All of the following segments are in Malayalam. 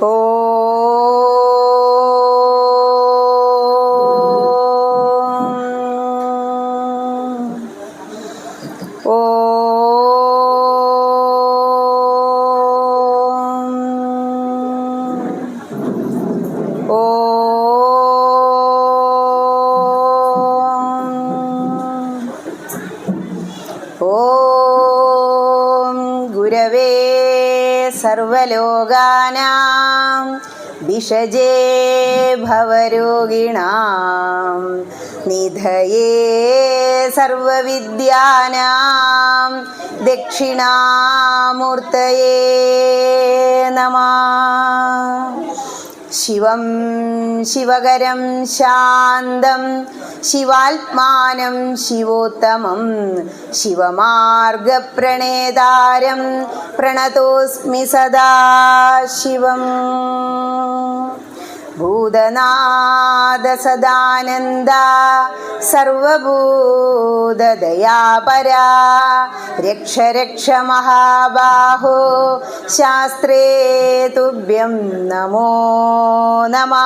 ഓ ഓം ഗുരവേ സർവലോകാനാം വിഷജേ ഭവരോഗിണാം നിധയേ സർവവിദ്യാനാം ദക്ഷിണാമൂർത്തയേ നമഃ. ശിവം ശിവകരം ശാന്തം ശിവാത്മാനം ശിവോത്തമം ശിവമാർഗപ്രണേതാരം പ്രണതോസ്മി സദാ ശിവം. ഭൂതനാഥ സദാനന്ദ സർവഭൂതദയാപരാ രക്ഷ രക്ഷ മഹാബാഹോ ശാസ്ത്രേ തുഭ്യം നമോ നമഃ.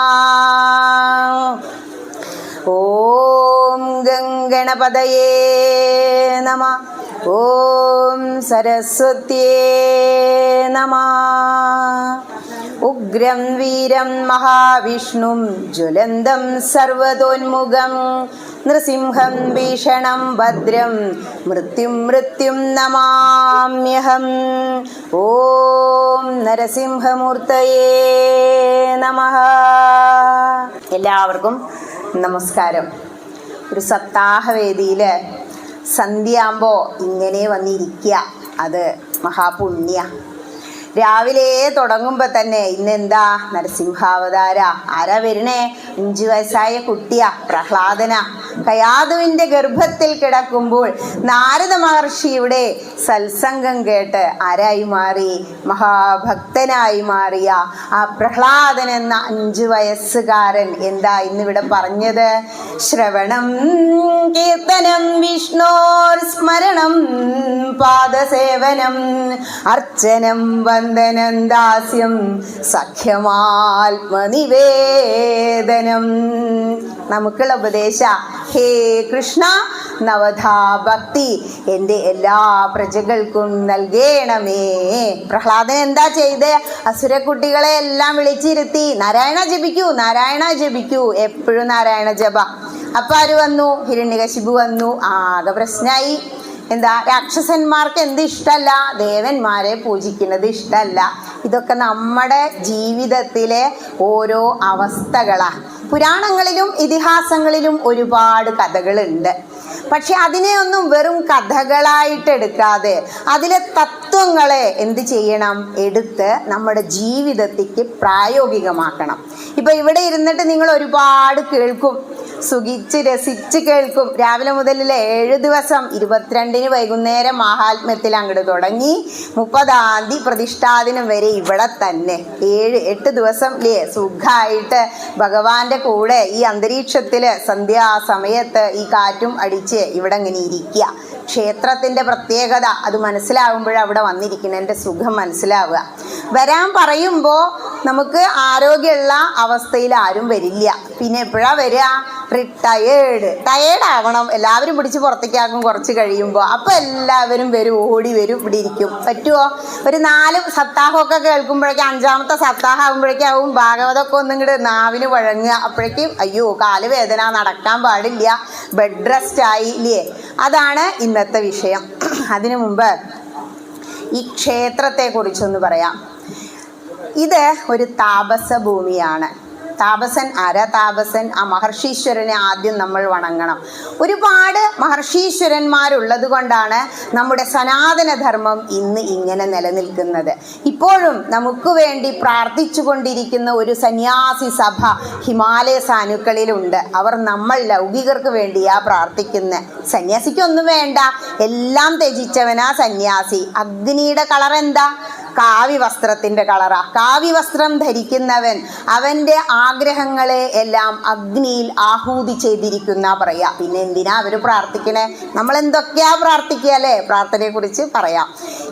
ഓം ഗംഗണപതയേ നമഃ. ഓം സരസ്വത്യേ നമഃ. ഉഗ്രം വീരം മഹാവിഷ്ണും ജ്വലന്തം സർവതോന്മുഖം നൃസിംഹം ഭീഷണം ഭദ്രം മൃത്യും നമാമ്യഹം. ഓം നരസിംഹമൂർത്തയേ നമഃ. എല്ലാവർക്കും നമസ്കാരം. ഒരു സപ്താഹവേദിയിൽ സന്ധ്യയാകുമ്പോൾ ഇങ്ങനെ വന്നിരിക്കുക, അത് മഹാപുണ്യ. രാവിലെ തുടങ്ങുമ്പോൾ തന്നെ ഇന്നെന്താ നരസിംഹാവതാര. ആരാ വരണേ? 5 വയസ്സായ കുട്ടിയാ, പ്രഹ്ലാദന. കയാതുവിൻ്റെ ഗർഭത്തിൽ കിടക്കുമ്പോൾ നാരദ മഹർഷിയുടെ സത്സംഗം കേട്ട് ആരായി മാറി? മഹാഭക്തനായി മാറിയ ആ പ്രഹ്ലാദൻ എന്ന 5 വയസ്സുകാരൻ എന്താ ഇന്നിവിടെ പറഞ്ഞത്? ശ്രവണം കീർത്തനം വിഷ്ണോർ സ്മരണം പാദസേവനം അർച്ചനം വന്ദനം ദാസ്യം സഖ്യമാത്മനിവേദനം. നമുക്കുള്ള ഉപദേശ, ഹേ കൃഷ്ണ, നവധാ ഭക്തി എൻ്റെ എല്ലാ പ്രജകൾക്കും നൽകണമേ. പ്രഹ്ലാദൻ എന്താ ചെയ്ത്? അസുരക്കുട്ടികളെ എല്ലാം വിളിച്ചിരുത്തി നാരായണ ജപിക്കൂ, നാരായണ ജപിക്കൂ, എപ്പോഴും നാരായണ ജപ. അപ്പം ആര് വന്നു? ഹിരണ്യകശിപു വന്നു. ആകെ പ്രശ്നമായി. എന്താ? രാക്ഷസന്മാർക്ക് എന്ത് ഇഷ്ടമല്ല? ദേവന്മാരെ പൂജിക്കുന്നത് ഇഷ്ടമല്ല. ഇതൊക്കെ നമ്മുടെ ജീവിതത്തിലെ ഓരോ അവസ്ഥകളാണ്. പുരാണങ്ങളിലും ഇതിഹാസങ്ങളിലും ഒരുപാട് കഥകളുണ്ട്. പക്ഷെ അതിനെ ഒന്നും വെറും കഥകളായിട്ട് എടുക്കാതെ അതിലെ തത്വങ്ങളെ എന്ത് ചെയ്യണം? എടുത്ത് നമ്മുടെ ജീവിതത്തിലേക്ക് പ്രായോഗികമാക്കണം. ഇപ്പം ഇവിടെ ഇരുന്നിട്ട് നിങ്ങൾ ഒരുപാട് കേൾക്കും, സുഖിച്ച് രസിച്ച് കേൾക്കും. രാവിലെ മുതൽ 7 ദിവസം 22-ന് വൈകുന്നേരം മഹാത്മ്യത്തിൽ അങ്ങോട്ട് തുടങ്ങി 30-ാം തീയതി പ്രതിഷ്ഠാദിനം വരെ ഇവിടെ തന്നെ 7-8 ദിവസം സുഖമായിട്ട് ഭഗവാന്റെ കൂടെ ഈ അന്തരീക്ഷത്തിൽ സന്ധ്യാസമയത്ത് ഈ കാറ്റും അടിച്ച് ഇവിടെ ഇങ്ങനെ ഇരിക്കുക. ക്ഷേത്രത്തിൻ്റെ പ്രത്യേകത അത് മനസ്സിലാവുമ്പോഴാണ് അവിടെ വന്നിരിക്കുന്നതിൻ്റെ സുഖം മനസ്സിലാവുക. വരാൻ പറയുമ്പോൾ നമുക്ക് ആരോഗ്യമുള്ള അവസ്ഥയിൽ ആരും വരില്ല. പിന്നെ എപ്പോഴാണ് വരിക? ടയേർഡാവണം. എല്ലാവരും പിടിച്ച് പുറത്തേക്കാക്കും കുറച്ച് കഴിയുമ്പോൾ. അപ്പോൾ എല്ലാവരും വരും, ഓടി വരും, ഇവിടെ ഇരിക്കും. പറ്റുമോ? ഒരു 4 സപ്താഹമൊക്കെ കേൾക്കുമ്പോഴേക്കും 5-ാമത്തെ സപ്താഹം ആകുമ്പോഴേക്കും ഭാഗവതമൊക്കെ ഒന്നും ഇങ്ങോട്ട് നാവിന് വഴങ്ങുക. അപ്പോഴേക്കും അയ്യോ കാല് വേദന, നടക്കാൻ പാടില്ല, ബെഡ് റെസ്റ്റ് ആയി ഇല്ലേ? അതാണ് ഇന്നത്തെ വിഷയം. അതിനു മുമ്പ് ഈ ക്ഷേത്രത്തെക്കുറിച്ചൊന്ന് പറയാം. ഇത് ഒരു താപസ ഭൂമിയാണ്. താപസൻ ആരാ? താപസൻ ആ മഹർഷീശ്വരനെ ആദ്യം നമ്മൾ വണങ്ങണം. ഒരുപാട് മഹർഷീശ്വരന്മാരുള്ളത് കൊണ്ടാണ് നമ്മുടെ സനാതനധർമ്മം ഇന്ന് ഇങ്ങനെ നിലനിൽക്കുന്നത്. ഇപ്പോഴും നമുക്ക് വേണ്ടി പ്രാർത്ഥിച്ചു കൊണ്ടിരിക്കുന്ന ഒരു സന്യാസി സഭ ഹിമാലയ സാനുക്കളിലുണ്ട്. അവർ നമ്മൾ ലൗകികർക്ക് വേണ്ടിയാ പ്രാർത്ഥിക്കുന്നത്. സന്യാസിക്കൊന്നും വേണ്ട, എല്ലാം ത്യജിച്ചവനാ സന്യാസി. അഗ്നിയുടെ കളർ എന്താ? കാവി വസ്ത്രത്തിൻ്റെ കളറാ. കാവി വസ്ത്രം ധരിക്കുന്നവൻ അവൻ്റെ ആഗ്രഹങ്ങളെ എല്ലാം അഗ്നിയിൽ ആഹൂതി ചെയ്തിരിക്കുന്ന പറയാ. പിന്നെ എന്തിനാ അവർ പ്രാർത്ഥിക്കണേ? നമ്മൾ എന്തൊക്കെയാ പ്രാർത്ഥിക്കുക അല്ലേ? പ്രാർത്ഥനയെക്കുറിച്ച് പറയാം.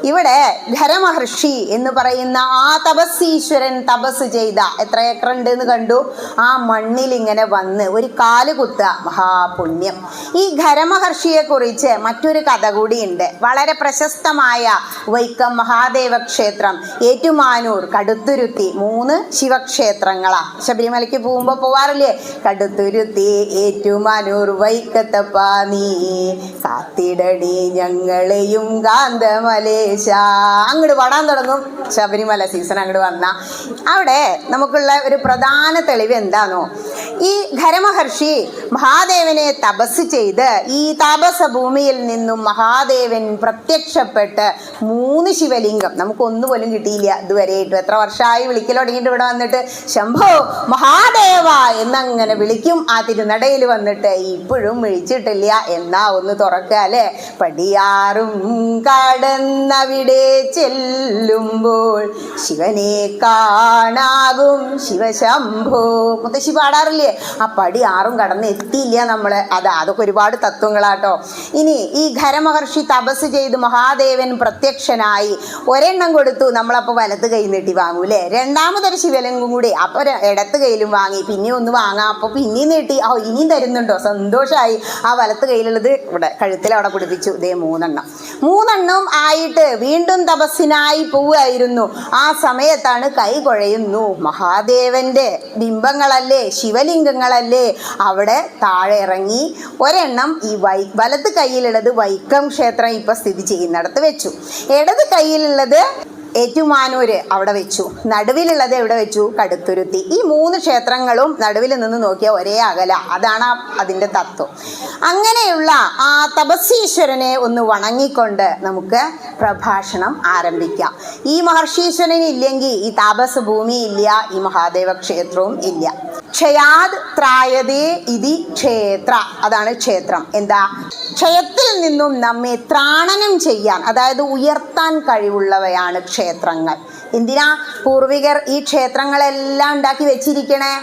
ഇവിടെ ഖരമഹർഷി എന്ന് പറയുന്ന ആ തപസ്സീശ്വരൻ തപസ് ചെയ്ത എത്ര ഏക്കർ ഉണ്ട് എന്ന് കണ്ടു. ആ മണ്ണിൽ ഇങ്ങനെ വന്ന് ഒരു കാല് കുത്തുക, മഹാപുണ്യം. ഈ ഖരമഹർഷിയെ കുറിച്ച് മറ്റൊരു കഥ കൂടിയുണ്ട്. വളരെ പ്രശസ്തമായ വൈക്കം മഹാദേവ ക്ഷേത്രം, ഏറ്റുമാനൂർ, കടുത്തുരുത്തി 3 ശിവക്ഷേത്രങ്ങളാ. ശബരിമലയ്ക്ക് പോകുമ്പോൾ പോവാറില്ലേ? കടുത്തുരുത്തി, ഏറ്റുമാനൂർ, വൈക്കത്തപ്പ നീ കാത്തിടടി ഞങ്ങളെയും കാന്തമലേശ. അങ്ങോട്ട് പാടാൻ തുടങ്ങും. ശബരിമല സീസൺ അങ്ങോട്ട് വന്ന അവിടെ നമുക്കുള്ള ഒരു പ്രധാന തെളിവ് എന്താണോ? ഈ ഖരമഹർഷി മഹാദേവനെ തപസ് ചെയ്ത് ഈ താപസ ഭൂമിയിൽ നിന്നും മഹാദേവൻ പ്രത്യക്ഷപ്പെട്ട് 3 ശിവലിംഗം, നമുക്കൊന്നുപോലും കിട്ടിയില്ല ഇതുവരെയായിട്ടും. എത്ര വർഷമായി വിളിക്കൽ തുടങ്ങിയിട്ട് ഇവിടെ വന്നിട്ട് ശംഭോ മഹാദേവ എന്നങ്ങനെ വിളിക്കും. ആ തിരുനടയിൽ വന്നിട്ട് ഇപ്പോഴും വിളിച്ചിട്ടില്ല. എന്നാ ഒന്ന് തുറക്കുക അല്ലേ? പടിയാറും കടന്നവിടെ ചെല്ലുമ്പോൾ ശിവനെ കാണാകും ശിവശംഭോ. മുത്തശ്ശി പാടാറില്ലേ? ആ പടി 6 കടന്ന് എത്തിയില്ല നമ്മള്. അതൊക്കെ ഒരുപാട് തത്വങ്ങളാട്ടോ. ഇനി ഈ ഖരമഹർഷി തപസ് ചെയ്ത് മഹാദേവൻ പ്രത്യക്ഷനായി. ഒരെണ്ണം കൊടുത്തു, നമ്മളപ്പോൾ വലത്ത് കൈ നീട്ടി വാങ്ങൂലേ? രണ്ടാമതൊരു ശിവലിംഗം കൂടി, അപ്പോൾ ഇടത്ത് കയ്യിലും വാങ്ങി. പിന്നെ ഒന്ന് വാങ്ങാം, അപ്പോൾ പിന്നെയും നീട്ടി. ഇനിയും തരുന്നുണ്ടോ? സന്തോഷമായി. ആ വലത്ത് കയ്യിലുള്ളത് ഇവിടെ കഴുത്തിൽ അവിടെ പിടിപ്പിച്ചു. ഇതേ 3 ആയിട്ട് വീണ്ടും തപസ്സിനായി പോവുകയായിരുന്നു. ആ സമയത്താണ് കൈ കുഴയുന്നു. മഹാദേവന്റെ ബിംബങ്ങളല്ലേ, ശിവലിംഗങ്ങളല്ലേ അവിടെ താഴെ ഇറങ്ങി. ഒരെണ്ണം ഈ വലത് കയ്യിലുള്ളത് വൈക്കം ക്ഷേത്രം ഇപ്പൊ സ്ഥിതി ചെയ്യുന്നിടത്ത് വെച്ചു. ഇടത് കയ്യിലുള്ളത് ഏറ്റുമാനൂര് അവിടെ വെച്ചു. നടുവിലുള്ളത് എവിടെ വെച്ചു? കടുത്തുരുത്തി. ഈ 3 ക്ഷേത്രങ്ങളും നടുവിൽ നിന്ന് നോക്കിയാൽ ഒരേ അകല. അതാണ് അതിൻ്റെ തത്വം. അങ്ങനെയുള്ള ആ തപസ്സീശ്വരനെ ഒന്ന് വണങ്ങിക്കൊണ്ട് നമുക്ക് പ്രഭാഷണം ആരംഭിക്കാം. ഈ മഹർഷീശ്വരൻ ഇല്ലെങ്കിൽ ഈ താപസ ഭൂമി ഇല്ല, ഈ മഹാദേവ ക്ഷേത്രവും ഇല്ല. ക്ഷയാത് ത്രായതേ ഇതി ക്ഷേത്ര, അതാണ് ക്ഷേത്രം. എന്താ? ക്ഷയത്തിൽ നിന്നും നമ്മെ ത്രാണനം ചെയ്യാൻ, അതായത് ഉയർത്താൻ കഴിവുള്ളവയാണ് ക്ഷേത്രങ്ങൾ. എന്തിനാ പൂർവികർ ഈ ക്ഷേത്രങ്ങളെല്ലാം ഉണ്ടാക്കി വെച്ചിരിക്കണേ?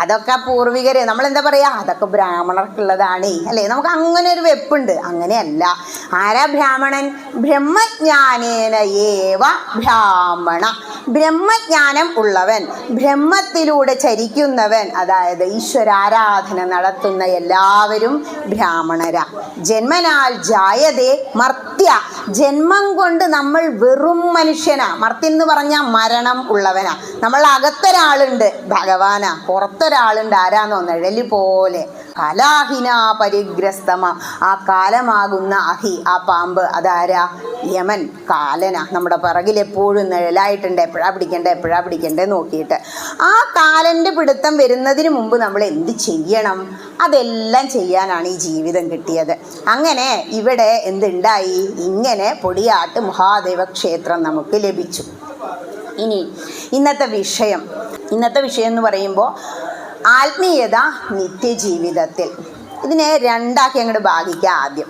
അതൊക്കെ പൂർവികര്, നമ്മളെന്താ പറയാ, അതൊക്കെ ബ്രാഹ്മണർക്കുള്ളതാണ് അല്ലേ? നമുക്ക് അങ്ങനെ ഒരു വെപ്പുണ്ട്. അങ്ങനെയല്ല. ആരാ ബ്രാഹ്മണൻ? ബ്രഹ്മജ്ഞാനേന ഏവ ബ്രാഹ്മണ. ബ്രഹ്മജ്ഞാനം ഉള്ളവൻ, ബ്രഹ്മത്തിലൂടെ ചരിക്കുന്നവൻ, അതായത് ഈശ്വരാരാധന നടത്തുന്ന എല്ലാവരും ബ്രാഹ്മണരാ. ജന്മനാൽ ജായതേ മർത്യ. ജന്മം കൊണ്ട് നമ്മൾ വെറും മനുഷ്യനാ. മർത്യം എന്ന് പറഞ്ഞാൽ മരണം ഉള്ളവനാ. നമ്മൾ അകത്തൊരാളുണ്ട് ഭഗവാനാ, പുറത്തൊരാളുണ്ട് ആരാന്നോ? നിഴല് പോലെ. കലാഹിന പരിഗ്രസ്തമ. ആ കാലമാകുന്ന അഹി, ആ പാമ്പ്, അതാരാ? യമൻ, കാലന. നമ്മുടെ പിറകിൽ എപ്പോഴും നിഴലായിട്ടുണ്ട്. എപ്പോഴാ പിടിക്കണ്ടേ നോക്കിയിട്ട്. ആ കാലൻ്റെ പിടുത്തം വരുന്നതിന് മുമ്പ് നമ്മൾ എന്ത് ചെയ്യണം? അതെല്ലാം ചെയ്യാനാണ് ഈ ജീവിതം കിട്ടിയത്. അങ്ങനെ ഇവിടെ എന്തുണ്ടായി? ഇങ്ങനെ പൊടിയാട്ട് മഹാദേവ ക്ഷേത്രം നമുക്ക് ലഭിച്ചു. ഇനി ഇന്നത്തെ വിഷയം എന്ന് പറയുമ്പോൾ ആത്മീയത നിത്യജീവിതത്തിൽ. ഇതിനെ 2ആക്കി അങ്ങോട്ട് ഭാഗിക്കാം. ആദ്യം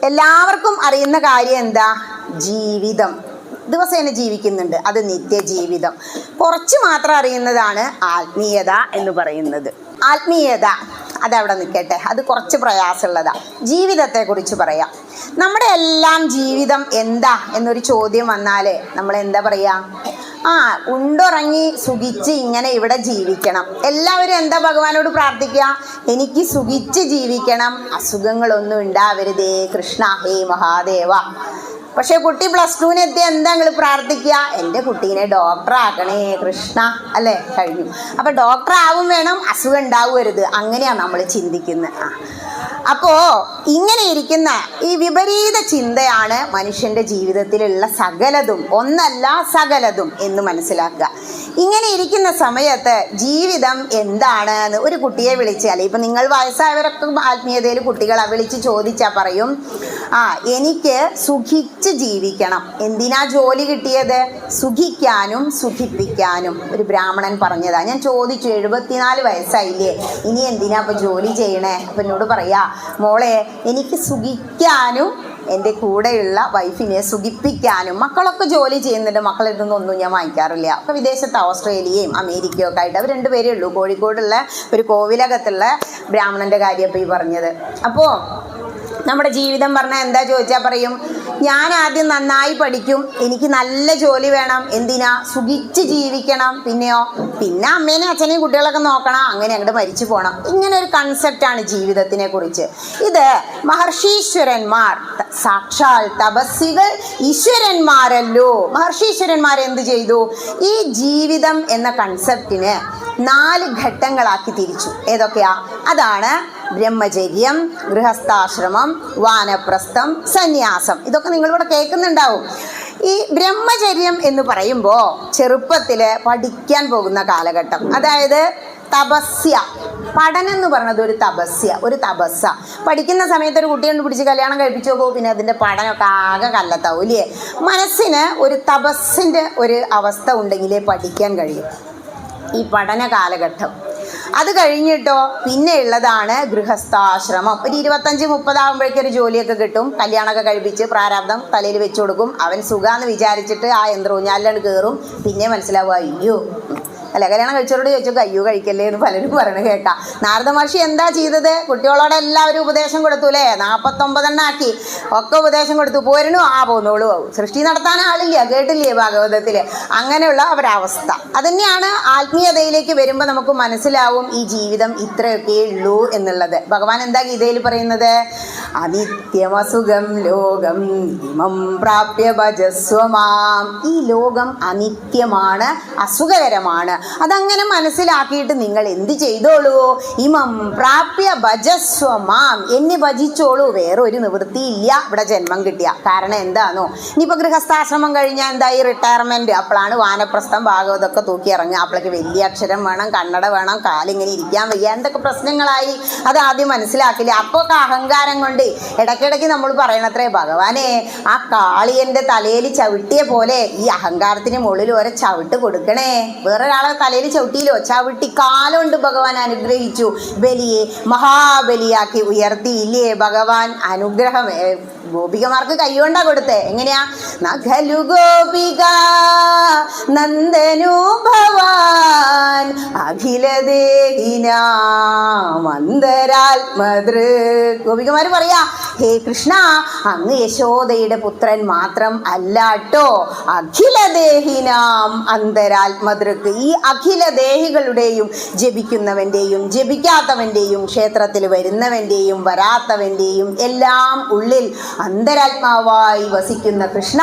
എല്ലാവർക്കും അറിയുന്ന കാര്യം എന്താ? ജീവിതം. ദിവസേന ജീവിക്കുന്നുണ്ട്, അത് നിത്യജീവിതം. കുറച്ച് മാത്രം അറിയുന്നതാണ് ആത്മീയത എന്ന് പറയുന്നത്. ആത്മീയത അതവിടെ നിൽക്കട്ടെ, അത് കുറച്ച് പ്രയാസമുള്ളതാണ്. ജീവിതത്തെക്കുറിച്ച് പറയാം. നമ്മുടെ എല്ലാം ജീവിതം എന്താ എന്നൊരു ചോദ്യം വന്നാൽ നമ്മൾ എന്താ പറയുക? ഉണ്ടുറങ്ങി സുഖിച്ച് ഇങ്ങനെ ഇവിടെ ജീവിക്കണം. എല്ലാവരും എന്താ ഭഗവാനോട് പ്രാർത്ഥിക്കുക? എനിക്ക് സുഖിച്ച് ജീവിക്കണം, അസുഖങ്ങളൊന്നും ഉണ്ടാവരുതേ കൃഷ്ണ, ഹേ മഹാദേവ. പക്ഷെ കുട്ടി +2 എത്തിയ എന്താ നിങ്ങൾ പ്രാർത്ഥിക്കുക? എൻ്റെ കുട്ടീനെ ഡോക്ടറാക്കണേ കൃഷ്ണ, അല്ലേ? കഴിഞ്ഞു. അപ്പം ഡോക്ടറാവും വേണം, അസുഖം ഉണ്ടാവരുത്. അങ്ങനെയാണ് നമ്മൾ ചിന്തിക്കുന്നത്. അപ്പോൾ ഇങ്ങനെ ഇരിക്കുന്ന ഈ വിപരീത ചിന്തയാണ് മനുഷ്യൻ്റെ ജീവിതത്തിലുള്ള സകലതും, ഒന്നല്ല സകലതും എന്ന് മനസ്സിലാക്കുക. ഇങ്ങനെ ഇരിക്കുന്ന സമയത്ത് ജീവിതം എന്താണ് എന്ന് ഒരു കുട്ടിയെ വിളിച്ചാൽ, ഇപ്പം നിങ്ങൾ വയസ്സായവരൊക്കെ ആത്മീയതയിൽ കുട്ടികളെ വിളിച്ച് ചോദിച്ചാൽ പറയും, എനിക്ക് സുഖിച്ച് ജീവിക്കണം. എന്തിനാ ജോലി കിട്ടിയത്? സുഖിക്കാനും സുഖിപ്പിക്കാനും. ഒരു ബ്രാഹ്മണൻ പറഞ്ഞതാ. ഞാൻ ചോദിച്ചു, 74 വയസ്സായില്ലേ, ഇനി എന്തിനാ അപ്പം ജോലി ചെയ്യണേ? അപ്പം എന്നോട് പറയാ, മോളെ എനിക്ക് സുഖിക്കാനും എൻ്റെ കൂടെയുള്ള വൈഫിനെ സുഖിപ്പിക്കാനും. മക്കളൊക്കെ ജോലി ചെയ്യുന്നുണ്ട്, മക്കളിൽ നിന്നൊന്നും ഞാൻ വാങ്ങിക്കാറില്ല. അപ്പോൾ വിദേശത്ത് ഓസ്ട്രേലിയയും അമേരിക്കയും ഒക്കെ ആയിട്ട് അവർ 2 പേരേ ഉള്ളൂ. കോഴിക്കോടുള്ള ഒരു കോവിലകത്തുള്ള ബ്രാഹ്മണൻ്റെ കാര്യം ഇപ്പോൾ ഈ പറഞ്ഞത്. അപ്പോൾ നമ്മുടെ ജീവിതം പറഞ്ഞാൽ എന്താ ചോദിച്ചാൽ പറയും, ഞാൻ ആദ്യം നന്നായി പഠിക്കും, എനിക്ക് നല്ല ജോലി വേണം, എന്തിനാ, സുഖിച്ച് ജീവിക്കണം, പിന്നെ അമ്മേനെയും അച്ഛനെയും കുട്ടികളൊക്കെ നോക്കണം, അങ്ങനെ അങ്ങോട്ട് മരിച്ചു പോകണം. ഇങ്ങനെ ഒരു കൺസെപ്റ്റാണ് ജീവിതത്തിനെ കുറിച്ച്. ഇത് മഹർഷീശ്വരന്മാർ, സാക്ഷാൽ തപസ്സികൾ ഈശ്വരന്മാരല്ലോ. മഹർഷീശ്വരന്മാർ എന്ത് ചെയ്തു? ഈ ജീവിതം എന്ന കൺസെപ്റ്റിന് 4 ഘട്ടങ്ങളാക്കി തിരിച്ചു. ഏതൊക്കെയാ? അതാണ് ബ്രഹ്മചര്യം, ഗൃഹസ്ഥാശ്രമം, വാനപ്രസ്ഥം, സന്യാസം. ഇതൊക്കെ നിങ്ങളിവിടെ കേൾക്കുന്നുണ്ടാവും. ഈ ബ്രഹ്മചര്യം എന്ന് പറയുമ്പോൾ ചെറുപ്പത്തിൽ പഠിക്കാൻ പോകുന്ന കാലഘട്ടം, അതായത് തപസ്യ. പഠനം എന്ന് പറയുന്നത് ഒരു തപസ്സ. പഠിക്കുന്ന സമയത്ത് ഒരു കുട്ടിയെ പിടിച്ച് കല്യാണം കഴിപ്പിച്ചു നോക്കൂ, പിന്നെ അതിൻ്റെ പഠനമൊക്കെ ആകെ കല്ലെത്താവും ഇല്ലേ? മനസ്സിന് ഒരു തപസ്സിൻ്റെ ഒരു അവസ്ഥ ഉണ്ടെങ്കിലേ പഠിക്കാൻ കഴിയും, ഈ പഠന കാലഘട്ടം. അത് കഴിഞ്ഞിട്ടോ പിന്നെ ഉള്ളതാണ് ഗൃഹസ്ഥാശ്രമം. ഒരു 25-30 ആകുമ്പോഴേക്കും ഒരു ജോലിയൊക്കെ കിട്ടും, കല്യാണമൊക്കെ കഴിപ്പിച്ച് പ്രാരാബ്ദം തലയിൽ വെച്ച് കൊടുക്കും, അവൻ സുഖാന്ന് വിചാരിച്ചിട്ട് ആ യന്ത്രൂഞ്ഞാലിലാണ് കയറും. പിന്നെ മനസ്സിലാവുക, അയ്യോ അല്ല, കല്യാണം കഴിച്ചവരോട് ചോദിച്ചു അയ്യോ കഴിക്കല്ലേ എന്ന് പലരും പറയണത് കേൾക്കാം. നാരദ മഹർഷി എന്താ ചെയ്തത്? കുട്ടികളോട് എല്ലാവരും ഉപദേശം കൊടുത്തു അല്ലേ? 49 ആക്കി ഒക്കെ ഉപദേശം കൊടുത്തു. പോരണു പോന്നോളൂ ആവും. സൃഷ്ടി നടത്താൻ ആളില്ല, കേട്ടില്ലേ ഭാഗവതത്തിൽ? അങ്ങനെയുള്ള ഒരവസ്ഥ. അതുതന്നെയാണ് ആത്മീയതയിലേക്ക് വരുമ്പോൾ നമുക്ക് മനസ്സിലാവും ഈ ജീവിതം ഇത്രയൊക്കെ ഉള്ളൂ എന്നുള്ളത്. ഭഗവാൻ എന്താ ഗീതയിൽ പറയുന്നത്? അനിത്യമസുഖം ലോകം ഇമം പ്രാപ്യ ഭജസ്വമാം. ഈ ലോകം അനിത്യമാണ്, അസുഖകരമാണ്. അതങ്ങനെ മനസ്സിലാക്കിയിട്ട് നിങ്ങൾ എന്ത് ചെയ്തോളൂ? ഇമം പ്രാപ്യ ഭജസ്വമാം, എന്നെ ഭജിച്ചോളൂ, വേറെ ഒരു നിവൃത്തിയില്ല ഇവിടെ ജന്മം കിട്ടിയ. കാരണം എന്താണോ, ഇനിയിപ്പോൾ ഗൃഹസ്ഥാശ്രമം കഴിഞ്ഞാൽ എന്തായി? റിട്ടയർമെൻറ്റ്. അപ്പോഴാണ് വാനപ്രസ്ഥം ഭാഗവതമൊക്കെ തൂക്കി ഇറങ്ങുക. അപ്പോഴേക്ക് വലിയ അക്ഷരം വേണം, കണ്ണട വേണം, കാലിങ്ങനെ ഇരിക്കാൻ വയ്യ, എന്തൊക്കെ പ്രശ്നങ്ങളായി. അത് ആദ്യം മനസ്സിലാക്കില്ല. അപ്പോൾ അഹങ്കാരം കൊണ്ട് ഇടയ്ക്കിടയ്ക്ക് നമ്മൾ പറയണത്രേ, ഭഗവാനെ ആ കാളിയൻ്റെ തലയിൽ ചവിട്ടിയ പോലെ ഈ അഹങ്കാരത്തിന് മുകളിൽ ഓരോ ചവിട്ട് കൊടുക്കണേ. വേറൊരാളെ തലയിൽ ചവിട്ടിയില്ലോ, ചവിട്ടി കാലുകൊണ്ട് ഭഗവാൻ അനുഗ്രഹിച്ചു. ബലിയെ മഹാബലിയാക്കി ഉയർത്തിയില്ലേ ഭഗവാൻ? അനുഗ്രഹം ഗോപികമാർക്ക് കൈകൊണ്ടാ കൊടുത്തേ. എങ്ങനെയാ? നഖലു ഗോപിക നന്ദനു ഭവാൻ അഖിലദേഹിനാമന്തരാത്മതൃ. ഗോപികമാർ പറയാ, ഹേ കൃഷ്ണ, അങ്ങ് യശോദയുടെ പുത്രൻ മാത്രം അല്ലാട്ടോ, അഖിലദേഹിനാം അന്തരാത്മതൃക്ക്, ഈ അഖിലദേഹികളുടെയും ജപിക്കുന്നവൻ്റെയും ജപിക്കാത്തവൻ്റെയും ക്ഷേത്രത്തിൽ വരുന്നവൻ്റെയും വരാത്തവൻ്റെയും എല്ലാം ഉള്ളിൽ അന്തരാത്മാവായി വസിക്കുന്ന കൃഷ്ണ,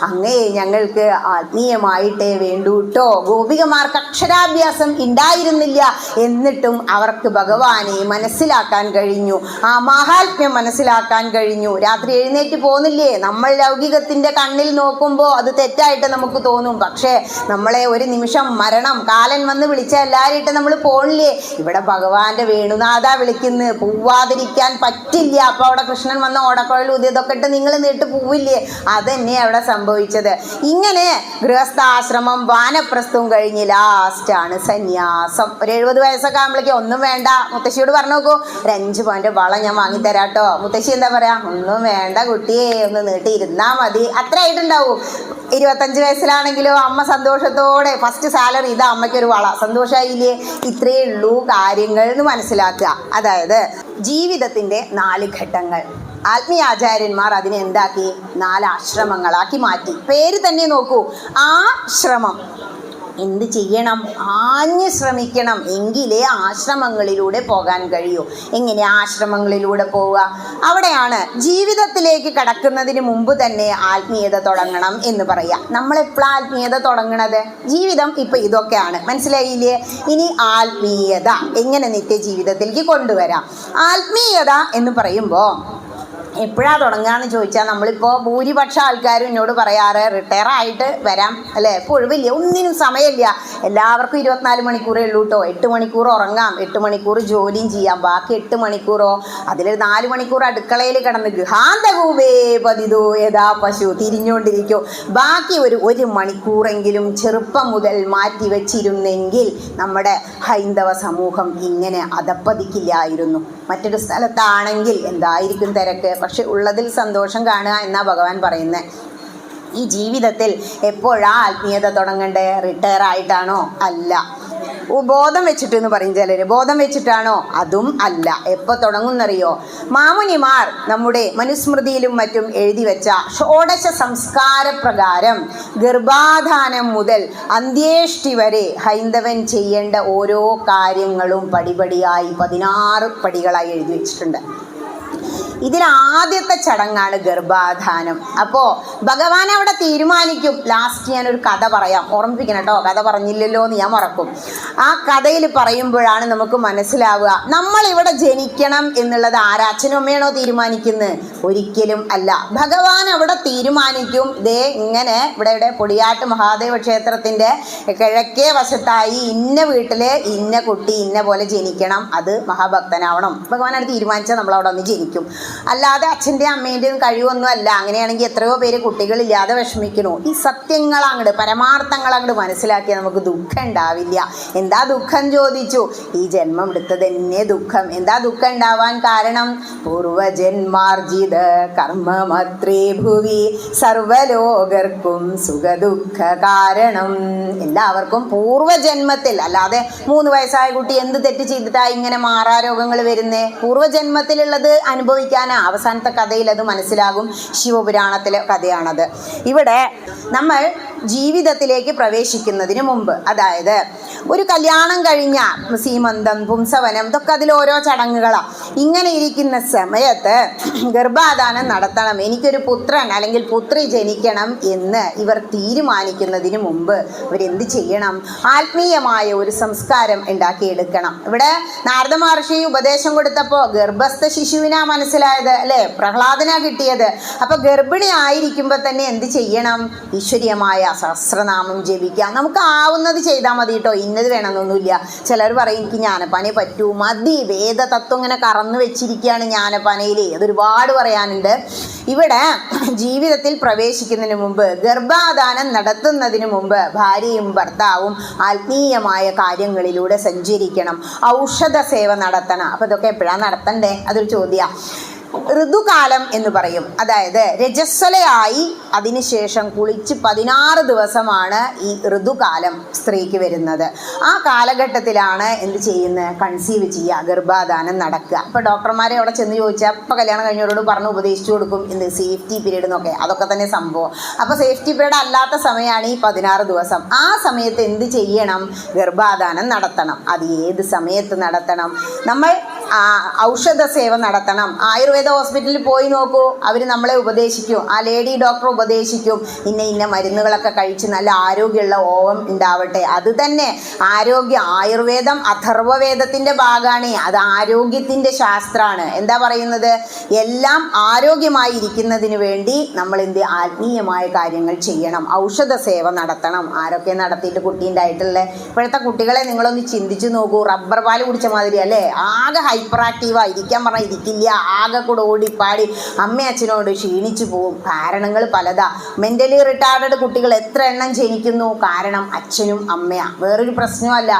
അങ്ങേ ഞങ്ങൾക്ക് ആത്മീയമായിട്ടേ വേണ്ടൂട്ടോ. ഗോപികമാർക്ക് അക്ഷരാഭ്യാസം ഉണ്ടായിരുന്നില്ല, എന്നിട്ടും അവർക്ക് ഭഗവാനെ മനസ്സിലാക്കാൻ കഴിഞ്ഞു, ആ മഹാത്മ്യം മനസ്സിലാക്കാൻ കഴിഞ്ഞു. രാത്രി എഴുന്നേറ്റ് പോകുന്നില്ലേ? നമ്മൾ ലൗകികത്തിൻ്റെ കണ്ണിൽ നോക്കുമ്പോൾ അത് തെറ്റായിട്ട് നമുക്ക് തോന്നും. പക്ഷേ നമ്മളെ ഒരു നിമിഷം മരണം, കാലൻ വന്ന് വിളിച്ച എല്ലാവരായിട്ട് നമ്മൾ പോണില്ലേ? ഇവിടെ ഭഗവാന്റെ വേണുനാഥ വിളിക്കുന്നു, പോവാതിരിക്കാൻ പറ്റില്ല. അപ്പോൾ അവിടെ കൃഷ്ണൻ വന്ന ഓടക്കുഴൽ ഊതിയതൊക്കെ ഇട്ട് നിങ്ങൾ നീട്ട് പോവില്ലേ? അതന്നെ അവിടെ സംഭവിച്ചത്. ഇങ്ങനെ ഗൃഹസ്ഥാശ്രമം വാനപ്രസ്ഥവും കഴിഞ്ഞ് ലാസ്റ്റാണ് സന്യാസം. ഒരു 70 വയസ്സൊക്കെ ആകുമ്പോഴേക്കും ഒന്നും വേണ്ട, മുത്തശ്ശിയോട് പറഞ്ഞു നോക്കൂ, ഒരു 5 പവൻ്റെ വള ഞാൻ വാങ്ങിത്തരാട്ടോ. മുത്തശ്ശി എന്താ പറയാ? ഒന്നും വേണ്ട കുട്ടിയെ, ഒന്ന് നീട്ടിയിരുന്നാ മതി. അത്ര ആയിട്ടുണ്ടാവും. 25 വയസ്സിലാണെങ്കിലോ അമ്മ സന്തോഷത്തോടെ ഫസ്റ്റ് സാലറി ഇതാ അമ്മയ്ക്കൊരു വള, സന്തോഷമായില്ലേ? ഇത്രയേ ഉള്ളൂ കാര്യങ്ങൾ എന്ന് മനസ്സിലാക്കുക. അതായത് ജീവിതത്തിൻ്റെ 4 ഘട്ടങ്ങൾ. ആത്മീയാചാര്യന്മാർ അതിനെ എന്താക്കി? 4 ആശ്രമങ്ങളാക്കി മാറ്റി. പേര് തന്നെ നോക്കൂ, ആശ്രമം. എന്ത് ചെയ്യണം? ആഞ്ഞ് ശ്രമിക്കണം, എങ്കിലേ ആശ്രമങ്ങളിലൂടെ പോകാൻ കഴിയൂ. എങ്ങനെ ആശ്രമങ്ങളിലൂടെ പോവുക? അവിടെയാണ് ജീവിതത്തിലേക്ക് കടക്കുന്നതിന് മുമ്പ് തന്നെ ആത്മീയത തുടങ്ങണം എന്ന് പറയാം. നമ്മളെപ്പോഴാണ് ആത്മീയത തുടങ്ങണത്? ജീവിതം ഇപ്പം ഇതൊക്കെയാണ്, മനസ്സിലായില്ലേ? ഇനി ആത്മീയത എങ്ങനെ നിത്യജീവിതത്തിലേക്ക് കൊണ്ടുവരാം? ആത്മീയത എന്ന് പറയുമ്പോൾ എപ്പോഴാണ് തുടങ്ങുകയെന്ന് ചോദിച്ചാൽ, നമ്മളിപ്പോൾ ഭൂരിപക്ഷ ആൾക്കാരും എന്നോട് പറയാറ് റിട്ടയർ ആയിട്ട് വരാം അല്ലേ, ഇപ്പോൾ ഒഴിവില്ല, ഒന്നിനും സമയമില്ല, എല്ലാവർക്കും 24 മണിക്കൂറേ ഉള്ളൂ കേട്ടോ. 8 മണിക്കൂർ ഉറങ്ങാം, 8 മണിക്കൂർ ജോലിയും ചെയ്യാം, ബാക്കി 8 മണിക്കൂറോ അതിൽ 4 മണിക്കൂർ അടുക്കളയിൽ കിടന്ന് ഗൃഹാന്തകൂപേ പതിതോ യഥാ പശു തിരിഞ്ഞുകൊണ്ടിരിക്കും. ബാക്കി ഒരു 1 മണിക്കൂറെങ്കിലും ചെറുപ്പം മുതൽ മാറ്റി വെച്ചിരുന്നെങ്കിൽ നമ്മുടെ ഹൈന്ദവ സമൂഹം ഇങ്ങനെ അധപ്പതിക്കില്ലായിരുന്നു. മറ്റൊരു സ്ഥലത്താണെങ്കിൽ എന്തായിരിക്കും തിരക്ക്? പക്ഷെ ഉള്ളതിൽ സന്തോഷം കാണുക എന്നാ ഭഗവാൻ പറയുന്നത്. ഈ ജീവിതത്തിൽ എപ്പോഴാ ആത്മീയത തുടങ്ങണ്ടേ? റിട്ടയർ ആയിട്ടാണോ? അല്ല. ബോധം വെച്ചിട്ട് എന്ന് പറയും ചിലര്. ബോധം വെച്ചിട്ടാണോ? അതും അല്ല. എപ്പോൾ തുടങ്ങുന്നറിയോ? മാമുനിമാർ നമ്മുടെ മനുസ്മൃതിയിലും മറ്റും എഴുതി വെച്ച ഷോഡശ സംസ്കാര പ്രകാരം ഗർഭാധാനം മുതൽ അന്ത്യേഷ്ടി വരെ ഹൈന്ദവൻ ചെയ്യേണ്ട ഓരോ കാര്യങ്ങളും പടിപടിയായി 16 പടികളായി എഴുതി വെച്ചിട്ടുണ്ട്. ഇതിൽ ആദ്യത്തെ ചടങ്ങാണ് ഗർഭാധാനം. അപ്പോൾ ഭഗവാൻ അവിടെ തീരുമാനിക്കും. ലാസ്റ്റ് ഞാനൊരു കഥ പറയാം, ഓർമ്മിപ്പിക്കണം കേട്ടോ, കഥ പറഞ്ഞില്ലല്ലോ എന്ന് ഞാൻ മറക്കും. ആ കഥയിൽ പറയുമ്പോഴാണ് നമുക്ക് മനസ്സിലാവുക നമ്മളിവിടെ ജനിക്കണം എന്നുള്ളത് ആരാ? അച്ഛനും അമ്മയാണോ തീരുമാനിക്കുന്നത്? ഒരിക്കലും അല്ല. ഭഗവാൻ അവിടെ തീരുമാനിക്കും. ദേ ഇങ്ങനെ ഇവിടെ പൊടിയാട്ട് മഹാദേവ ക്ഷേത്രത്തിൻ്റെ കിഴക്കേ വശത്തായി ഇന്ന വീട്ടിൽ ഇന്ന കുട്ടി ഇന്ന പോലെ ജനിക്കണം, അത് മഹാഭക്തനാവണം. ഭഗവാൻ അത് തീരുമാനിച്ചാൽ നമ്മളവിടെ ഒന്ന് ജനിക്കും. അല്ലാതെ അച്ഛൻ്റെയും അമ്മേൻ്റെയും കഴിവൊന്നും അല്ല. അങ്ങനെയാണെങ്കിൽ എത്രയോ പേര് കുട്ടികളില്ലാതെ വിഷമിക്കണു. ഈ സത്യങ്ങൾ അങ്ങോട്ട് പരമാർത്ഥങ്ങൾ അങ്ങോട്ട് മനസ്സിലാക്കിയാൽ നമുക്ക് ദുഃഖം ഉണ്ടാവില്ല. എന്താ ദുഃഖം ചോദിച്ചു? ഈ ജന്മം എടുത്തത് തന്നെ ദുഃഖം. എന്താ ദുഃഖം ഉണ്ടാവാൻ കാരണം? പൂർവജന്മാർജിത കർമ്മമത്രേ ഭുവി സർവലോകർക്കും സുഖദുഃഖ കാരണം. എല്ലാവർക്കും പൂർവജന്മത്തിൽ, അല്ലാതെ 3 വയസ്സായ കുട്ടി എന്ത് തെറ്റ് ചെയ്തിട്ടാ ഇങ്ങനെ മാറാരോഗങ്ങൾ വരുന്നേ? പൂർവജന്മത്തിലുള്ളത് അനുഭവിക്കാനാ. അവസാനത്തെ കഥയിൽ അത് മനസ്സിലാകും. ശിവപുരാണത്തിലെ കഥയാണത്. ഇവിടെ നമ്മൾ ജീവിതത്തിലേക്ക് പ്രവേശിക്കുന്നതിന് മുമ്പ്, അതായത് ഒരു കല്യാണം കഴിഞ്ഞ സീമന്തം, പുംസവനം, ഇതൊക്കെ അതിൽ ഓരോ ചടങ്ങുകളാണ്. ഇങ്ങനെ ഇരിക്കുന്ന സമയത്ത് ഗർഭാധാനം നടത്തണം, എനിക്കൊരു പുത്രൻ അല്ലെങ്കിൽ പുത്രി ജനിക്കണം എന്ന് ഇവർ തീരുമാനിക്കുന്നതിന് മുമ്പ് ഇവരെന്ത് ചെയ്യണം? ആത്മീയമായ ഒരു സംസ്കാരം ഉണ്ടാക്കിയെടുക്കണം. ഇവിടെ നാരദ മഹർഷി ഉപദേശം കൊടുത്തപ്പോൾ ഗർഭസ്ഥ ശിശുവിനാ മനസ്സിലായത്, അല്ലേ? പ്രഹ്ലാദനാ കിട്ടിയത്. അപ്പൊ ഗർഭിണി ആയിരിക്കുമ്പോൾ തന്നെ എന്ത് ചെയ്യണം? ഈശ്വരീയമായ സഹസ്രനാമം ജപിക്കാം. നമുക്ക് ആവുന്നത് ചെയ്താൽ മതി കേട്ടോ, ഇന്നത് വേണമെന്നൊന്നുമില്ല. ചിലർ പറയും എനിക്ക് ജ്ഞാനപ്പാനെ പറ്റൂ, മതി, വേദതത്വം ഇങ്ങനെ കറന്നു വെച്ചിരിക്കുകയാണ് ജ്ഞാനപ്പാനയിൽ. അതൊരുപാട് പറയാനുണ്ട്. ഇവിടെ ജീവിതത്തിൽ പ്രവേശിക്കുന്നതിന് മുമ്പ്, ഗർഭാധാനം നടത്തുന്നതിന് മുമ്പ് ഭാര്യയും ഭർത്താവും ആത്മീയമായ കാര്യങ്ങളിലൂടെ സഞ്ചരിക്കണം. ഔഷധ സേവ നടത്തണം. അപ്പോൾ ഇതൊക്കെ എപ്പോഴാണ് നടത്തണ്ടേ? അതൊരു ചോദ്യമാണ്. ഋതുകാലം എന്ന് പറയും. അതായത് രജസ്വലയായി അതിനുശേഷം കുളിച്ച് 16 ദിവസമാണ് ഈ ഋതുകാലം സ്ത്രീക്ക് വരുന്നത്. ആ കാലഘട്ടത്തിലാണ് എന്ത് ചെയ്യുന്നത്? കൺസീവ് ചെയ്യുക, ഗർഭാധാനം നടക്കുക. അപ്പോൾ ഡോക്ടർമാരെ അവിടെ ചെന്ന് ചോദിച്ചാൽ ഇപ്പോൾ കല്യാണം കഴിഞ്ഞവരോട് പറഞ്ഞ് ഉപദേശിച്ചു കൊടുക്കും എന്ത് സേഫ്റ്റി പീരീഡ് എന്നൊക്കെ. അതൊക്കെ തന്നെ സംഭവം. അപ്പോൾ സേഫ്റ്റി പീരീഡ് അല്ലാത്ത സമയമാണ് ഈ 16 ദിവസം. ആ സമയത്ത് എന്ത് ചെയ്യണം? ഗർഭാധാനം നടത്തണം. അത് ഏത് സമയത്ത് നടത്തണം? നമ്മൾ ഔഷധ സേവ നടത്തണം. ആയുർവേദ ഹോസ്പിറ്റലിൽ പോയി നോക്കൂ, അവർ നമ്മളെ ഉപദേശിക്കും. ആ ലേഡി ഡോക്ടർ ഉപദേശിക്കും, ഇന്ന മരുന്നുകളൊക്കെ കഴിച്ച് നല്ല ആരോഗ്യമുള്ള ഓവം ഉണ്ടാവട്ടെ. അത് തന്നെ ആയുർവേദം അഥർവവേദത്തിൻ്റെ ഭാഗമാണ്. അത് ആരോഗ്യത്തിൻ്റെ ശാസ്ത്രമാണ്. എന്താ പറയുന്നത്? എല്ലാം ആരോഗ്യമായി ഇരിക്കുന്നതിന് വേണ്ടി നമ്മൾ ആത്മീയമായ കാര്യങ്ങൾ ചെയ്യണം. ഔഷധ സേവ നടത്തണം. ആരൊക്കെ നടത്തിയിട്ട് കുട്ടി ഉണ്ടായിട്ടുള്ളത്? ഇപ്പോഴത്തെ കുട്ടികളെ നിങ്ങളൊന്ന് ചിന്തിച്ച് നോക്കൂ. റബ്ബർ പാല് കുടിച്ച മാതിരി അല്ലേ? ആകെ ഹൈപ്പർ ആക്റ്റീവാണ്. ഇരിക്കാൻ പറഞ്ഞാൽ ഇരിക്കില്ല. ആകെ കൂടെ ഓടിപ്പാടി അമ്മ അച്ഛനോട് ക്ഷീണിച്ചു പോവും. കാരണങ്ങൾ പലതാ. മെൻ്റലി റിട്ടാർഡഡ് കുട്ടികൾ എത്ര എണ്ണം ജനിക്കുന്നു? കാരണം അച്ഛനും അമ്മയാ. വേറൊരു പ്രശ്നമല്ല.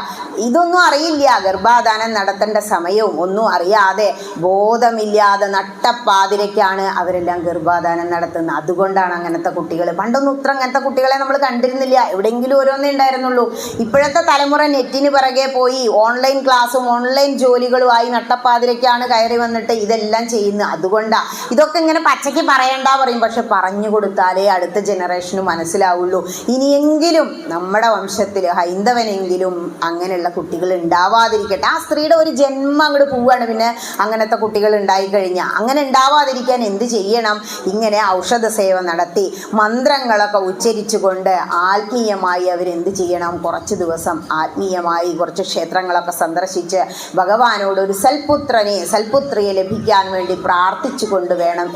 ഇതൊന്നും അറിയില്ല. ഗർഭാധാനം നടത്തേണ്ട സമയവും ഒന്നും അറിയാതെ ബോധമില്ലാതെ നട്ടപ്പാതിരയ്ക്കാണ് അവരെല്ലാം ഗർഭാധാനം നടത്തുന്നത്. അതുകൊണ്ടാണ് അങ്ങനത്തെ കുട്ടികൾ. പണ്ടൊന്നും ഇത്ര അങ്ങനത്തെ കുട്ടികളെ നമ്മൾ കണ്ടിരുന്നില്ല. എവിടെയെങ്കിലും ഓരോന്നേ ഉണ്ടായിരുന്നുള്ളൂ. ഇപ്പോഴത്തെ തലമുറ നെറ്റിന് പിറകെ പോയി ഓൺലൈൻ ക്ലാസ്സും ഓൺലൈൻ ജോലികളുമായി നട്ടപ്പാതിരയ്ക്കാണ് കയറി വന്നിട്ട് ഇതെല്ലാം ചെയ്യുന്നത്. അതുകൊണ്ടാണ് ഇതൊക്കെ ഇങ്ങനെ പച്ചയ്ക്ക് പറയണ്ട പറയും. പക്ഷെ പറഞ്ഞു കൊടുത്താലേ അടുത്ത ജനറേഷന് മനസ്സിലാവുള്ളൂ. ഇനിയെങ്കിലും നമ്മുടെ വംശത്തിൽ ഹൈന്ദവനെങ്കിലും അങ്ങനെയുള്ള കുട്ടികൾ ഉണ്ടാവാതിരിക്കട്ടെ. ആ സ്ത്രീയുടെ ഒരു ജന്മം അങ്ങോട്ട് പോവുകയാണ്. പിന്നെ അങ്ങനത്തെ കുട്ടികൾ ഉണ്ടായിക്കഴിഞ്ഞാൽ അങ്ങനെ ഉണ്ടാവാതിരിക്കാൻ എന്ത് ചെയ്യണം? ഇങ്ങനെ ഔഷധ സേവ നടത്തി മന്ത്രങ്ങളൊക്കെ ഉച്ചരിച്ചുകൊണ്ട് ആത്മീയമായി അവരെന്ത് ചെയ്യണം? കുറച്ച് ദിവസം ആത്മീയമായി കുറച്ച് ക്ഷേത്രങ്ങളൊക്കെ സന്ദർശിച്ച് ഭഗവാനോട് ഒരു സൽപുത്രിയെ ലഭിക്കാൻ വേണ്ടി പ്രാർത്ഥിച്ചു കൊണ്ട് വേണം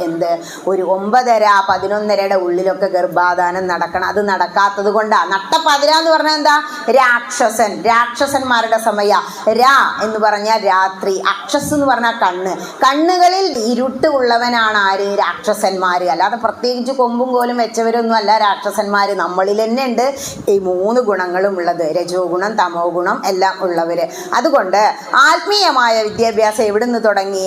ഒരു 9:30-11:00 ഉള്ളിലൊക്കെ ഗർഭാധാനം നടക്കണം. അത് നടക്കാത്തത് കൊണ്ടാണ്. നട്ടപ്പതിര എന്ന് പറഞ്ഞാൽ എന്താ? രാക്ഷസന്മാരുടെ സമയ. എന്ന് പറഞ്ഞാൽ രാത്രി, അക്ഷസ് എന്ന് പറഞ്ഞാൽ കണ്ണുകളിൽ ഇരുട്ട് ഉള്ളവനാണ് ആര്? രാക്ഷസന്മാർ. അല്ലാതെ പ്രത്യേകിച്ച് കൊമ്പും കോലും വെച്ചവരൊന്നും അല്ല രാക്ഷസന്മാർ. നമ്മളിൽ തന്നെ ഉണ്ട് ഈ 3 ഗുണങ്ങളും ഉള്ളത്. രജോ ഗുണം, തമോ ഗുണം എല്ലാം ഉള്ളവർ. അതുകൊണ്ട് ആത്മീയമായ വിദ്യാഭ്യാസം എവിടുന്ന് തുടങ്ങി?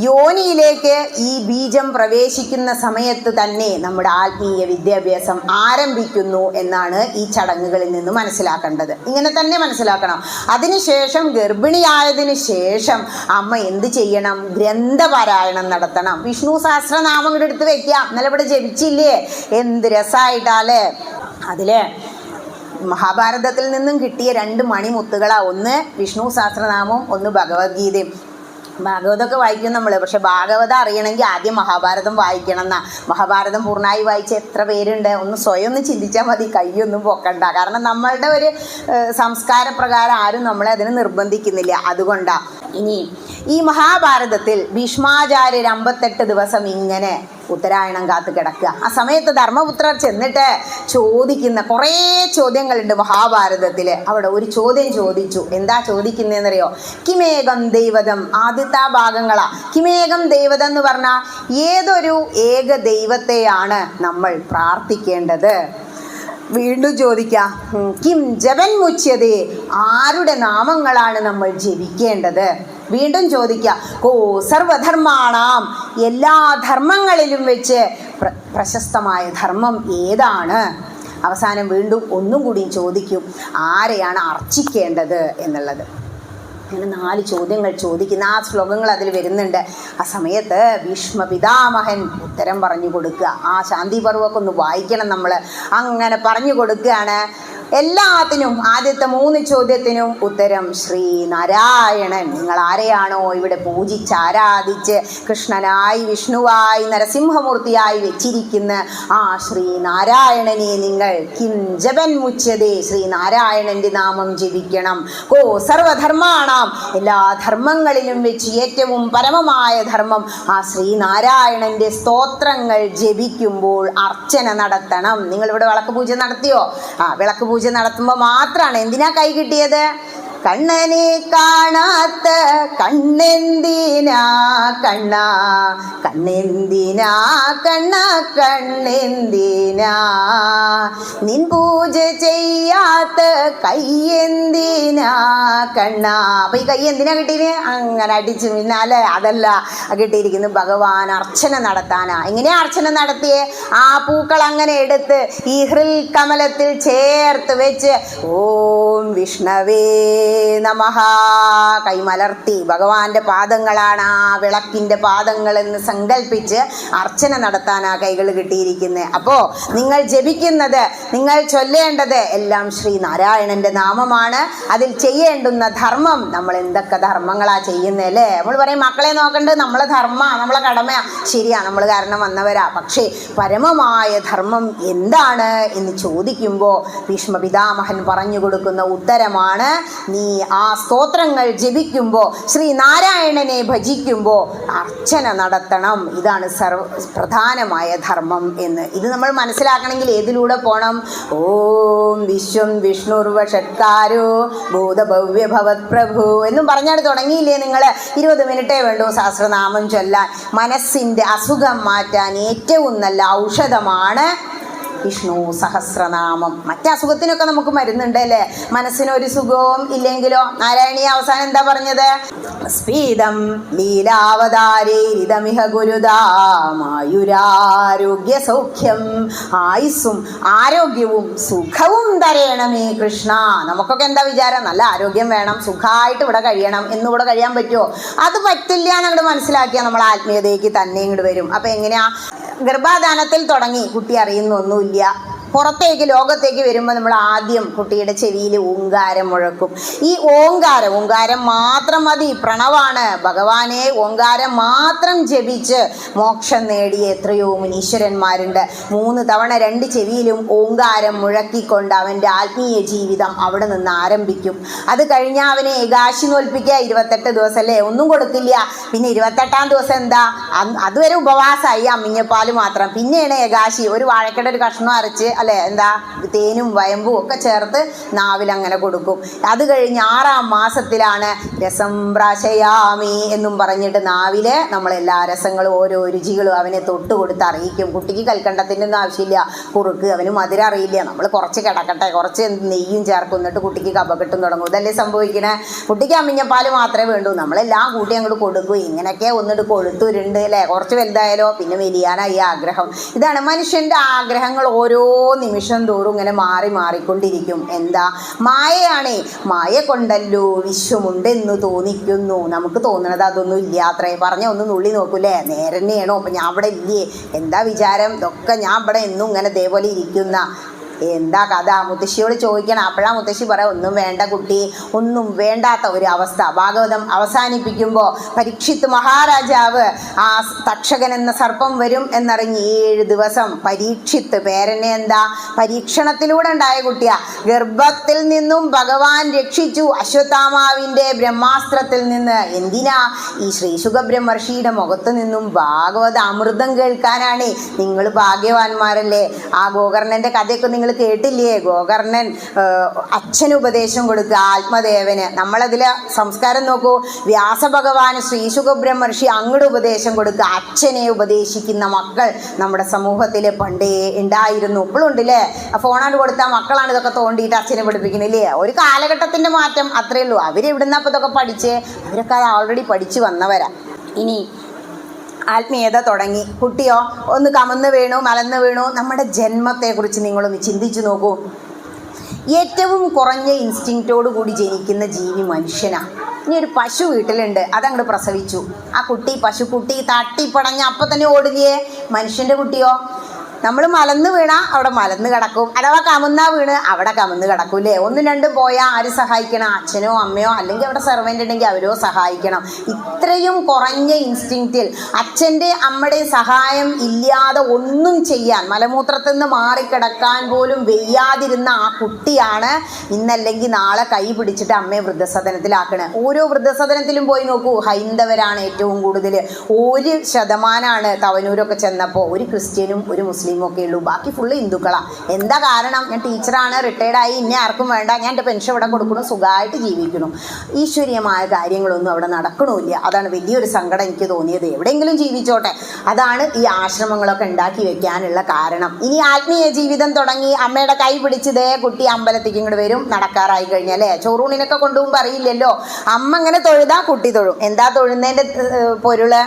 യോനിയിലേക്ക് ഈ ബീജം പ്രവേശിക്കുന്ന സമയത്ത് തന്നെ നമ്മുടെ ആത്മീയ വിദ്യാഭ്യാസം ആരംഭിക്കുന്നു എന്നാണ് ഈ ചടങ്ങുകളിൽ നിന്ന് മനസ്സിലാക്കേണ്ടത്. ഇങ്ങനെ തന്നെ മനസ്സിലാക്കണം. അതിനുശേഷം ഗർഭിണിയായതിനു ശേഷം അമ്മ എന്ത് ചെയ്യണം? ഗ്രന്ഥപാരായണം നടത്തണം. വിഷ്ണു സഹസ്രനാമം ഇവിടെ എടുത്ത് വെക്കാം. ഇന്നലെ ഇവിടെ ജപിച്ചില്ലേ? എന്ത് രസമായിട്ടാലേ. അതില് മഹാഭാരതത്തിൽ നിന്നും കിട്ടിയ 2 മണിമുത്തുകളാ. ഒന്ന് വിഷ്ണു സഹസ്രനാമവും ഒന്ന് ഭഗവത്ഗീതയും. ഭാഗവതമൊക്കെ വായിക്കും നമ്മൾ. പക്ഷെ ഭാഗവതം അറിയണമെങ്കിൽ ആദ്യം മഹാഭാരതം വായിക്കണം എന്നാ. മഹാഭാരതം പൂർണ്ണമായി വായിച്ച എത്ര പേരുണ്ട്? ഒന്ന് സ്വയം ഒന്ന് ചിന്തിച്ചാൽ മതി. കൈയൊന്നും പൊക്കണ്ട. കാരണം നമ്മളുടെ ഒരു സംസ്കാരപ്രകാരം ആരും നമ്മളെ അതിന് നിർബന്ധിക്കുന്നില്ല. അതുകൊണ്ടാണ്. ഇനി ഈ മഹാഭാരതത്തിൽ ഭീഷ്മാചാര്യർ 58 ദിവസം ഇങ്ങനെ ഉത്തരായണം കാത്ത് കിടക്കുക. ആ സമയത്ത് ധർമ്മപുത്രർ ചെന്നിട്ട് ചോദിക്കുന്ന കുറേ ചോദ്യങ്ങളുണ്ട് മഹാഭാരതത്തിൽ. അവിടെ ഒരു ചോദ്യം ചോദിച്ചു. എന്താ ചോദിക്കുന്നതെന്നറിയോ? കിമേകം ദൈവതം. ആദ്യത്തെ ഭാഗങ്ങളാ. കിമേകം ദൈവതം എന്ന് പറഞ്ഞാൽ ഏതൊരു ഏക ദൈവത്തെയാണ് നമ്മൾ പ്രാർത്ഥിക്കേണ്ടത്? വീണ്ടും ചോദിക്കാം. കിം ജപൻ മുച്യതേ. ആരുടെ നാമങ്ങളാണ് നമ്മൾ ജപിക്കേണ്ടത്? വീണ്ടും ചോദിക്കുക. ഓ സർവധർമാണാം. എല്ലാ ധർമ്മങ്ങളിലും വെച്ച് പ്രശസ്തമായ ധർമ്മം ഏതാണ്? അവസാനം വീണ്ടും ഒന്നും കൂടി ചോദിക്കും. ആരെയാണ് അർച്ചിക്കേണ്ടത് എന്നുള്ളത്. അങ്ങനെ 4 ചോദ്യങ്ങൾ ചോദിക്കുന്ന ആ ശ്ലോകങ്ങൾ അതിൽ വരുന്നുണ്ട്. ആ സമയത്ത് ഭീഷ്മ പിതാമഹൻ ഉത്തരം പറഞ്ഞു കൊടുക്കുക. ആ ശാന്തി പർവ്വമൊക്കെ ഒന്ന് വായിക്കണം നമ്മൾ. അങ്ങനെ പറഞ്ഞു കൊടുക്കുകയാണ്. എല്ലാത്തിനും ആദ്യത്തെ 3 ചോദ്യത്തിനും ഉത്തരം ശ്രീനാരായണൻ. നിങ്ങൾ ആരെയാണോ ഇവിടെ പൂജിച്ച് ആരാധിച്ച് കൃഷ്ണനായി വിഷ്ണുവായി നരസിംഹമൂർത്തിയായി വെച്ചിരിക്കുന്ന ആ ശ്രീനാരായണനെ നിങ്ങൾ കിം ജപൻ മുച്യതേ. ശ്രീനാരായണന്റെ നാമം ജപിക്കണം. ഓ സർവധർമാണാം. എല്ലാ ധർമ്മങ്ങളിലും വെച്ച് ഏറ്റവും പരമമായ ധർമ്മം ആ ശ്രീനാരായണന്റെ സ്തോത്രങ്ങൾ ജപിക്കുമ്പോൾ അർച്ചന നടത്തണം. നിങ്ങളിവിടെ വിളക്ക് പൂജ നടത്തിയോ? വിളക്ക് പൂജ നടത്തുമ്പോൾ മാത്രമാണ്. എന്തിനാ കൈ കിട്ടിയത്? കണ്ണനെ കാണാത്ത കണ്ണെന്തിനാ കണ്ണ, കണ്ണെന്തിനാ കണ്ണ, കണ്ണെന്തിനാ നിൻ പൂജ ചെയ്യാത്ത കയ്യെന്തിനാ കണ്ണ. അപ്പൊ ഈ കൈ എന്തിനാ കിട്ടിയത്? അങ്ങനെ അടിച്ചു പിന്നാലെ അതല്ല കിട്ടിയിരിക്കുന്നു. ഭഗവാൻ അർച്ചന നടത്താനാ. എങ്ങനെയാ അർച്ചന നടത്തിയേ? ആ പൂക്കൾ അങ്ങനെ എടുത്ത് ഈ ഹൃൽ കമലത്തിൽ ചേർത്ത് വെച്ച് ഓം വിഷ്ണവേ നമഃ കൈമലർത്തി. ഭഗവാന്റെ പാദങ്ങളാണ് ആ വിളക്കിന്റെ പാദങ്ങൾ എന്ന് സങ്കല്പിച്ച് അർച്ചന നടത്താൻ ആ കൈകൾ കിട്ടിയിരിക്കുന്നത്. അപ്പോൾ നിങ്ങൾ ജപിക്കുന്നത്, നിങ്ങൾ ചൊല്ലേണ്ടത് എല്ലാം ശ്രീനാരായണന്റെ നാമമാണ്. അതിൽ ചെയ്യേണ്ടുന്ന ധർമ്മം, നമ്മൾ എന്തൊക്കെ ധർമ്മങ്ങളാ ചെയ്യുന്നത് അല്ലേ? നമ്മൾ പറയും മക്കളെ നോക്കണ്ട്, നമ്മളെ ധർമ്മ, നമ്മളെ കടമയാ. ശരിയാ, നമ്മൾ കാരണം വന്നവരാ. പക്ഷേ പരമമായ ധർമ്മം എന്താണ് എന്ന് ചോദിക്കുമ്പോൾ ഭീഷ്മ പിതാമഹൻ പറഞ്ഞു കൊടുക്കുന്ന ഉത്തരമാണ്, നീ ആ സ്തോത്രങ്ങൾ ജപിക്കുമ്പോൾ ശ്രീനാരായണനെ ഭജിക്കുമ്പോൾ അർച്ചന നടത്തണം. ഇതാണ് പ്രധാനമായ ധർമ്മം എന്ന്. ഇത് നമ്മൾ മനസ്സിലാക്കണമെങ്കിൽ ഏതിലൂടെ പോകണം? ഓം വിശ്വം വിഷ്ണുർവഷട്കാരോ ഭൂതഭവ്യ ഭവത് പ്രഭു എന്നും പറഞ്ഞാൽ തുടങ്ങിയില്ലേ നിങ്ങൾ? 20 മിനിറ്റേ വേണ്ടൂ സഹസ്രനാമം ചൊല്ലാൻ. മനസ്സിൻ്റെ അസുഖം മാറ്റാൻ ഏറ്റവും നല്ല ഔഷധമാണ് വിഷ്ണു സഹസ്രനാമം. മറ്റസുഖത്തിനൊക്കെ നമുക്ക് മരുന്നുണ്ട് അല്ലേ? മനസ്സിനൊരു സുഖവും ഇല്ലെങ്കിലോ? നാരായണീയ അവസാനം എന്താ പറഞ്ഞത്? സ്ഫീതം ലീലാവതാരേരിതമിഹ ഗുരുദാമായുരാരോഗ്യ സൗഖ്യം. ആയുസ്സും ആരോഗ്യവും സുഖവും തരയണമേ കൃഷ്ണ. നമുക്കൊക്കെ എന്താ വിചാരം? നല്ല ആരോഗ്യം വേണം, സുഖമായിട്ട് ഇവിടെ കഴിയണം. എന്നിവിടെ കഴിയാൻ പറ്റുമോ? അത് പറ്റില്ല എന്നങ്ങോട്ട് മനസ്സിലാക്കിയാൽ നമ്മൾ ആത്മീയതയ്ക്ക് തന്നെ ഇങ്ങോട്ട് വരും. അപ്പം എങ്ങനെയാ? ഗർഭാധാനത്തിൽ തുടങ്ങി കുട്ടി അറിയുന്നൊന്നുമില്ല. പുറത്തേക്ക് ലോകത്തേക്ക് വരുമ്പോൾ നമ്മൾ ആദ്യം കുട്ടിയുടെ ചെവിയിൽ ഓങ്കാരം മുഴക്കും. ഈ ഓങ്കാരം മാത്രം മതി. പ്രണവാണ്. ഭഗവാനെ ഓങ്കാരം മാത്രം ജപിച്ച് മോക്ഷം നേടിയ എത്രയോ മുനീശ്വരന്മാരുണ്ട്. 3 തവണ 2 ചെവിയിലും ഓങ്കാരം മുഴക്കിക്കൊണ്ട് അവൻ്റെ ആത്മീയ ജീവിതം അവിടെ നിന്ന് ആരംഭിക്കും. അത് കഴിഞ്ഞാൽ അവനെ ഏകാശി നോൽപ്പിക്കുക. 28 ദിവസം അല്ലേ? ഒന്നും കൊടുക്കില്ല. പിന്നെ 28ാം ദിവസം എന്താ? അതുവരെ ഉപവാസമായി, അമ്മിഞ്ഞപ്പാല് മാത്രം. പിന്നെയാണ് ഏകാശി. ഒരു വാഴക്കട ഒരു കഷ്ണം അരച്ച് അല്ലേ, എന്താ തേനും വയമ്പും ഒക്കെ ചേർത്ത് നാവിൽ അങ്ങനെ കൊടുക്കും. അത് കഴിഞ്ഞ് 6-ാം മാസത്തിലാണ് രസം പ്രാശയാമി എന്നും പറഞ്ഞിട്ട് നാവില് നമ്മളെല്ലാ രസങ്ങളും ഓരോ രുചികളും അവനെ തൊട്ട് കൊടുത്ത് അറിയിക്കും. കുട്ടിക്ക് കൽക്കണ്ടത്തിൻ്റെ ഒന്നും ആവശ്യമില്ല, കുറുക്ക്, അവന് മധുരം അറിയില്ല. നമ്മൾ കുറച്ച് കിടക്കട്ടെ, കുറച്ച് നെയ്യും ചേർക്കും, എന്നിട്ട് കുട്ടിക്ക് കഫക്കെട്ടും തുടങ്ങും. ഇതല്ലേ സംഭവിക്കണേ. കുട്ടിക്ക് അമ്മിഞ്ഞപ്പാൽ മാത്രമേ വേണ്ടൂ, നമ്മളെല്ലാം കൂട്ടി അങ്ങോട്ട് കൊടുക്കും. ഇങ്ങനെയൊക്കെ ഒന്നിട്ട് കൊഴുത്തുരുണ്ട് അല്ലേ, കുറച്ച് വലുതായാലോ പിന്നെ വലിയാനായി ആഗ്രഹം. ഇതാണ് മനുഷ്യൻ്റെ ആഗ്രഹങ്ങൾ. ഓരോ നിമിഷം തോറും ഇങ്ങനെ മാറിക്കൊണ്ടിരിക്കും. എന്താ മായയാണേ, മായ കൊണ്ടല്ലോ വിശ്വമുണ്ടെന്ന് തോന്നിക്കുന്നു. നമുക്ക് തോന്നണത് അതൊന്നും ഇല്ലാത്രേ. പറഞ്ഞ ഒന്ന് നുള്ളി നോക്കൂലേ, നേരെ തന്നെയാണോ, അപ്പം ഞാൻ ഇവിടെ ഇല്ലേ, എന്താ വിചാരം, ഇതൊക്കെ ഞാൻ ഇവിടെ എന്നും ഇങ്ങനെ ഇതേപോലെ ഇരിക്കുന്ന എന്താ കഥ, മുത്തശ്ശിയോട് ചോദിക്കണം. അപ്പോഴാണ് മുത്തശ്ശി പറയാം, ഒന്നും വേണ്ട കുട്ടി, ഒന്നും വേണ്ടാത്ത ഒരു അവസ്ഥ. ഭാഗവതം അവസാനിപ്പിക്കുമ്പോൾ പരീക്ഷിത്ത് മഹാരാജാവ് ആ തക്ഷകൻ എന്ന സർപ്പം വരും എന്നറിഞ്ഞ് 7 ദിവസം പരീക്ഷിത്ത്, പേരനെ എന്താ പരീക്ഷണത്തിലൂടെ ഉണ്ടായ കുട്ടിയാ, ഗർഭത്തിൽ നിന്നും ഭഗവാൻ രക്ഷിച്ചു അശ്വത്ഥാമാവിൻ്റെ ബ്രഹ്മാസ്ത്രത്തിൽ നിന്ന്. എന്തിനാ, ഈ ശ്രീശുഖ ബ്രഹ്മർഷിയുടെ മുഖത്ത് നിന്നും ഭാഗവത അമൃതം കേൾക്കാനാണ്. നിങ്ങൾ ഭാഗ്യവാന്മാരല്ലേ. ആ ഗോകർണൻ്റെ കഥയൊക്കെ നിങ്ങൾ കേട്ടില്ലേ. ഗോകർണൻ അച്ഛന് ഉപദേശം കൊടുക്കുക, ആത്മദേവന്. നമ്മളതിലെ സംസ്കാരം നോക്കൂ. വ്യാസഭഗവാന് ശ്രീശുഖ ബ്രഹ്മർഷി അങ്ങോട്ട് ഉപദേശം കൊടുക്കുക, അച്ഛനെ ഉപദേശിക്കുന്ന മക്കൾ നമ്മുടെ സമൂഹത്തിൽ പണ്ടേ ഉണ്ടായിരുന്നു, ഇപ്പോഴും ഉണ്ടല്ലേ. ഫോണാണ്ട് കൊടുത്താൽ മക്കളാണ് ഇതൊക്കെ തോണ്ടിയിട്ട് അച്ഛനെ പഠിപ്പിക്കണില്ലേ. ഒരു കാലഘട്ടത്തിൻ്റെ മാറ്റം അത്രയേ ഉള്ളൂ. അവരെവിടുന്ന അപ്പോൾ ഇതൊക്കെ പഠിച്ച്, അവരൊക്കെ അത് ഓൾറെഡി പഠിച്ച് വന്നവരാ. ഇനി ആത്മീയത തുടങ്ങി, കുട്ടിയോ ഒന്ന് കമന്ന് വീണു, മലന്ന് വീണു. നമ്മുടെ ജന്മത്തെക്കുറിച്ച് നിങ്ങളൊന്ന് ചിന്തിച്ചു നോക്കൂ. ഏറ്റവും കുറഞ്ഞ ഇൻസ്റ്റിങ്ക്റ്റോട് കൂടി ജനിക്കുന്ന ജീവി മനുഷ്യനാണ്. ഇനി ഒരു പശു വീട്ടിലുണ്ട്, അതങ്ങോട്ട് പ്രസവിച്ചു. ആ കുട്ടി പശുക്കുട്ടി തട്ടിപ്പടഞ്ഞ് അപ്പം തന്നെ ഓടുകയെ. മനുഷ്യൻ്റെ കുട്ടിയോ, നമ്മൾ മലന്ന് വീണാൽ അവിടെ മലന്ന് കിടക്കും, അഥവാ കമന്നാ വീണ് അവിടെ കമന്ന് കിടക്കും അല്ലേ. 1-2 പോയാൽ ആര് സഹായിക്കണം, അച്ഛനോ അമ്മയോ, അല്ലെങ്കിൽ അവിടെ സെർവൻ്റ് ഉണ്ടെങ്കിൽ അവരോ സഹായിക്കണം. ഇത്രയും കുറഞ്ഞ ഇൻസ്റ്റിങ്ക്റ്റിൽ അച്ഛൻ്റെ അമ്മയുടെയും സഹായം ഇല്ലാതെ ഒന്നും ചെയ്യാൻ, മലമൂത്രത്തിൽ നിന്ന് മാറിക്കിടക്കാൻ പോലും വയ്യാതിരുന്ന ആ കുട്ടിയാണ് ഇന്നല്ലെങ്കിൽ നാളെ കൈ പിടിച്ചിട്ട് അമ്മയെ വൃദ്ധസദനത്തിലാക്കണേ. ഓരോ വൃദ്ധസദനത്തിലും പോയി നോക്കൂ, ഹൈന്ദവരാണ് ഏറ്റവും കൂടുതൽ. 1% തവനൂരൊക്കെ ചെന്നപ്പോൾ ഒരു ക്രിസ്ത്യനും ഒരു മുസ്ലിം ഒക്കെ ഉള്ളൂ, ബാക്കി ഫുള്ള് ഹിന്ദുക്കളാണ്. എന്താ കാരണം, ഞാൻ ടീച്ചറാണ്, റിട്ടയർഡായി, ഇന്നെ ആർക്കും വേണ്ട, ഞാൻ എൻ്റെ പെൻഷൻ ഇവിടെ കൊടുക്കണം, സുഖമായിട്ട് ജീവിക്കണം. ഈശ്വരീയമായ കാര്യങ്ങളൊന്നും അവിടെ നടക്കണമില്ല. അതാണ് വലിയൊരു സങ്കടം എനിക്ക് തോന്നിയത്. എവിടെയെങ്കിലും ജീവിച്ചോട്ടെ, അതാണ് ഈ ആശ്രമങ്ങളൊക്കെ ഉണ്ടാക്കി വെക്കാനുള്ള കാരണം. ഇനി ആത്മീയ ജീവിതം തുടങ്ങി, അമ്മയുടെ കൈ പിടിച്ചതേ കുട്ടി അമ്പലത്തേക്ക് ഇങ്ങോട്ട് വരും. നടക്കാറായി കഴിഞ്ഞാൽ അല്ലേ, ചോറൂണിനൊക്കെ കൊണ്ടുപോകുമ്പോൾ അറിയില്ലല്ലോ, അമ്മ ഇങ്ങനെ തൊഴുതാ കുട്ടി തൊഴും. എന്താ തൊഴുന്നതിൻ്റെ പൊരുള്,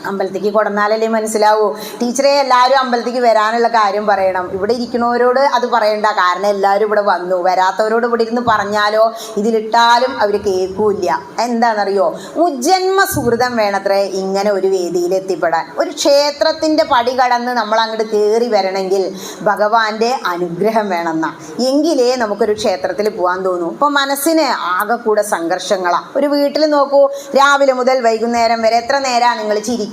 അമ്പലത്തേക്ക് കൊടന്നാലല്ലേ മനസ്സിലാവൂ. ടീച്ചറെ എല്ലാവരും അമ്പലത്തേക്ക് വരാനുള്ള കാര്യം പറയണം. ഇവിടെ ഇരിക്കുന്നവരോട് അത് പറയണ്ട, കാരണം എല്ലാവരും ഇവിടെ വന്നു. വരാത്തവരോട് ഇവിടെ ഇരുന്ന് പറഞ്ഞാലോ ഇതിലിട്ടാലും അവർ കേൾക്കൂല്ല. എന്താണെന്നറിയോ, മുജ്ജന്മ സുഹൃതം വേണത്രേ ഇങ്ങനെ ഒരു വേദിയിൽ എത്തിപ്പെടാൻ. ഒരു ക്ഷേത്രത്തിൻ്റെ പടി കടന്ന് നമ്മൾ അങ്ങോട്ട് കയറി വരണമെങ്കിൽ ഭഗവാന്റെ അനുഗ്രഹം വേണമെന്നാ, എങ്കിലേ നമുക്കൊരു ക്ഷേത്രത്തിൽ പോകാൻ തോന്നൂ. ഇപ്പം മനസ്സിന് ആകെ കൂടെ സംഘർഷങ്ങളാണ്. ഒരു വീട്ടിൽ നോക്കൂ, രാവിലെ മുതൽ വൈകുന്നേരം വരെ എത്ര നേരമാണ് നിങ്ങൾ ചിരിക്കണേ,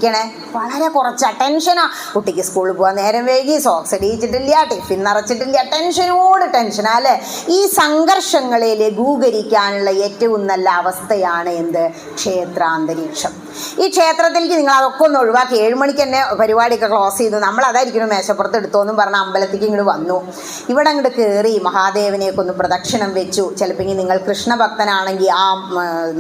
വളരെ കുറച്ച് ടെൻഷനാ. കുട്ടിക്ക് സ്കൂളിൽ പോകാൻ നേരം വൈകി, സോക്സ് ഇടിയിച്ചിട്ടില്ല, ടിഫിൻ നിറച്ചിട്ടില്ല, ടെൻഷനോട് ടെൻഷനാ അല്ലേ. ഈ സംഘർഷങ്ങളെ ലഘൂകരിക്കാനുള്ള ഏറ്റവും നല്ല അവസ്ഥയാണ് എന്ത്, ക്ഷേത്രാന്തരീക്ഷം. ഈ ക്ഷേത്രത്തിലേക്ക് നിങ്ങൾ അതൊക്കെ ഒന്ന് ഒഴിവാക്കി 7 മണിക്ക് തന്നെ പരിപാടിയൊക്കെ ക്ലോസ് ചെയ്തു, നമ്മളതായിരിക്കണം മേശപ്പുറത്ത് എടുത്തോന്നും പറഞ്ഞ അമ്പലത്തേക്ക് ഇങ്ങോട്ട് വന്നു. ഇവിടെ അങ്ങോട്ട് കയറി മഹാദേവനെയൊക്കെ ഒന്ന് പ്രദക്ഷിണം വെച്ചു. ചിലപ്പോൾ നിങ്ങൾ കൃഷ്ണഭക്തനാണെങ്കിൽ ആ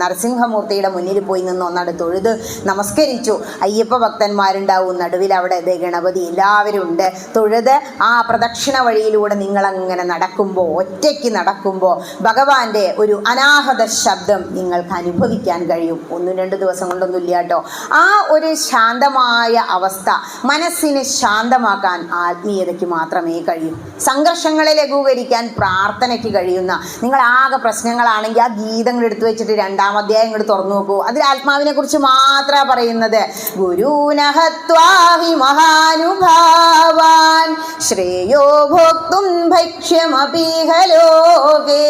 നരസിംഹമൂർത്തിയുടെ മുന്നിൽ പോയി നിന്ന് ഒന്നട് തൊഴുത് നമസ്കരിച്ചു. അയ്യപ്പ ഭക്തന്മാരുണ്ടാവും നടുവിൽ, അവിടെ ഗണപതി, എല്ലാവരും ഉണ്ട്. തൊഴുത് ആ പ്രദക്ഷിണ വഴിയിലൂടെ നിങ്ങളങ്ങനെ നടക്കുമ്പോൾ, ഒറ്റയ്ക്ക് നടക്കുമ്പോൾ ഭഗവാന്റെ ഒരു അനാഹത ശബ്ദം നിങ്ങൾക്ക് അനുഭവിക്കാൻ കഴിയും. 1-2 ദിവസം കൊണ്ടൊന്നും ഇല്ല കേട്ടോ. ആ ഒരു ശാന്തമായ അവസ്ഥ മനസ്സിനെ ശാന്തമാക്കാൻ ആത്മീയതയ്ക്ക് മാത്രമേ കഴിയൂ. സംഘർഷങ്ങളെ ലഘൂകരിക്കാൻ പ്രാർത്ഥനയ്ക്ക് കഴിയുന്ന, നിങ്ങൾ ആകെ പ്രശ്നങ്ങളാണെങ്കിൽ ആ ഗീതങ്ങൾ എടുത്തു വെച്ചിട്ട് 2-ാം അധ്യായം ഇങ്ങോട്ട് തുറന്നു നോക്കൂ. അതിൽ ആത്മാവിനെ കുറിച്ച് മാത്രമാണ് പറയുന്നത്. ഗുരുനഹത്വാഹി മഹാനുഭാവാൻ ശ്രേയോ ഭോക്തും ഭക്ഷ്യമപീഹ ലോകേ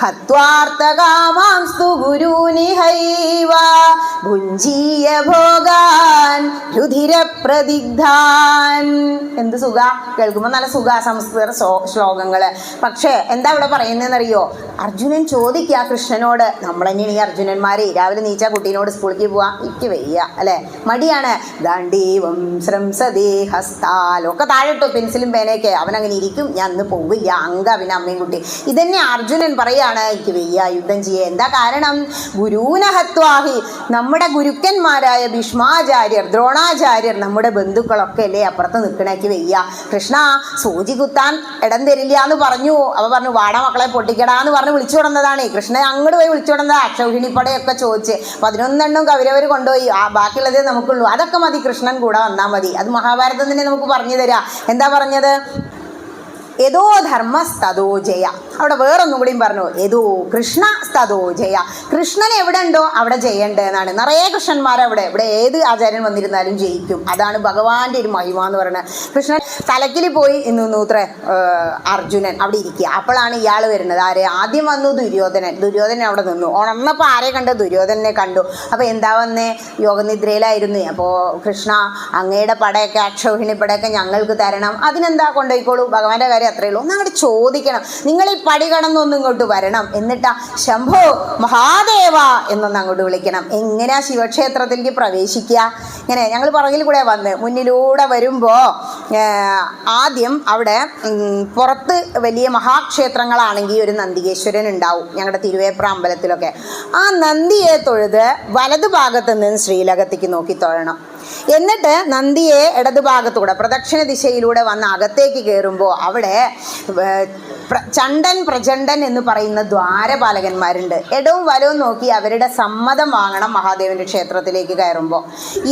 ഹത്വാർത്ഥകാമാംസ്തു ഗുരുനിഹൈവ ഭുഞ്ജീയ ഭോഗാൻ രുധിരപ്രദിഗ്ധാൻ. എന്ത് സുഖ, കേൾക്കുമ്പോൾ നല്ല സുഖ സംസ്കൃത ശ്ലോകങ്ങള്. പക്ഷേ എന്താ ഇവിടെ പറയുന്നതെന്നറിയോ, അർജുനൻ ചോദിക്കുക കൃഷ്ണനോട്. നമ്മൾ തന്നെയാണ് ഈ അർജുനന്മാരെ. രാവിലെ നീച്ച കുട്ടീനോട് സ്കൂളിലേക്ക് പോവാം, എനിക്ക് വയ്യ അല്ലേ, മടിയാണ്. ദാണ്ഡീവം ശ്രംസതേ ഹസ്താൽ ഒക്കെ താഴെട്ടോ പെൻസിലും പേനയൊക്കെ. അവനങ്ങനെ ഇരിക്കും, ഞാൻ ഇന്ന് പോവില്ല, അങ്ക പിന്നെ അമ്മയും കുട്ടി. ഇതന്നെ അർജുനൻ പറയാണ്, എനിക്ക് വയ്യ യുദ്ധം ചെയ്യുക. എന്താ കാരണം? ഗുരൂനഹത്വാഹി, നമ്മുടെ ഗുരുക്കന്മാരായ ഭീഷ്മാചാര്യർ, ദ്രോണാചാര്യർ, നമ്മുടെ ബന്ധുക്കളൊക്കെ അല്ലേ അപ്പുറത്ത് നിൽക്കണേക്ക് വയ്യ. കൃഷ്ണ സൂചി കുത്താൻ ഇടം തരില്ല എന്ന് പറഞ്ഞു. അവ പറഞ്ഞു വാട മക്കളെ പൊട്ടിക്കടാന്ന് പറഞ്ഞ് വിളിച്ചു കൊടുന്നതാണ്. കൃഷ്ണൻ അങ്ങോട്ട് പോയി വിളിച്ചു കൊടുന്നത് അക്ഷൗഹിണിപ്പടയൊക്കെ ചോദിച്ച് 11 കൗരവർ കൊണ്ടുപോയി. ബാക്കിയുള്ളതേ നമുക്കുള്ളൂ, അതൊക്കെ മതി, കൃഷ്ണൻ കൂടെ വന്നാൽ മതി. അത് മഹാഭാരതം തന്നെ നമുക്ക് പറഞ്ഞു തരാം. എന്താ പറഞ്ഞത്? യഥോ ധർമ്മസ്തോ ജയ. അവിടെ വേറൊന്നും കൂടിയും പറഞ്ഞു, യഥോ കൃഷ്ണ സ്തോ ജയ. കൃഷ്ണൻ എവിടെ ഉണ്ടോ അവിടെ ജയണ്ട് എന്നാണ്. നിറയെ കൃഷ്ണന്മാരവിടെ, ഇവിടെ ഏത് ആചാര്യൻ വന്നിരുന്നാലും ജയിക്കും. അതാണ് ഭഗവാന്റെ ഒരു മഹിമ എന്ന് പറയുന്നത്. കൃഷ്ണൻ തലക്കിൽ പോയി നിന്നൂത്രേ അർജുനൻ അവിടെ ഇരിക്കുക. അപ്പോഴാണ് ഇയാൾ വരുന്നത്. ആരെ? ആദ്യം വന്നു ദുര്യോധനൻ. ദുര്യോധനൻ അവിടെ നിന്നു. ഉണർന്നപ്പോൾ ആരെ കണ്ട്? ദുര്യോധനെ കണ്ടു. അപ്പോൾ എന്താ വന്നേ? യോഗനിദ്രയിലായിരുന്നു. അപ്പോൾ കൃഷ്ണ അങ്ങയുടെ പടയൊക്കെ, അക്ഷൗഹിണി പടയൊക്കെ ഞങ്ങൾക്ക് തരണം. അതിനെന്താ, കൊണ്ടുപോയിക്കോളൂ, ഭഗവാന്റെ കാര്യം അത്രയേ ഉള്ളൂ. ഒന്ന് അങ്ങോട്ട് ചോദിക്കണം, നിങ്ങൾ ഈ പടി കടന്നൊന്നും ഇങ്ങോട്ട് വരണം, എന്നിട്ടാ ശംഭോ മഹാദേവ എന്നൊന്ന് അങ്ങോട്ട് വിളിക്കണം. എങ്ങനെയാ ശിവക്ഷേത്രത്തിലേക്ക് പ്രവേശിക്കുക? ഇങ്ങനെ ഞങ്ങൾ പുറകിൽ കൂടെ വന്ന് മുന്നിലൂടെ വരുമ്പോൾ ആദ്യം അവിടെ പുറത്ത് വലിയ മഹാക്ഷേത്രങ്ങളാണെങ്കിൽ ഒരു നന്ദികേശ്വരൻ ഉണ്ടാവും. ഞങ്ങളുടെ തിരുവേപ്ര അമ്പലത്തിലൊക്കെ ആ നന്ദിയെ തൊഴുത് വലതു ഭാഗത്ത് നിന്ന് ശ്രീലകത്തേക്ക് നോക്കി തൊഴണം. എന്നിട്ട് നന്ദിയെ ഇടതുഭാഗത്തൂടെ പ്രദക്ഷിണ ദിശയിലൂടെ വന്ന് അകത്തേക്ക് കയറുമ്പോൾ അവിടെ ചണ്ടൻ പ്രചണ്ഡൻ എന്ന് പറയുന്ന ദ്വാരപാലകന്മാരുണ്ട്. ഇടവും വലവും നോക്കി അവരുടെ സമ്മതം വാങ്ങണം മഹാദേവന്റെ ക്ഷേത്രത്തിലേക്ക് കയറുമ്പോൾ.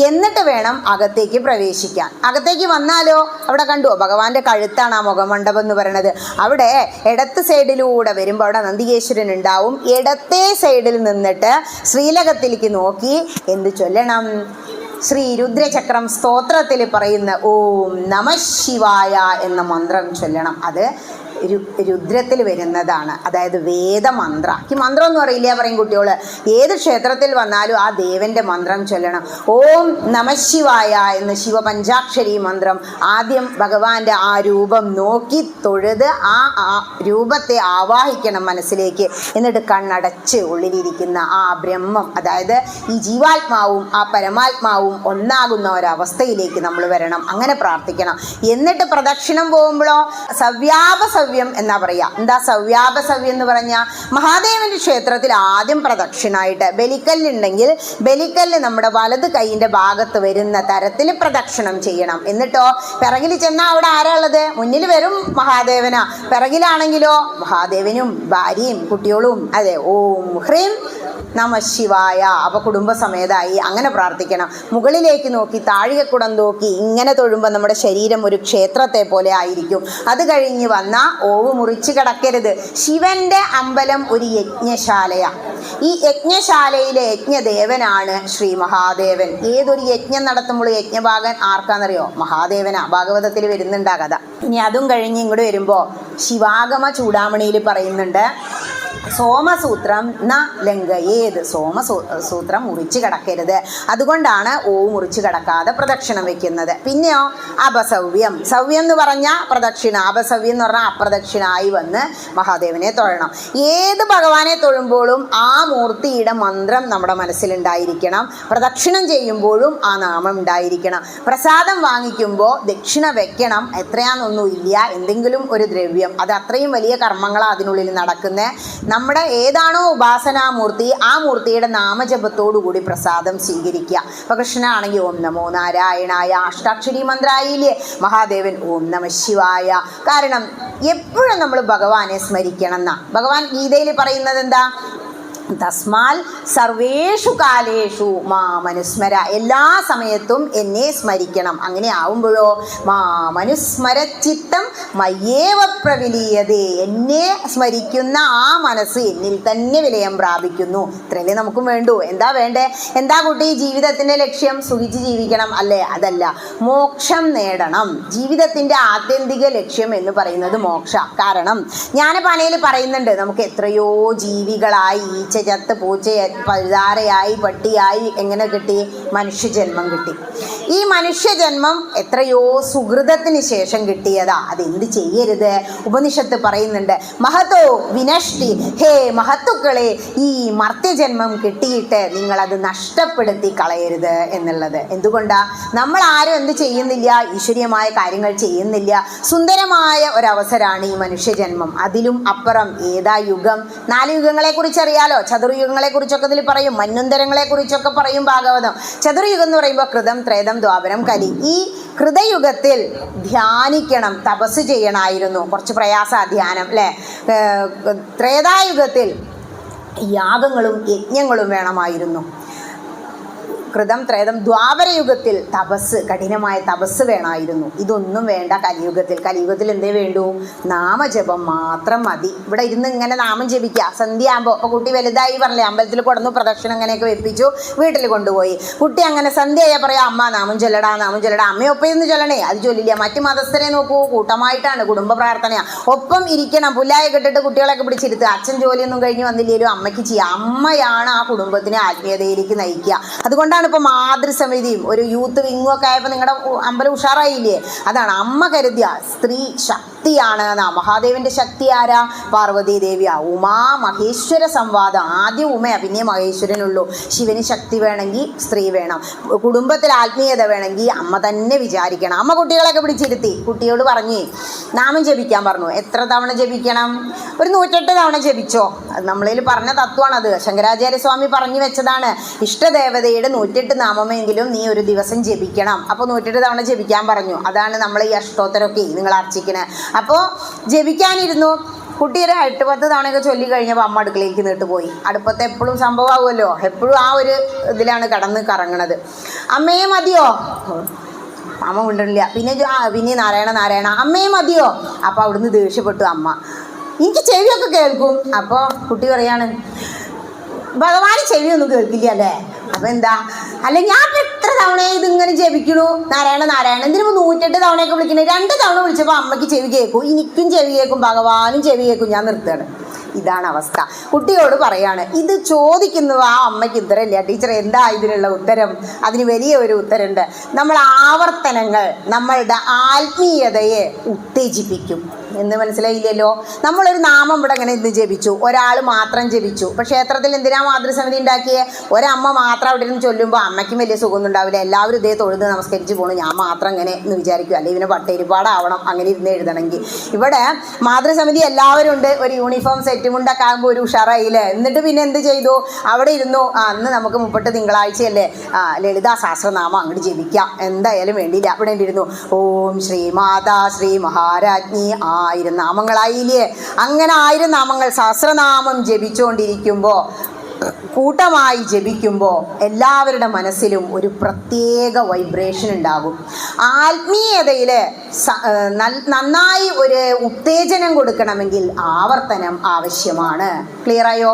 എന്നിട്ട് വേണം അകത്തേക്ക് പ്രവേശിക്കാൻ. അകത്തേക്ക് വന്നാലോ അവിടെ കണ്ടു ഭഗവാന്റെ കഴുത്താണ് ആ മുഖമണ്ഡപം എന്ന് പറയുന്നത്. അവിടെ ഇടത്ത് സൈഡിലൂടെ വരുമ്പോൾ അവിടെ നന്ദികേശ്വരൻ ഉണ്ടാവും. ഇടത്തെ സൈഡിൽ നിന്നിട്ട് ശ്രീലകത്തിലേക്ക് നോക്കി എന്ത് ചൊല്ലണം? ശ്രീ രുദ്രചക്രം സ്തോത്രത്തിൽ പറയുന്ന ഓം നമഃ ശിവായ എന്ന മന്ത്രം ചൊല്ലണം. അത് രുദ്രത്തിൽ വരുന്നതാണ്, അതായത് വേദമന്ത്ര. ഈ മന്ത്രം ഒന്നും അറിയില്ല പറയും കുട്ടികൾ. ഏത് ക്ഷേത്രത്തിൽ വന്നാലും ആ ദേവന്റെ മന്ത്രം ചൊല്ലണം. ഓം നമഃശിവായ എന്ന ശിവപഞ്ചാക്ഷരി മന്ത്രം ആദ്യം ഭഗവാന്റെ ആ രൂപം നോക്കി തൊഴുത് ആ രൂപത്തെ ആവാഹിക്കണം മനസ്സിലേക്ക്. എന്നിട്ട് കണ്ണടച്ച് ഉള്ളിലിരിക്കുന്ന ആ ബ്രഹ്മം, അതായത് ഈ ജീവാത്മാവും ആ പരമാത്മാവും ഒന്നാകുന്ന ഒരവസ്ഥയിലേക്ക് നമ്മൾ വരണം. അങ്ങനെ പ്രാർത്ഥിക്കണം. എന്നിട്ട് പ്രദക്ഷിണം പോകുമ്പോഴോ സവ്യാപസവ്യം എന്നാ പറയാ. എന്താ സവ്യാപസവ്യം എന്ന് പറഞ്ഞാൽ? മഹാദേവന്റെ ക്ഷേത്രത്തിൽ ആദ്യം പ്രദക്ഷിണായിട്ട് ബലിക്കല്ലുണ്ടെങ്കിൽ ബലിക്കല്ല് നമ്മുടെ വലത് കൈയിന്റെ ഭാഗത്ത് വരുന്ന തരത്തിൽ പ്രദക്ഷിണം ചെയ്യണം. എന്നിട്ടോ പിറകിൽ ചെന്നാൽ അവിടെ ആരാ ഉള്ളത്? മുന്നിൽ വരും മഹാദേവനാ, പിറകിലാണെങ്കിലോ മഹാദേവനും ഭാര്യയും കുട്ടികളും. അതെ, ഓം ഹ്രീം നമഃശിവായ. അപ്പോൾ കുടുംബസമേതമായി അങ്ങനെ പ്രാർത്ഥിക്കണം. മുകളിലേക്ക് നോക്കി താഴികക്കുടം നോക്കി ഇങ്ങനെ തൊഴുമ്പോൾ നമ്മുടെ ശരീരം ഒരു ക്ഷേത്രത്തെ പോലെ ആയിരിക്കും. അത് കഴിഞ്ഞ് വന്ന ഓവ് മുറിച്ച് കിടക്കരുത്. ശിവന്റെ അമ്പലം ഒരു യജ്ഞശാലയാണ്. ഈ യജ്ഞശാലയിലെ യജ്ഞദേവനാണ് ശ്രീ മഹാദേവൻ. ഏതൊരു യജ്ഞം നടത്തുമ്പോൾ യജ്ഞഭാഗൻ ആർക്കാന്നറിയോ? മഹാദേവനാ. ഭാഗവതത്തിൽ വരുന്നുണ്ട് ആ കഥ. ഇനി അതും കഴിഞ്ഞ് ഇങ്ങോട്ട് വരുമ്പോൾ ശിവാഗമ ചൂടാമണിയിൽ പറയുന്നുണ്ട്, സോമസൂത്രം ന ലംഘയേത്. സോമസൂത്രം മുറിച്ച് കിടക്കരുത്. അതുകൊണ്ടാണ് ഓവ് മുറിച്ച് കിടക്കാതെ പ്രദക്ഷിണം വെക്കുന്നത്. പിന്നെയോ അപസവ്യം. സവ്യം എന്ന് പറഞ്ഞാൽ പ്രദക്ഷിണ, അപസവ്യം എന്ന് പറഞ്ഞാൽ അപ്രദക്ഷിണായി വന്ന് മഹാദേവനെ തൊഴണം. ഏത് ഭഗവാനെ തൊഴുമ്പോഴും ആ മൂർത്തിയുടെ മന്ത്രം നമ്മുടെ മനസ്സിലുണ്ടായിരിക്കണം. പ്രദക്ഷിണം ചെയ്യുമ്പോഴും ആ നാമം ഉണ്ടായിരിക്കണം. പ്രസാദം വാങ്ങിക്കുമ്പോൾ ദക്ഷിണ വെക്കണം. എത്രയാണെന്നൊന്നും ഇല്ല, എന്തെങ്കിലും ഒരു ദ്രവ്യം. അത് അത്രയും വലിയ കർമ്മങ്ങളാണ് അതിനുള്ളിൽ നടക്കുന്നത്. നമ്മുടെ ഏതാണോ ഉപാസനാമൂർത്തി ആ മൂർത്തിയുടെ നാമജപത്തോടുകൂടി പ്രസാദം സ്വീകരിക്കുക. അപ്പോൾ കൃഷ്ണനാണെങ്കിൽ ഓം നമോ നാരായണായ അഷ്ടാക്ഷരി മന്ത്രായില്ലേ, മഹാദേവൻ ഓം നമഃശിവായ. കാരണം എപ്പോഴും നമ്മൾ ഭഗവാനെ സ്മരിക്കണം എന്നാ ഭഗവാൻ ഗീതയിൽ പറയുന്നത്. എന്താ? തസ്മാൽ സർവേഷു കാലേഷു മാമനുസ്മര. എല്ലാ സമയത്തും എന്നെ സ്മരിക്കണം. അങ്ങനെ ആവുമ്പോഴോ മാമനുസ്മരച്ചിത്തം മയ്യേവ പ്രവിലീയതേ. എന്നെ സ്മരിക്കുന്ന ആ മനസ്സ് എന്നിൽ തന്നെ വിലയം പ്രാപിക്കുന്നു. ഇത്രയല്ലേ നമുക്കും വേണ്ടൂ. എന്താ വേണ്ടേ? എന്താ കുട്ടി ജീവിതത്തിൻ്റെ ലക്ഷ്യം? സുഖിച്ച് ജീവിക്കണം അല്ലേ? അതല്ല, മോക്ഷം നേടണം. ജീവിതത്തിൻ്റെ ആത്യന്തിക ലക്ഷ്യം എന്ന് പറയുന്നത് മോക്ഷ. കാരണം ജ്ഞാനപാനയിൽ പറയുന്നുണ്ട്, നമുക്ക് എത്രയോ ജീവികളായി ഈച്ച ചത്ത് പൂച്ച പഴുതാരയായി പട്ടിയായി എങ്ങനെ കിട്ടി? മനുഷ്യജന്മം കിട്ടി. ഈ മനുഷ്യജന്മം എത്രയോ സുഹൃതത്തിന് ശേഷം കിട്ടിയതാ. അതെന്ത് ചെയ്യരുത്? ഉപനിഷത്ത് പറയുന്നുണ്ട്, മഹതോ വിനഷ്ടി, ഹേ മഹത്തുക്കളെ, ഈ മർത്യജന്മം കിട്ടിയിട്ട് നിങ്ങളത് നഷ്ടപ്പെടുത്തി കളയരുത് എന്നുള്ളത്. എന്തുകൊണ്ടാ? നമ്മൾ ആരും എന്ത് ചെയ്യുന്നില്ല? ഈശ്വരീയമായ കാര്യങ്ങൾ ചെയ്യുന്നില്ല. സുന്ദരമായ ഒരവസരമാണ് ഈ മനുഷ്യജന്മം. അതിലും അപ്പുറം ഏതാ യുഗം? 4 യുഗങ്ങളെ കുറിച്ച് അറിയാലോ. ചതുർയുഗങ്ങളെ കുറിച്ചൊക്കെ ഇതിൽ പറയും, മന്വന്തരങ്ങളെ കുറിച്ചൊക്കെ പറയും ഭാഗവതം. ചതുർയുഗം എന്ന് പറയുമ്പോൾ കൃതം, ത്രേതം, ദ്വാപരം, കലി. ഈ കൃതയുഗത്തിൽ ധ്യാനിക്കണം, തപസ് ചെയ്യണമായിരുന്നു. കുറച്ച് പ്രയാസ ധ്യാനം അല്ലേ. ത്രേതായുഗത്തിൽ യാഗങ്ങളും യജ്ഞങ്ങളും വേണമായിരുന്നു. കൃതം, ത്രേതം, ദ്വാപരയുഗത്തിൽ തപസ്, കഠിനമായ തപസ് വേണമായിരുന്നു. ഇതൊന്നും വേണ്ട കലിയുഗത്തിൽ. കലിയുഗത്തിൽ എന്തേ വേണ്ടൂ? നാമജപം മാത്രം മതി. ഇവിടെ ഇരുന്ന് ഇങ്ങനെ നാമം ജപിക്കുക. സന്ധ്യ ആകുമ്പോൾ, അപ്പോൾ കുട്ടി വലുതായി പറഞ്ഞില്ലേ, അമ്പലത്തിൽ കൊടുന്നു പ്രദക്ഷിണം അങ്ങനെയൊക്കെ വെപ്പിച്ചു, വീട്ടിൽ കൊണ്ടുപോയി. കുട്ടി അങ്ങനെ സന്ധ്യയായി പറയാം, അമ്മ നാമം ചൊല്ലടാ, നാമം ചൊല്ലടാ. അമ്മയൊപ്പം ഇരുന്ന് ചൊല്ലണേ, അത് ചൊല്ലില്ല. മറ്റു മതസ്ഥരെ നോക്കൂ, കൂട്ടമായിട്ടാണ്, കുടുംബ പ്രാർത്ഥനയാണ്. ഒപ്പം ഇരിക്കണം. പുല്ലായ കെട്ടിട്ട് കുട്ടികളൊക്കെ പിടിച്ചിരുത്തുക. അച്ഛൻ ജോലിയൊന്നും കഴിഞ്ഞ് വന്നില്ലേലും അമ്മയ്ക്ക് ചെയ്യാം. അമ്മയാണ് ആ കുടുംബത്തിനെ ആത്മീയതയിലേക്ക് നയിക്കുക. അതുകൊണ്ടാണ് ഇപ്പൊ മാതൃസമിതിയും ഒരു യൂത്ത് വിങ്ങും ഒക്കെ ആയപ്പോൾ നിങ്ങളുടെ അമ്പലം ഉഷാറായില്ലേ? അതാണ് അമ്മ കരുതിയ സ്ത്രീ ശക്തിയാണ്. മഹാദേവന്റെ ശക്തി ആരാ? പാർവതി ദേവിയാ. ഉമാ മഹേശ്വര സംവാദം. ആദ്യം ഉമയാ, പിന്നെ മഹേശ്വരനുള്ളൂ. ശിവന് ശക്തി വേണമെങ്കിൽ സ്ത്രീ വേണം. കുടുംബത്തിൽ ആത്മീയത വേണമെങ്കിൽ അമ്മ തന്നെ വിചാരിക്കണം. അമ്മ കുട്ടികളൊക്കെ പിടിച്ചിരുത്തി കുട്ടിയോട് പറഞ്ഞ് നാമം ജപിക്കാൻ പറഞ്ഞു. എത്ര തവണ ജപിക്കണം? ഒരു 108 തവണ ജപിച്ചോ. അത് നമ്മളിൽ പറഞ്ഞ തത്വമാണത്. ശങ്കരാചാര്യസ്വാമി പറഞ്ഞു വെച്ചതാണ്. ഇഷ്ടദേവതയുടെ 108 നാമമെങ്കിലും നീ ഒരു ദിവസം ജപിക്കണം. അപ്പോൾ 108 തവണ ജപിക്കാൻ പറഞ്ഞു. അതാണ് നമ്മൾ ഈ അഷ്ടോത്തരമൊക്കെ നിങ്ങൾ അർച്ചിക്കണേ. അപ്പോൾ ജപിക്കാനിരുന്നു. കുട്ടിയുടെ 8-10 തവണയൊക്കെ ചൊല്ലി കഴിഞ്ഞപ്പോൾ അമ്മ അടുക്കളയിലേക്ക് നീട്ട് പോയി. അടുപ്പത്ത് എപ്പോഴും സംഭവമാകുമല്ലോ, എപ്പോഴും ആ ഒരു ഇതിലാണ് കടന്ന് കറങ്ങണത്. അമ്മയെ മതിയോ? അമ്മ ഉണ്ടില്ല. പിന്നെ നാരായണ അമ്മയെ മതിയോ? അപ്പോൾ അവിടുന്ന് ദേഷ്യപ്പെട്ടു അമ്മ. എനിക്ക് ചെവിയൊക്കെ കേൾക്കും. അപ്പോൾ കുട്ടി പറയാണ്, ഭഗവാൻ ചെവിയൊന്നും കേൾക്കില്ല അല്ലേ? അപ്പം എന്താ? അല്ല ഞാൻ എത്ര തവണ ഇതിങ്ങനെ ജപിക്കണു, നാരായണ എന്തിനും 108 തവണയൊക്കെ വിളിക്കണേ. 2 തവണ വിളിച്ചപ്പോൾ അമ്മയ്ക്ക് ചെവി കേൾക്കും, എനിക്കും ചെവി കേൾക്കും, ഭഗവാനും ചെവി കേൾക്കും. ഞാൻ നിർത്തുകയാണ്. ഇതാണ് അവസ്ഥ. കുട്ടിയോട് പറയാണ്. ഇത് ചോദിക്കുന്നു ആ അമ്മയ്ക്ക് ഉത്തരമില്ല. ടീച്ചർ എന്താ ഇതിനുള്ള ഉത്തരം? അതിന് വലിയ ഒരു ഉത്തരമുണ്ട്. നമ്മൾ ആവർത്തനങ്ങൾ നമ്മളുടെ ആത്മീയതയെ ഉത്തേജിപ്പിക്കും എന്ന് മനസ്സിലായില്ലല്ലോ. നമ്മളൊരു നാമം ഇവിടെ ഇങ്ങനെ ഇന്ന് ജപിച്ചു, ഒരാൾ മാത്രം ജപിച്ചു. പക്ഷേ ക്ഷേത്രത്തിൽ എന്തിനാ മാതൃസമിതി ഉണ്ടാക്കിയേ? ഒരമ്മ മാത്രം അവിടെ ഇരുന്ന് ചൊല്ലുമ്പോൾ അമ്മയ്ക്കും വലിയ സുഖമൊന്നും ഉണ്ടാവില്ല. എല്ലാവരും ഇതേ തൊഴുത് നമസ്കരിച്ച് പോകണം, ഞാൻ മാത്രം ഇങ്ങനെ എന്ന് വിചാരിക്കും. അല്ലെങ്കിൽ ഇതിനെ പട്ടേരിപ്പാടാവണം അങ്ങനെ ഇരുന്ന് എഴുതണമെങ്കിൽ. ഇവിടെ മാതൃസമിതി എല്ലാവരും ഉണ്ട്. ഒരു യൂണിഫോം സെറ്റും കൊണ്ടൊക്കെ ആകുമ്പോൾ ഒരു ഉഷാറായില്ലേ. എന്നിട്ട് പിന്നെ എന്ത് ചെയ്തു? അവിടെ ഇരുന്നു. അന്ന് നമുക്ക് 30 തിങ്കളാഴ്ചയല്ലേ, ലളിതാ സഹസ്രനാമം അങ്ങോട്ട് ജപിക്കാം, എന്തായാലും വേണ്ടിയില്ല. അവിടെ ഇരുന്നു. ഓം ശ്രീ മാതാ ശ്രീ മഹാരാജ്ഞി 1000 നാമങ്ങളായില്ലേ. അങ്ങനെ 1000 നാമങ്ങൾ സഹസ്രനാമം ജപിച്ചുകൊണ്ടിരിക്കുമ്പോൾ, കൂട്ടമായി ജപിക്കുമ്പോൾ എല്ലാവരുടെ മനസ്സിലും ഒരു പ്രത്യേക വൈബ്രേഷൻ ഉണ്ടാകും. ആത്മീയതയിൽ നന്നായി ഒരു ഉത്തേജനം കൊടുക്കണമെങ്കിൽ ആവർത്തനം ആവശ്യമാണ്. ക്ലിയറായോ?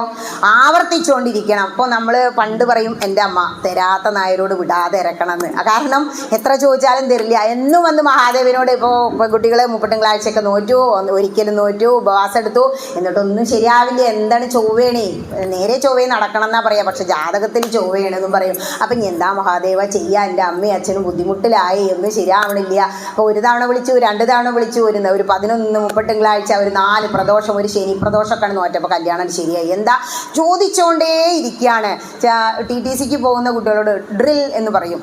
ആവർത്തിച്ചുകൊണ്ടിരിക്കണം. അപ്പോൾ നമ്മൾ പണ്ട് പറയും, എൻ്റെ അമ്മ തരാത്ത നായരോട് വിടാതെ ഇറക്കണമെന്ന്. കാരണം എത്ര ചോദിച്ചാലും തരില്ല. എന്നും വന്ന് മഹാദേവനോട്, ഇപ്പോൾ പെൺകുട്ടികൾ 30 തിങ്കളാഴ്ചയൊക്കെ നോറ്റു, ഒരിക്കലും നോറ്റു, ഉപവാസം എടുത്തു, എന്നിട്ടൊന്നും ശരിയാവില്ല. എന്താണ്? ചൊവ്വേണേ, നേരെ ചൊവ്വേ നടക്കണം എന്നാ പറയാ. പക്ഷെ ജാതകത്തിൽ ചൊവ്വയാണെന്നും പറയും. അപ്പം എന്താ മഹാദേവ ചെയ്യാ? എൻ്റെ അമ്മയും അച്ഛനും ബുദ്ധിമുട്ടിലായി, ഒന്നും ശരിയാവണില്ല. അപ്പോൾ 1 തവണ വിളിച്ചു, 2 തവണ വിളിച്ചു, ഒരു 11 30 തിങ്കളാഴ്ച, ഒരു 4 പ്രദോഷം, ഒരു ശനി പ്രദോഷമൊക്കെയാണ് നോറ്റപ്പോൾ കല്യാണം ശരിയായി. എന്താ? ചോദിച്ചുകൊണ്ടേ ഇരിക്കുകയാണ്. TTCക്ക് പോകുന്ന കുട്ടികളോട് ഡ്രിൽ എന്ന് പറയും.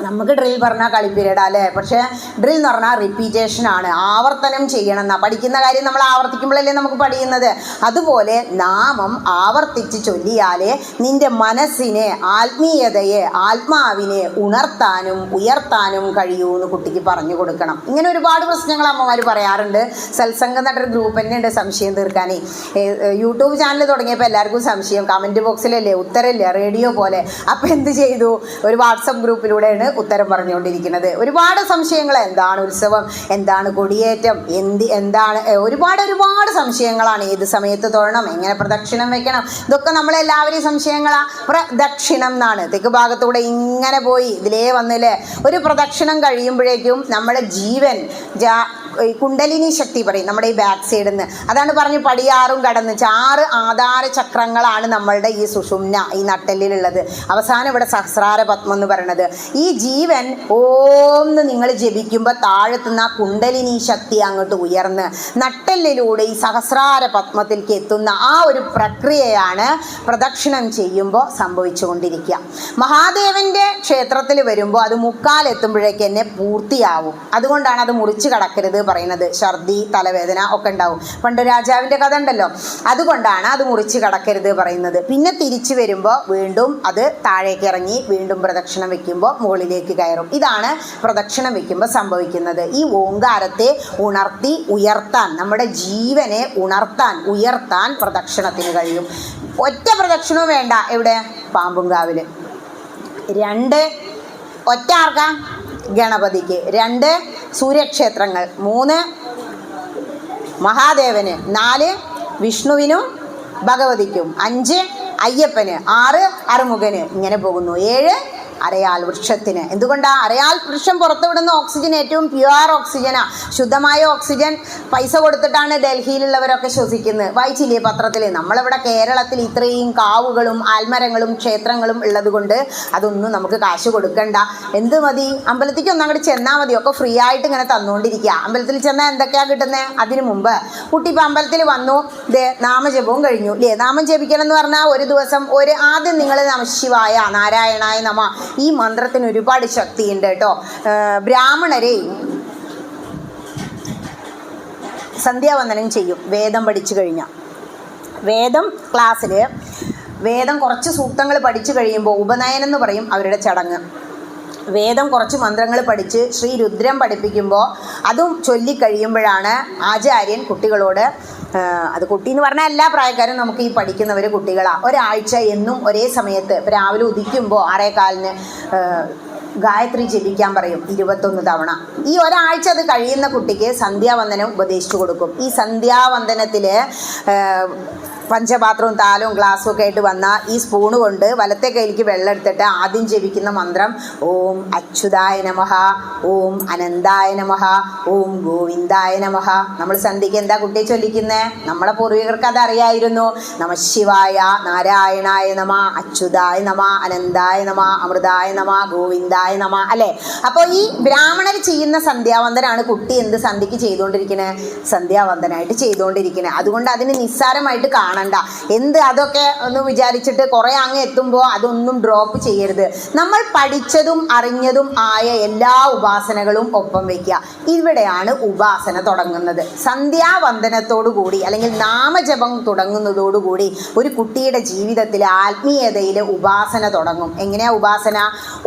നമുക്ക് ഡ്രിൽ പറഞ്ഞാൽ കളിപ്പീരീഡാ അല്ലേ? പക്ഷേ ഡ്രിൽ എന്ന് പറഞ്ഞാൽ റിപ്പീറ്റേഷനാണ്, ആവർത്തനം ചെയ്യണം എന്നാ. പഠിക്കുന്ന കാര്യം നമ്മൾ ആവർത്തിക്കുമ്പോഴല്ലേ നമുക്ക് പഠിക്കുന്നത്. അതുപോലെ നാമം ആവർത്തിച്ച് ചൊല്ലിയാലേ നിൻ്റെ മനസ്സിനെ, ആത്മീയതയെ, ആത്മാവിനെ ഉണർത്താനും ഉയർത്താനും കഴിയൂന്ന് കുട്ടിക്ക് പറഞ്ഞു കൊടുക്കണം. ഇങ്ങനെ ഒരുപാട് പ്രശ്നങ്ങൾ അമ്മമാർ പറയാറുണ്ട്. സത്സംഗം എന്നൊരു ഗ്രൂപ്പ് തന്നെ ഉണ്ട് സംശയം തീർക്കാനേ. യൂട്യൂബ് ചാനൽ തുടങ്ങിയപ്പോൾ എല്ലാവർക്കും സംശയം. കമൻറ്റ് ബോക്സിലല്ലേ, ഉത്തരമില്ല, റേഡിയോ പോലെ. അപ്പോൾ എന്ത് ചെയ്തു? ഒരു വാട്സപ്പ് ഗ്രൂപ്പിലൂടെയാണ് ഉത്തരം പറഞ്ഞുകൊണ്ടിരിക്കുന്നത്. ഒരുപാട് സംശയങ്ങൾ. എന്താണ് ഉത്സവം, എന്താണ് കൊടിയേറ്റം, എന്താണ് ഒരുപാട് സംശയങ്ങളാണ്. ഏത് സമയത്ത് തൊഴണം, എങ്ങനെ പ്രദക്ഷിണം വെക്കണം, ഇതൊക്കെ നമ്മളെല്ലാവരെയും സംശയങ്ങളാണ്. പ്രദക്ഷിണം എന്നാണ്. തെക്ക് ഭാഗത്തൂടെ ഇങ്ങനെ പോയി ഇതിലേ വന്നില്ലേ. ഒരു പ്രദക്ഷിണം കഴിയുമ്പോഴേക്കും നമ്മുടെ ജീവൻ ഈ കുണ്ടലിനി ശക്തി പറയും നമ്മുടെ ഈ ബാക്ക് സൈഡിൽ നിന്ന്. അതാണ് പറഞ്ഞു പടിയാറും കടന്ന് 6 ആധാര ചക്രങ്ങളാണ് നമ്മളുടെ ഈ സുഷുമ്ന, ഈ നട്ടെല്ലിലുള്ളത്. അവസാനം ഇവിടെ സഹസ്രാര പത്മം എന്ന് പറയുന്നത്. ഈ ജീവൻ ഓം എന്ന് നിങ്ങൾ ജപിക്കുമ്പോൾ താഴെത്തുന്ന കുണ്ടലിനി ശക്തി അങ്ങോട്ട് ഉയർന്ന് നട്ടെല്ലിലൂടെ ഈ സഹസ്രാര പത്മത്തിലേക്ക് എത്തുന്ന ആ ഒരു പ്രക്രിയയാണ് പ്രദക്ഷിണം ചെയ്യുമ്പോൾ സംഭവിച്ചുകൊണ്ടിരിക്കുക. മഹാദേവന്റെ ക്ഷേത്രത്തിൽ വരുമ്പോൾ അത് മുക്കാലെത്തുമ്പോഴേക്ക് തന്നെ പൂർത്തിയാവും. അതുകൊണ്ടാണ് അത് മുറിച്ച് കടക്കരുത് പറയുന്നത്. ഛർദി, തലവേദന ഒക്കെ ഉണ്ടാവും. പണ്ട് രാജാവിൻ്റെ കഥ ഉണ്ടല്ലോ, അതുകൊണ്ടാണ് അത് മുറിച്ച് കടക്കരുത് പറയുന്നത്. പിന്നെ തിരിച്ചു വരുമ്പോൾ വീണ്ടും അത് താഴേക്ക് ഇറങ്ങി വീണ്ടും പ്രദക്ഷിണം വെക്കുമ്പോൾ മുകളിലേക്ക് കയറും. ഇതാണ് പ്രദക്ഷിണം വെക്കുമ്പോൾ സംഭവിക്കുന്നത്. ഈ ഓങ്കാരത്തെ ഉണർത്തി ഉയർത്താൻ, നമ്മുടെ ജീവനെ ഉയർത്താൻ പ്രദക്ഷിണത്തിന് കഴിയും. ഒറ്റ പ്രദക്ഷിണവും വേണ്ട. എവിടെ? പാമ്പുംകാവിൽ. 2 ഒറ്റ ആർക്കാ? ഗണപതിക്ക്. 2 സൂര്യക്ഷേത്രങ്ങൾ. 3 മഹാദേവന്. 4 വിഷ്ണുവിനും ഭഗവതിക്കും. 5 അയ്യപ്പന്. 6 അറുമുഖന്. ഇങ്ങനെ പോകുന്നു. 7 അരയാൽ വൃക്ഷത്തിന്. എന്തുകൊണ്ടാണ്? അരയാൽ വൃക്ഷം പുറത്തുവിടുന്ന ഓക്സിജൻ ഏറ്റവും പ്യുവർ ഓക്സിജനാണ്. ശുദ്ധമായ ഓക്സിജൻ പൈസ കൊടുത്തിട്ടാണ് ഡൽഹിയിലുള്ളവരൊക്കെ ശ്വസിക്കുന്നത്. വായിച്ചില്ലേ പത്രത്തിൽ? നമ്മളിവിടെ കേരളത്തിൽ ഇത്രയും കാവുകളും ആൽമരങ്ങളും ക്ഷേത്രങ്ങളും ഉള്ളത് കൊണ്ട് അതൊന്നും നമുക്ക് കാശ് കൊടുക്കണ്ട. എന്ത് മതി? അമ്പലത്തിലേക്ക് ഒന്ന് അങ്ങോട്ട് ചെന്നാൽ മതി. ഒക്കെ ഫ്രീ ആയിട്ട് ഇങ്ങനെ തന്നുകൊണ്ടിരിക്കുക. അമ്പലത്തിൽ ചെന്നാൽ എന്തൊക്കെയാണ് കിട്ടുന്നത്? അതിനു മുമ്പ് കുട്ടി ഇപ്പം അമ്പലത്തിൽ വന്നു, നാമജപവും കഴിഞ്ഞു അല്ലേ? നാമം ജപിക്കണം എന്ന് പറഞ്ഞാൽ ഒരു ദിവസം ആദ്യം നിങ്ങൾ നമഃശിവായ, നാരായണായ നമ, ഈ മന്ത്രത്തിന് ഒരുപാട് ശക്തിയുണ്ട് കേട്ടോ. ബ്രാഹ്മണരെ സന്ധ്യാവന്ദനം ചെയ്യും വേദം പഠിച്ചു കഴിഞ്ഞാൽ. വേദം ക്ലാസ്സിൽ വേദം കുറച്ച് സൂക്തങ്ങൾ പഠിച്ചു കഴിയുമ്പോൾ ഉപനയനം എന്ന് പറയും അവരുടെ ചടങ്ങ്. വേദം കുറച്ച് മന്ത്രങ്ങൾ പഠിച്ച് ശ്രീ രുദ്രം പഠിപ്പിക്കുമ്പോൾ അതും ചൊല്ലിക്കഴിയുമ്പോഴാണ് ആചാര്യൻ കുട്ടികളോട്, അത് കുട്ടി എന്ന് പറഞ്ഞാൽ എല്ലാ പ്രായക്കാരും നമുക്ക് ഈ പഠിക്കുന്നവർ കുട്ടികളാണ്, ഒരാഴ്ച എന്നും ഒരേ സമയത്ത് ഇപ്പോൾ രാവിലെ ഉദിക്കുമ്പോൾ 6:15 ഗായത്രി ജപിക്കാൻ പറയും 21 തവണ. ഈ ഒരാഴ്ച അത് കഴിയുന്ന കുട്ടിക്ക് സന്ധ്യാവന്ദനം ഉപദേശിച്ചു കൊടുക്കും. ഈ സന്ധ്യാവന്ദനത്തിൽ പഞ്ചപാത്രവും താലവും ഗ്ലാസ്സും ഒക്കെ ആയിട്ട് വന്ന ഈ സ്പൂണ് കൊണ്ട് വലത്തെ കയ്യിലേക്ക് വെള്ളം എടുത്തിട്ട് ആദ്യം ജപിക്കുന്ന മന്ത്രം ഓം അച്യുതായ നമഃ, ഓം അനന്തായ നമഃ, ഓം ഗോവിന്ദായ നമഃ. നമ്മൾ സന്ധ്യയ്ക്ക് എന്താ കുട്ടിയെ ചൊല്ലിക്കുന്നത്? നമ്മളെ പൂർവികർക്ക് അതറിയായിരുന്നു. നമഃശിവായ, നാരായണായ നമ, അച്യുതായ നമ, അനന്തായ നമ, അമൃതായ നമ, ഗോവിന്ദായ നമ അല്ലേ? അപ്പോൾ ഈ ബ്രാഹ്മണർ ചെയ്യുന്ന സന്ധ്യാവന്ദനാണ് കുട്ടി എന്ത് സന്ധ്യയ്ക്ക് ചെയ്തുകൊണ്ടിരിക്കുന്നത്? സന്ധ്യാവന്ദനായിട്ട് ചെയ്തുകൊണ്ടിരിക്കുന്നത്. അതുകൊണ്ട് അതിന് നിസ്സാരമായിട്ട് കാണണ്ട. എന്ത് അതൊക്കെ ഒന്ന് വിചാരിച്ചിട്ട് കുറേ അങ്ങ് എത്തുമ്പോൾ അതൊന്നും ഡ്രോപ്പ് ചെയ്യരുത്. നമ്മൾ പഠിച്ചതും അറിഞ്ഞതും ആയ എല്ലാ ഉപാസനകളും ഒപ്പം വയ്ക്കുക. ഇവിടെയാണ് ഉപാസന തുടങ്ങുന്നത്. സന്ധ്യാവന്ദനത്തോടുകൂടി അല്ലെങ്കിൽ നാമജപം തുടങ്ങുന്നതോടുകൂടി ഒരു കുട്ടിയുടെ ജീവിതത്തിൽ ആത്മീയതയിൽ ഉപാസന തുടങ്ങും. എങ്ങനെയാ ഉപാസന?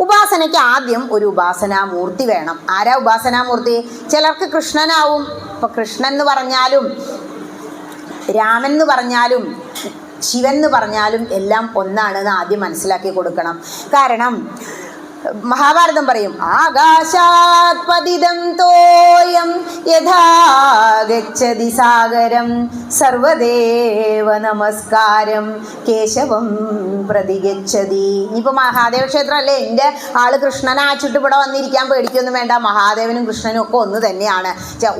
ഉപാസനയ്ക്ക് ആദ്യം ഒരു ഉപാസനാമൂർത്തി വേണം. ആരാ ഉപാസനാമൂർത്തി? ചിലർക്ക് കൃഷ്ണനാവും. ഇപ്പം കൃഷ്ണൻ എന്ന് പറഞ്ഞാലും രാമൻ എന്ന് പറഞ്ഞാലും ശിവൻ എന്ന് പറഞ്ഞാലും എല്ലാം ഒന്നാണെന്ന് ആദ്യം മനസ്സിലാക്കി കൊടുക്കണം. കാരണം മഹാഭാരതം പറയും ആകാശാത് പതിതം തോയം യഥാ ഗച്ഛതി സാഗരം സർവദേവ നമസ്കാരം കേശവം പ്രതിഗച്ഛതി. ഇനിയിപ്പോൾ മഹാദേവ ക്ഷേത്രം അല്ലേ, എൻ്റെ ആള് കൃഷ്ണനെ ആച്ചിട്ട് ഇവിടെ വന്നിരിക്കാൻ പേടിക്കൊന്നും വേണ്ട. മഹാദേവനും കൃഷ്ണനും ഒക്കെ ഒന്ന് തന്നെയാണ്.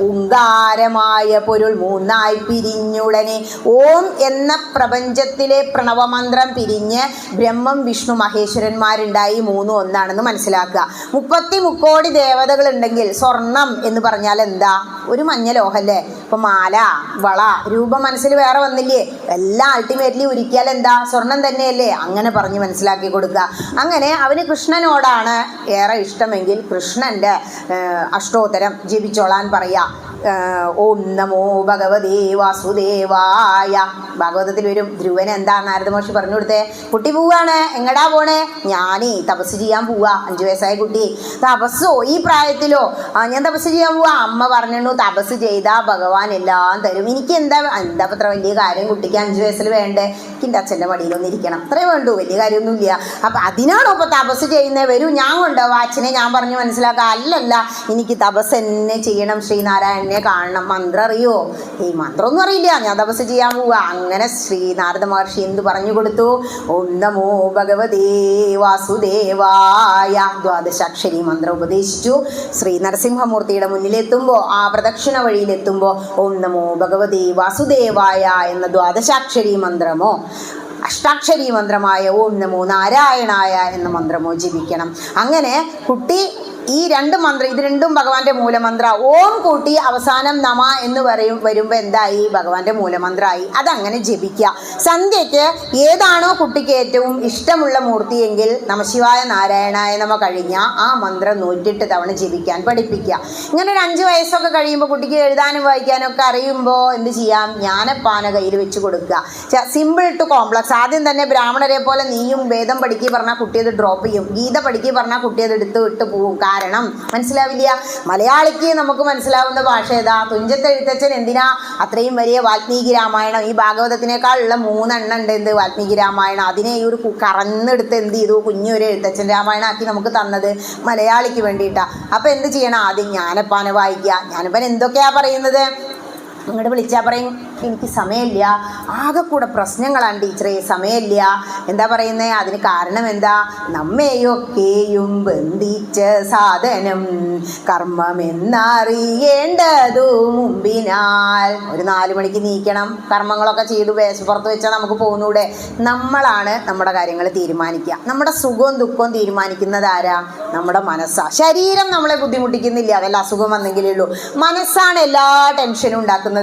ഓങ്കാരമായ പൊരുൾ 3ആയി പിരിഞ്ഞുടനെ ഓം എന്ന പ്രപഞ്ചത്തിലെ പ്രണവമന്ത്രം പിരിഞ്ഞ് ബ്രഹ്മം വിഷ്ണു മഹേശ്വരന്മാരുണ്ടായി 3 ഒന്നാണ് മനസ്സിലാക്കുക. 33 ദേവതകൾ ഉണ്ടെങ്കിൽ സ്വർണം എന്ന് പറഞ്ഞാൽ എന്താ? ഒരു മഞ്ഞ ലോഹല്ലേ. ഇപ്പൊ മാല, വള, രൂപം മനസ്സിൽ വേറെ വന്നില്ലേ? എല്ലാം അൾട്ടിമേറ്റ്ലി ഉരുക്കിയാൽ എന്താ? സ്വർണം തന്നെയല്ലേ? അങ്ങനെ പറഞ്ഞ് മനസ്സിലാക്കി കൊടുക്കുക. അങ്ങനെ അവന് കൃഷ്ണനോടാണ് ഏറെ ഇഷ്ടമെങ്കിൽ കൃഷ്ണന്റെ അഷ്ടോത്തരം ജപിച്ചോളാൻ പറയാ. ഓം നമോ ഭഗവതേ വാസുദേവായ. ഭാഗവതത്തിൽ വരും. ധ്രുവന് എന്താ നാരദ മഹർഷി പറഞ്ഞു കൊടുത്തേ? കുട്ടി പോവാണ്. എങ്ങടാ പോണേ? ഞാനേ തപസ് ചെയ്യാൻ പോവാ. 5 വയസ്സായ കുട്ടി. തപസ്സോ? ഈ പ്രായത്തിലോ? ഞാൻ തപസ് ചെയ്യാൻ പോവാ. അമ്മ പറഞ്ഞു തപസ് ചെയ്താ ഭഗവാൻ ഭഗവാൻ എല്ലാം തരും. എനിക്ക് എന്താ അത്ര വലിയ കാര്യം, കുട്ടിക്ക് 5 വയസ്സിൽ വേണ്ടേ, എൻ്റെ അച്ഛൻ്റെ മടിയിലൊന്നും ഇരിക്കണം, അത്രേ വേണ്ടൂ, വലിയ കാര്യമൊന്നുമില്ല. അപ്പം അതിനാണോ ഇപ്പോൾ തപസ് ചെയ്യുന്നത്? വരൂ ഞാൻ കൊണ്ടുപോവാം അച്ഛനെ, ഞാൻ പറഞ്ഞ് മനസ്സിലാക്കാം. അല്ലല്ല, എനിക്ക് തപസ് എന്നെ ചെയ്യണം, ശ്രീനാരായണനെ കാണണം. മന്ത്രം അറിയോ? ഈ മന്ത്രമൊന്നും അറിയില്ല, ഞാൻ തപസ് ചെയ്യാൻ പോവുക. അങ്ങനെ ശ്രീനാരദ മഹർഷി എന്ത് പറഞ്ഞു കൊടുത്തു? ഓം നമോ ഭഗവതേ വാസുദേവായ, ദ്വാദശാക്ഷരി മന്ത്രം ഉപദേശിച്ചു. ശ്രീ നരസിംഹമൂർത്തിയുടെ മുന്നിലെത്തുമ്പോൾ, ആ പ്രദക്ഷിണ വഴിയിലെത്തുമ്പോൾ ഓം നമോ ഭഗവതേ വാസുദേവായ എന്ന ദ്വാദശാക്ഷരി മന്ത്രമോ അഷ്ടാക്ഷരി മന്ത്രമായ ഓം നമോ നാരായണായ എന്ന മന്ത്രമോ ജപിക്കണം. അങ്ങനെ കുട്ടി ഈ 2 മന്ത്രം, ഇത് രണ്ടും ഭഗവാന്റെ മൂലമന്ത്ര. ഓം കൂട്ടി അവസാനം നമ എന്ന് വരുമ്പോൾ എന്തായി? ഭഗവാന്റെ മൂലമന്ത്രമായി. അതങ്ങനെ ജപിക്കുക. സന്ധ്യയ്ക്ക് ഏതാണോ കുട്ടിക്ക് ഏറ്റവും ഇഷ്ടമുള്ള മൂർത്തിയെങ്കിൽ നമശിവായ നാരായണായ നമ കഴിഞ്ഞാൽ ആ മന്ത്രം 108 തവണ ജപിക്കാൻ പഠിപ്പിക്കുക. ഇങ്ങനെ ഒരു 5 വയസ്സൊക്കെ കഴിയുമ്പോൾ കുട്ടിക്ക് എഴുതാനും വായിക്കാനും ഒക്കെ അറിയുമ്പോൾ എന്ത് ചെയ്യാം? ജ്ഞാനപ്പാന കയ്യിൽ വെച്ച് കൊടുക്കുക. Simple to complex. ആദ്യം തന്നെ ബ്രാഹ്മണരെ പോലെ നീയും വേദം പഠിക്കുക പറഞ്ഞാൽ കുട്ടി അത് ഡ്രോപ്പ് ചെയ്യും, ഗീത പഠിക്കുക പറഞ്ഞാൽ കുട്ടി അത് എടുത്ത് വിട്ട് പോവും. കാരണം മനസ്സിലാവില്ല. മലയാളിക്ക് നമുക്ക് മനസ്സിലാവുന്ന ഭാഷ ഏതാ? തുഞ്ചത്ത് എഴുത്തച്ഛൻ എന്തിനാ അത്രയും വലിയ വാൽമീകി രാമായണം, ഈ ഭാഗവതത്തിനേക്കാളുള്ള 3 എണ്ണം ഉണ്ട് എന്ത് വാൽമീകി രാമായണം, അതിനെ ഈ ഒരു കറന്നെടുത്ത് എന്ത് ചെയ്തു? കുഞ്ഞൊരു എഴുത്തച്ഛൻ രാമായണം ആക്കി നമുക്ക് തന്നത് മലയാളിക്ക് വേണ്ടിയിട്ടാണ്. അപ്പം എന്ത് ചെയ്യണം? ആദ്യം ജ്ഞാനപ്പാന വായിക്കുക. ജ്ഞാനപ്പാന എന്തൊക്കെയാ പറയുന്നത്? അങ്ങോട്ട് വിളിച്ചാൽ പറയും എനിക്ക് സമയമില്ല, ആകെ കൂടെ പ്രശ്നങ്ങളാണ് ടീച്ചറെ, സമയമില്ല. എന്താ പറയുന്നത്? അതിന് കാരണം എന്താ? നമ്മയൊക്കെയും ബന്ധിച്ച സാധനം കർമ്മമെന്നറിയേണ്ടതു മുമ്പിനാൽ. ഒരു 4 മണിക്ക് നീക്കണം, കർമ്മങ്ങളൊക്കെ ചെയ്തു പുറത്ത് വെച്ചാൽ നമുക്ക് പോകുന്നൂടെ? നമ്മളാണ് നമ്മുടെ കാര്യങ്ങൾ തീരുമാനിക്കുക. നമ്മുടെ സുഖവും ദുഃഖവും തീരുമാനിക്കുന്നത് ആരാ? നമ്മുടെ മനസ്സാണ്. ശരീരം നമ്മളെ ബുദ്ധിമുട്ടിക്കുന്നില്ല, അതല്ല അസുഖം വന്നെങ്കിലേ ഉള്ളൂ. മനസ്സാണ് എല്ലാ ടെൻഷനും ഉണ്ടാക്കുന്നത്.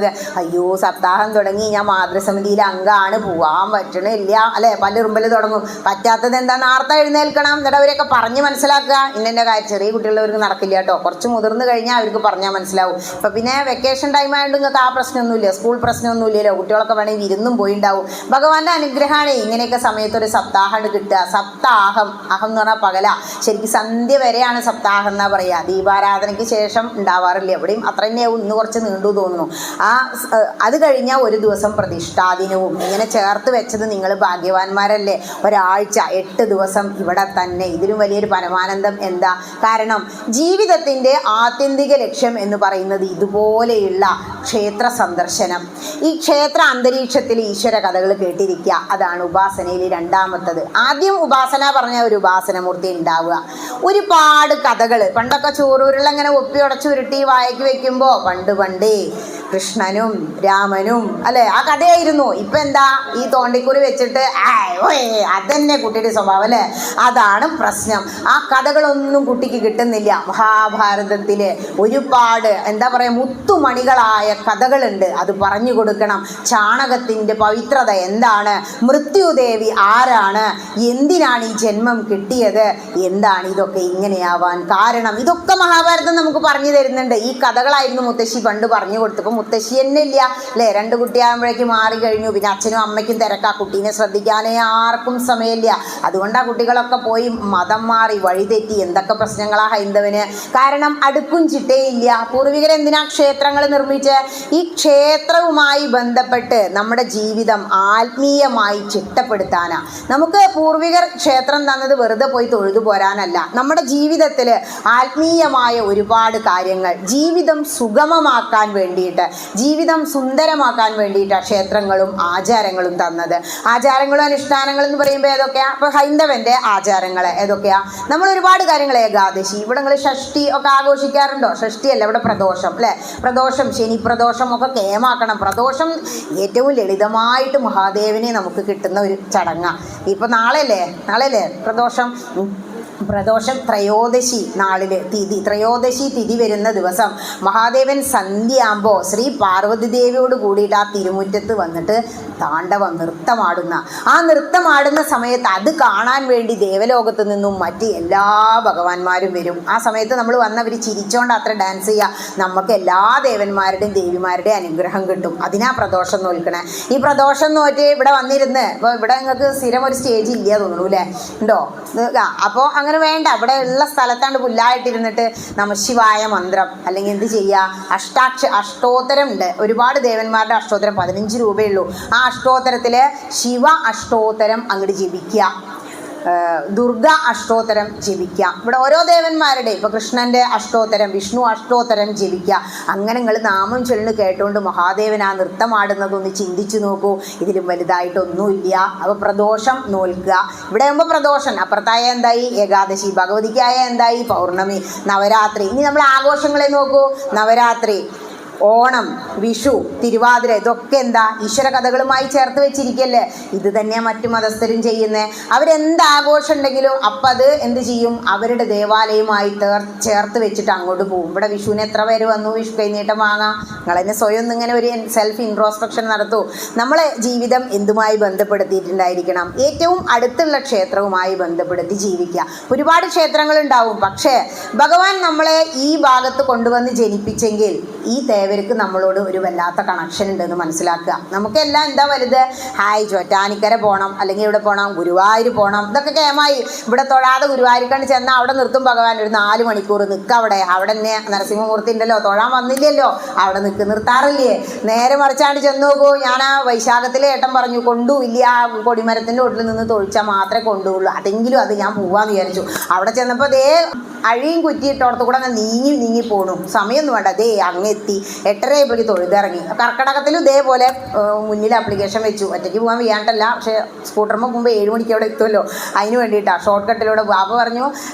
അയ്യോ സപ്താഹം തുടങ്ങി, ഞാൻ മാതൃസമിതിയിൽ അംഗമാണ്, പോവാൻ പറ്റണില്ല അല്ലെ, പല്ലുറുമ്പൽ തുടങ്ങും. പറ്റാത്തത് എന്താ? നേരത്തെ എഴുന്നേൽക്കണം. എന്നിട്ട് അവരൊക്കെ പറഞ്ഞ് മനസ്സിലാക്കുക. ഇന്നെ കാര്യം ചെറിയ കുട്ടികളുള്ളവർക്ക് നടക്കില്ല കേട്ടോ, കുറച്ച് മുതിർന്ന് കഴിഞ്ഞാൽ അവർക്ക് പറഞ്ഞാൽ മനസ്സിലാവും. ഇപ്പം പിന്നെ വെക്കേഷൻ ടൈം ആയതുകൊണ്ട് നിങ്ങൾക്ക് ആ പ്രശ്നമൊന്നുമില്ല, സ്കൂൾ പ്രശ്നമൊന്നുമില്ലല്ലോ, കുട്ടികളൊക്കെ വേണമെങ്കിൽ വിരുന്നും പോയിണ്ടാവും. ഭഗവാന്റെ അനുഗ്രഹമാണ് ഇങ്ങനെയൊക്കെ സമയത്തൊരു സപ്താഹമാണ് കിട്ടുക. സപ്താഹം, അഹം എന്ന് പറഞ്ഞാൽ പകല, ശരിക്കും സന്ധ്യ വരെയാണ് സപ്താഹം എന്നാ പറയുക. ദീപാരാധനയ്ക്ക് ശേഷം ഉണ്ടാവാറില്ല, എവിടെയും അത്ര തന്നെയാവും. ഇന്ന് കുറച്ച് നീണ്ടു തോന്നുന്നു. അത് കഴിഞ്ഞാൽ ഒരു ദിവസം പ്രതിഷ്ഠാദിനവും ഇങ്ങനെ ചേർത്ത് വെച്ചത് നിങ്ങൾ ഭാഗ്യവാന്മാരല്ലേ. ഒരാഴ്ച 8 ദിവസം ഇവിടെ തന്നെ. ഇതിലും വലിയൊരു പരമാനന്ദം എന്താ? കാരണം ജീവിതത്തിൻ്റെ ആത്യന്തിക ലക്ഷ്യം എന്ന് പറയുന്നത് ഇതുപോലെയുള്ള ക്ഷേത്ര സന്ദർശനം. ഈ ക്ഷേത്ര അന്തരീക്ഷത്തിൽ ഈശ്വര കഥകൾ കേട്ടിരിക്കുക, അതാണ് ഉപാസനയിൽ 2ാമത്തത്. ആദ്യം ഉപാസന പറഞ്ഞ ഒരു ഉപാസനമൂർത്തി ഉണ്ടാവുക. ഒരുപാട് കഥകൾ പണ്ടൊക്കെ ചോറൂരിലങ്ങനെ ഒപ്പി ഉടച്ച് ഉരുട്ടി വായക്ക് വെക്കുമ്പോൾ പണ്ടേ കൃഷ്ണനും രാമനും അല്ലെ, ആ കഥയായിരുന്നു. ഇപ്പം എന്താ? ഈ തോണ്ടിക്കുറി വെച്ചിട്ട് അതന്നെ കുട്ടിയുടെ സ്വഭാവം അല്ലേ. അതാണ് പ്രശ്നം. ആ കഥകളൊന്നും കുട്ടിക്ക് കിട്ടുന്നില്ല. മഹാഭാരതത്തിൽ ഒരുപാട് എന്താ പറയുക മുത്തുമണികളായ കഥകളുണ്ട്, അത് പറഞ്ഞു കൊടുക്കണം. ചാണകത്തിൻ്റെ പവിത്രത എന്താണ്? മൃത്യുദേവി ആരാണ്? എന്തിനാണ് ഈ ജന്മം കിട്ടിയത്? എന്താണ് ഇതൊക്കെ ഇങ്ങനെയാവാൻ കാരണം? ഇതൊക്കെ മഹാഭാരതം നമുക്ക് പറഞ്ഞു തരുന്നുണ്ട്. ഈ കഥകളായിരുന്നു മുത്തശ്ശി പണ്ട് പറഞ്ഞു കൊടുത്തപ്പോൾ മുത്തശ്ശി തന്നെ ഇല്ല അല്ലേ. 2 കുട്ടിയാകുമ്പോഴേക്കും മാറി കഴിഞ്ഞു. പിന്നെ അച്ഛനും അമ്മയ്ക്കും തിരക്കാ, കുട്ടീനെ ശ്രദ്ധിക്കാനേ ആർക്കും സമയമില്ല. അതുകൊണ്ട് ആ കുട്ടികളൊക്കെ പോയി മതം മാറി വഴിതെറ്റി. എന്തൊക്കെ പ്രശ്നങ്ങളാ ഹൈന്ദവന്. കാരണം അടുക്കും ചിട്ടയില്ല. പൂർവികരെന്തിനാ ക്ഷേത്രങ്ങൾ നിർമ്മിച്ച്? ഈ ക്ഷേത്രവുമായി ബന്ധപ്പെട്ട് നമ്മുടെ ജീവിതം ആത്മീയമായി ചിട്ടപ്പെടുത്താനാ. നമുക്ക് പൂർവികർ ക്ഷേത്രം തന്നത് വെറുതെ പോയി തൊഴുതു പോരാനല്ല. നമ്മുടെ ജീവിതത്തിൽ ആത്മീയമായ ഒരുപാട് കാര്യങ്ങൾ, ജീവിതം സുഗമമാക്കാൻ വേണ്ടിയിട്ട്, ജീവിതം സുന്ദരമാക്കാൻ വേണ്ടിയിട്ടാണ് ക്ഷേത്രങ്ങളും ആചാരങ്ങളും തന്നത്. ആചാരങ്ങളും അനുഷ്ഠാനങ്ങളും എന്ന് പറയുമ്പോൾ ഏതൊക്കെയാ? അപ്പോൾ ഹൈന്ദവൻ്റെ ആചാരങ്ങൾ ഏതൊക്കെയാ? നമ്മൾ ഒരുപാട് കാര്യങ്ങൾ, ഏകാദശി, ഇവിടെ നിങ്ങൾ ഷഷ്ടി ഒക്കെ ആഘോഷിക്കാറുണ്ടോ? ഷഷ്ടിയല്ല, ഇവിടെ പ്രദോഷം അല്ലേ. പ്രദോഷം, ശനി പ്രദോഷം ഒക്കെ കേമാക്കണം. പ്രദോഷം ഏറ്റവും ലളിതമായിട്ട് മഹാദേവനെ നമുക്ക് കിട്ടുന്ന ഒരു ചടങ്ങാണ്. ഇപ്പം നാളെയല്ലേ പ്രദോഷം ത്രയോദശി നാളിൽ ത്രയോദശി തിഥി വരുന്ന ദിവസം മഹാദേവൻ സന്ധ്യയാകുമ്പോൾ ശ്രീ പാർവതി ദേവിയോട് കൂടിയിട്ട് ആ തിരുമുറ്റത്ത് വന്നിട്ട് താണ്ഡവം നൃത്തമാടുന്ന സമയത്ത് അത് കാണാൻ വേണ്ടി ദേവലോകത്ത് നിന്നും മറ്റ് എല്ലാ ഭഗവാന്മാരും വരും. ആ സമയത്ത് നമ്മൾ വന്നവർ ചിരിച്ചോണ്ട് അത്ര ഡാൻസ് ചെയ്യുക. നമുക്ക് എല്ലാ ദേവന്മാരുടെയും ദേവിമാരുടെയും അനുഗ്രഹം കിട്ടും. അതിനാ പ്രദോഷം നോൽക്കണേ. ഈ പ്രദോഷം നോറ്റ് ഇവിടെ വന്നിരുന്ന്, ഇപ്പോൾ ഇവിടെ നിങ്ങൾക്ക് സ്ഥിരം ഒരു സ്റ്റേജ് ഇല്ല തോന്നുന്നു അല്ലേ, ഉണ്ടോ? അപ്പോൾ അങ്ങനെ വേണ്ട. ഇവിടെ ഉള്ള സ്ഥലത്താണ്ട് പുല്ലായിട്ടിരുന്നിട്ട് നമഃശിവായ മന്ത്രം അല്ലെങ്കിൽ എന്ത് ചെയ്യുക, അഷ്ടോത്തരം ഉണ്ട്. ഒരുപാട് ദേവന്മാരുടെ അഷ്ടോത്തരം 15 രൂപയുള്ളൂ. ആ അഷ്ടോത്തരത്തിൽ ശിവ അഷ്ടോത്തരം അങ്ങോട്ട് ജപിക്കുക, ദുർഗ അഷ്ടോത്തരം ജപിക്കാം. ഇവിടെ ഓരോ ദേവന്മാരുടെ ഇപ്പോൾ കൃഷ്ണൻ്റെ അഷ്ടോത്തരം, വിഷ്ണു അഷ്ടോത്തരം ജപിക്കുക. അങ്ങനെ നിങ്ങൾ നാമം ചൊല്ലിന് കേട്ടുകൊണ്ട് മഹാദേവൻ ആ നൃത്തമാടുന്നതൊന്ന് ചിന്തിച്ചു നോക്കൂ. ഇതിലും വലുതായിട്ടൊന്നുമില്ല. അപ്പോൾ പ്രദോഷം നോൽക്കുക. ഇവിടെ ആകുമ്പോൾ പ്രദോഷം, അപ്പുറത്തായ എന്തായി ഏകാദശി, ഭഗവതിക്കായ എന്തായി പൗർണമി, നവരാത്രി. ഇനി നമ്മൾ ആഘോഷങ്ങളെ നോക്കൂ. നവരാത്രി, ഓണം, വിഷു, തിരുവാതിര, ഇതൊക്കെ എന്താ ഈശ്വര കഥകളുമായി ചേർത്ത് വെച്ചിരിക്കല്ലേ. ഇത് തന്നെയാണ് മറ്റു മതസ്ഥരും ചെയ്യുന്നത്. അവരെന്ത് ആഘോഷം ഉണ്ടെങ്കിലും അപ്പം അത് എന്ത് ചെയ്യും, അവരുടെ ദേവാലയവുമായി ചേർത്ത് വെച്ചിട്ട് അങ്ങോട്ട് പോകും. ഇവിടെ വിഷുവിന് എത്ര പേര് വന്നു, വിഷു കൈനീട്ടം വാങ്ങാം. നിങ്ങളെന്നെ സ്വയം ഇങ്ങനെ ഒരു സെൽഫ് ഇൻട്രോസ്പെക്ഷൻ നടത്തൂ. നമ്മളെ ജീവിതം എന്തുമായി ബന്ധപ്പെടുത്തിയിട്ടുണ്ടായിരിക്കണം, ഏറ്റവും അടുത്തുള്ള ക്ഷേത്രവുമായി ബന്ധപ്പെടുത്തി ജീവിക്കുക. ഒരുപാട് ക്ഷേത്രങ്ങളുണ്ടാവും, പക്ഷേ ഭഗവാൻ നമ്മളെ ഈ ഭാഗത്ത് കൊണ്ടുവന്ന് ജനിപ്പിച്ചെങ്കിൽ ഈ ദേവർക്ക് നമ്മളോട് ഒരു വല്ലാത്ത കണക്ഷൻ ഉണ്ടെന്ന് മനസ്സിലാക്കുക. നമുക്കെല്ലാം എന്താ വലുത്, ഹായ് ചോറ്റാനിക്കര പോകണം, അല്ലെങ്കിൽ ഇവിടെ പോകണം, ഗുരുവായൂർ പോകണം, ഇതൊക്കെ കേമായി. ഇവിടെ തൊഴാതെ ഗുരുവായൂർക്കണ്ട് ചെന്നാൽ അവിടെ നിർത്തും ഭഗവാൻ. ഒരു 4 മണിക്കൂർ നിൽക്കുക അവിടെ. അവിടെ തന്നെ നരസിംഹമൂർത്തി ഉണ്ടല്ലോ, തൊഴാൻ വന്നില്ലല്ലോ, അവിടെ നിർത്താറില്ലേ. നേരെ മറിച്ചാണ്ട് ചെന്ന് നോക്കൂ. ഞാൻ ആ വൈശാഖത്തിലെ ഏട്ടൻ പറഞ്ഞു കൊണ്ടുമില്ല, കൊടിമരത്തിൻ്റെ ഒട്ടിൽ നിന്ന് തൊഴിച്ചാൽ മാത്രമേ കൊണ്ടുപോകുള്ളൂ. അതെങ്കിലും അത് ഞാൻ പോവാന്ന് വിചാരിച്ചു. അവിടെ ചെന്നപ്പോൾ ദേ അഴിയും കുറ്റിയിട്ടോടത്ത് കൂടെ അങ്ങ് നീങ്ങി പോണു. സമയമൊന്നും വേണ്ട, ദേ അങ്ങ് എത്തി. 8:30 തൊഴുതിറങ്ങി. കർക്കിടകത്തിലും ഇതേപോലെ മുന്നിൽ ആപ്ലിക്കേഷൻ വെച്ചു. ഒറ്റയ്ക്ക് പോകാൻ വയ്യാണ്ടല്ല, പക്ഷേ സ്കൂട്ടറുമ്പോൾ പോകുമ്പോൾ 7 മണിക്ക് അവിടെ എത്തുമല്ലോ, അതിന് വേണ്ടിയിട്ടാണ്. ഷോർട്ട് കട്ടിലൂടെ ബാബ പറഞ്ഞു